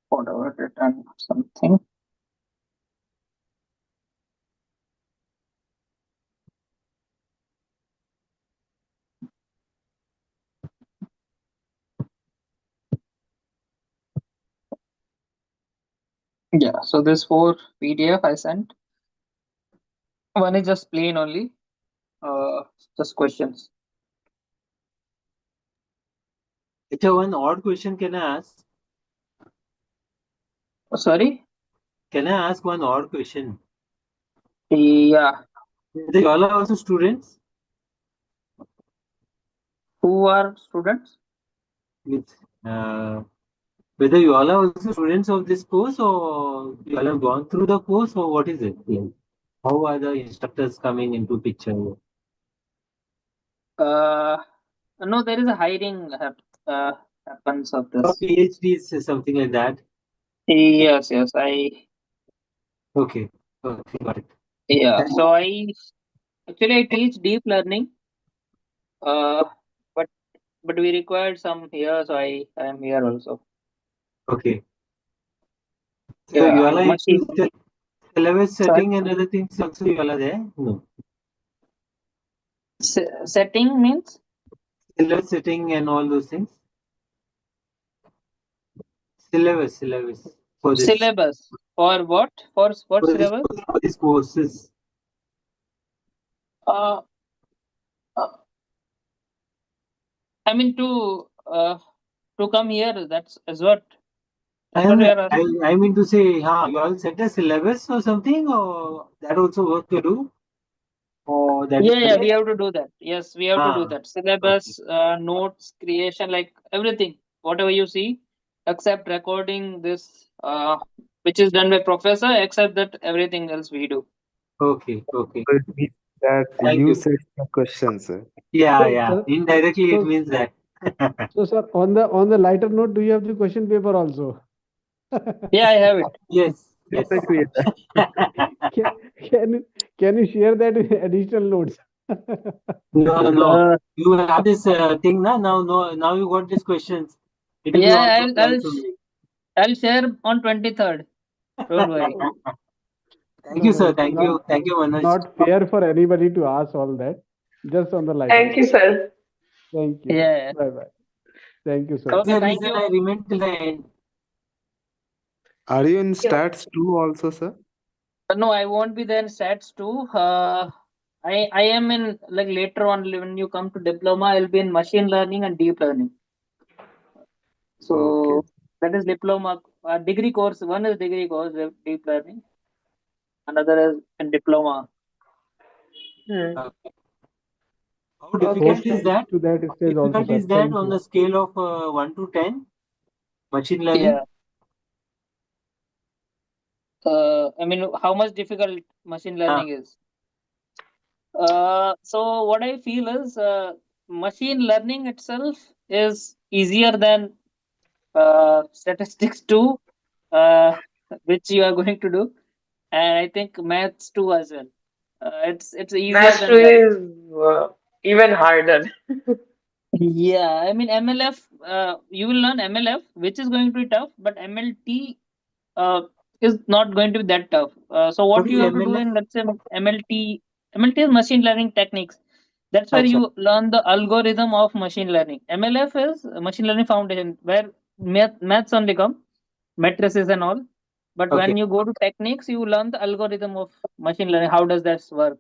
whatever written something. Yeah, so this 4 PDF I sent. One is just plain only, just questions. It's a one odd question can I ask? Sorry? Can I ask one odd question? Yeah. They all are also students Who are students? with whether you all are also students of this course or you all have gone through the course or what is it? Like, how are the instructors coming into picture? Uh, no, there is a hiring happens of Or this. PhDs, something like that. Yes, Okay, okay, got it. yeah. So I teach deep learning. Uh, but we required some here, so I am here also. Okay. So Yeah, you all are machine. into syllabus Sorry? setting and other things also you all are there? No. Setting means Syllabus setting and all those things? Syllabus for this. syllabus for what? For what For this, syllabus? for these courses. Uh, uh, I mean to come here. That's what you are asking. I mean to say, you all set a syllabus or something, or that also work to do? Or that is Yeah, we have to do that. Yes, we have to do that. okay. Syllabus, notes, creation, like everything, whatever you see, except recording this, which is done by professor, except that everything else we do. Okay, okay. So it means that Thank you you. set the question, sir. Yeah, So, yeah. sir, Indirectly, it so, means that. so, sir, on the lighter note, do you have the question paper also? Yeah, I have it. Yes, yes. Can, can you share that with additional notes? No, no. Uh, You have this thing now. Now, no. Now you got these questions. It will be all yeah, compliance only. I'll share on 23rd. Don't worry. Thank No, you, no, sir. it's Thank you. Thank you, Manoj. not fair for anybody to ask all that. Just on the lighter Thank note. you, sir. Thank you. Yeah. Bye bye. Thank you, sir. That's Okay, the thank reason you. I remained till the end. Are you in Yeah. stats 2 also, sir? No, I won't be there in stats too. I am in like later on when you come to diploma, I'll be in machine learning and deep learning. Okay. So that is diploma degree course. One is degree course deep learning. Another is in diploma. How Okay, difficult is sir. that? To that How stage also, difficult sir. is that Thank on you. the scale of 1 to 10? Machine learning? Yeah. I mean, how much difficult machine learning is. So what I feel is machine learning itself is easier than statistics too, which you are going to do, and I think maths too as well. It's easier Maths 2 than that. is even harder. Yeah, I mean MLF. You will learn MLF, which is going to be tough, but MLT is not going to be that tough. So What what is you have to do MLF? in, let's say, MLT is machine learning techniques. That's where Acha. you learn the algorithm of machine learning. MLF is machine learning foundation, where maths only come, matrices and all. But Okay. when you go to techniques, you learn the algorithm of machine learning. How does that work?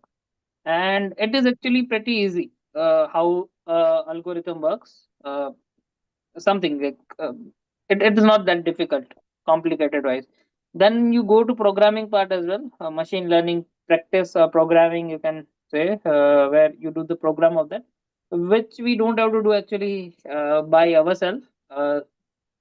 And it is actually pretty easy. How algorithm works. Something like it is not that difficult, complicated wise. Then you go to programming part as well, machine learning practice programming, you can say, where you do the program of that, which we don't have to do actually by ourselves.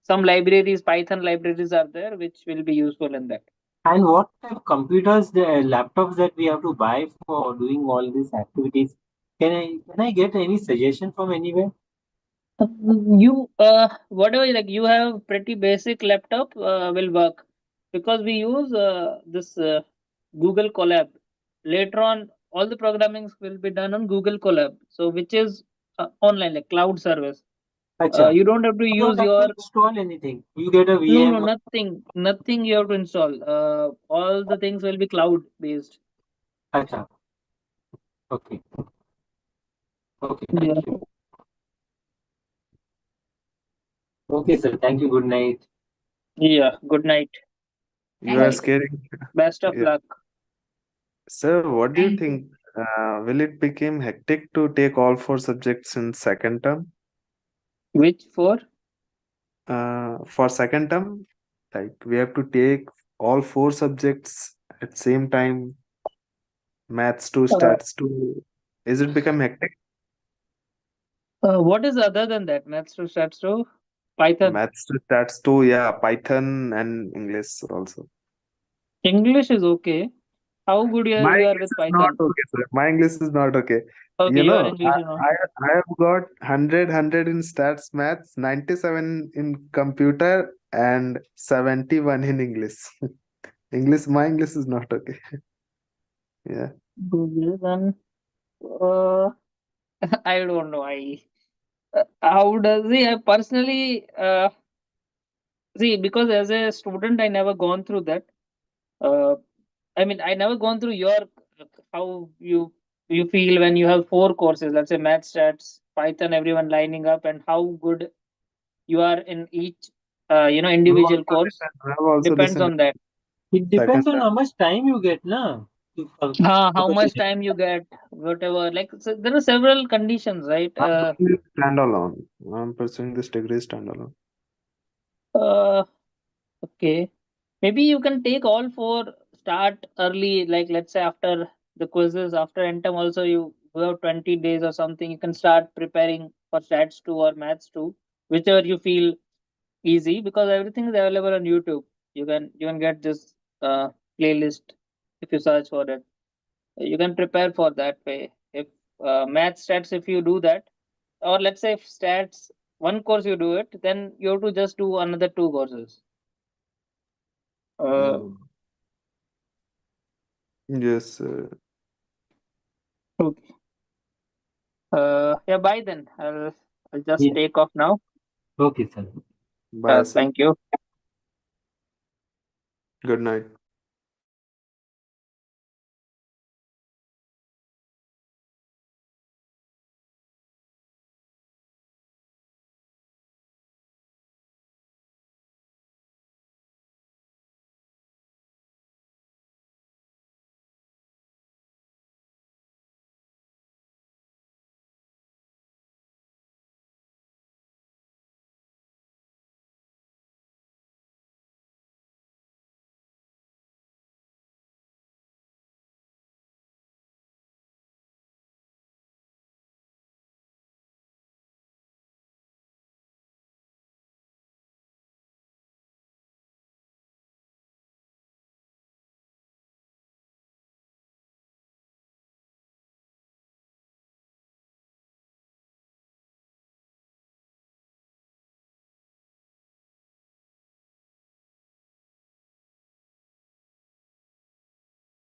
Some libraries, Python libraries are there, which will be useful in that. And what type of computers, the laptops that we have to buy for doing all these activities? Can I get any suggestion from anywhere? You whatever, like you have pretty basic laptop will work, because we use this Google Colab. Later on, all the programming will be done on Google Colab, so which is online, like cloud service. Acha. You don't have to You don't use have to your. install anything. You get a No, VM. nothing you have to install. All the things will be cloud based. Acha. Okay. Okay. Yeah. Thank you. Okay, sir. Thank you. Good night. Yeah. Good night. You Thank are you. scaring. Best of Yeah. luck. Sir, what do you Thank you. think? Will it become hectic to take all 4 subjects in second term? Which for? For second term, like we have to take all four subjects at same time, maths to Uh, stats to, is it become hectic? what is other than that? Maths to stats to Python. Maths to stats to, yeah, Python and English also. English is okay. How good My you are English with is not Python? okay, sir. My English is not okay. Okay, You your know, English is not. I have got 100 in stats maths, 97 in computer, and 71 in English. English, my English is not okay. Yeah. Okay, then uh, I don't know. How does he? I personally see, because as a student, I never gone through that. Uh, I mean, I never gone through your how you feel when you have four courses. Let's say math, stats, Python, everyone lining up, and how good you are in each I have individual also course listened. I have also depends listened on that. It second depends on time. how much time you get, na, for How much preparation. time you get, whatever. Like, so there are several conditions, right? I'm doing this standalone. I'm pursuing this degree standalone. Uh, okay. Maybe you can take all four, start early, like let's say after the quizzes, after NTEM also you have 20 days or something, you can start preparing for stats 2 or maths 2, whichever you feel easy, because everything is available on YouTube. You can get this playlist if you search for it. You can prepare for that way. If math stats, if you do that, or let's say if stats one course you do it, then you have to just do another two courses. Uh, Mm. Yes. okay. Yeah, bye then. I'll just Yeah. take off now. Okay, sir. Bye, sir. Thank you. Good night.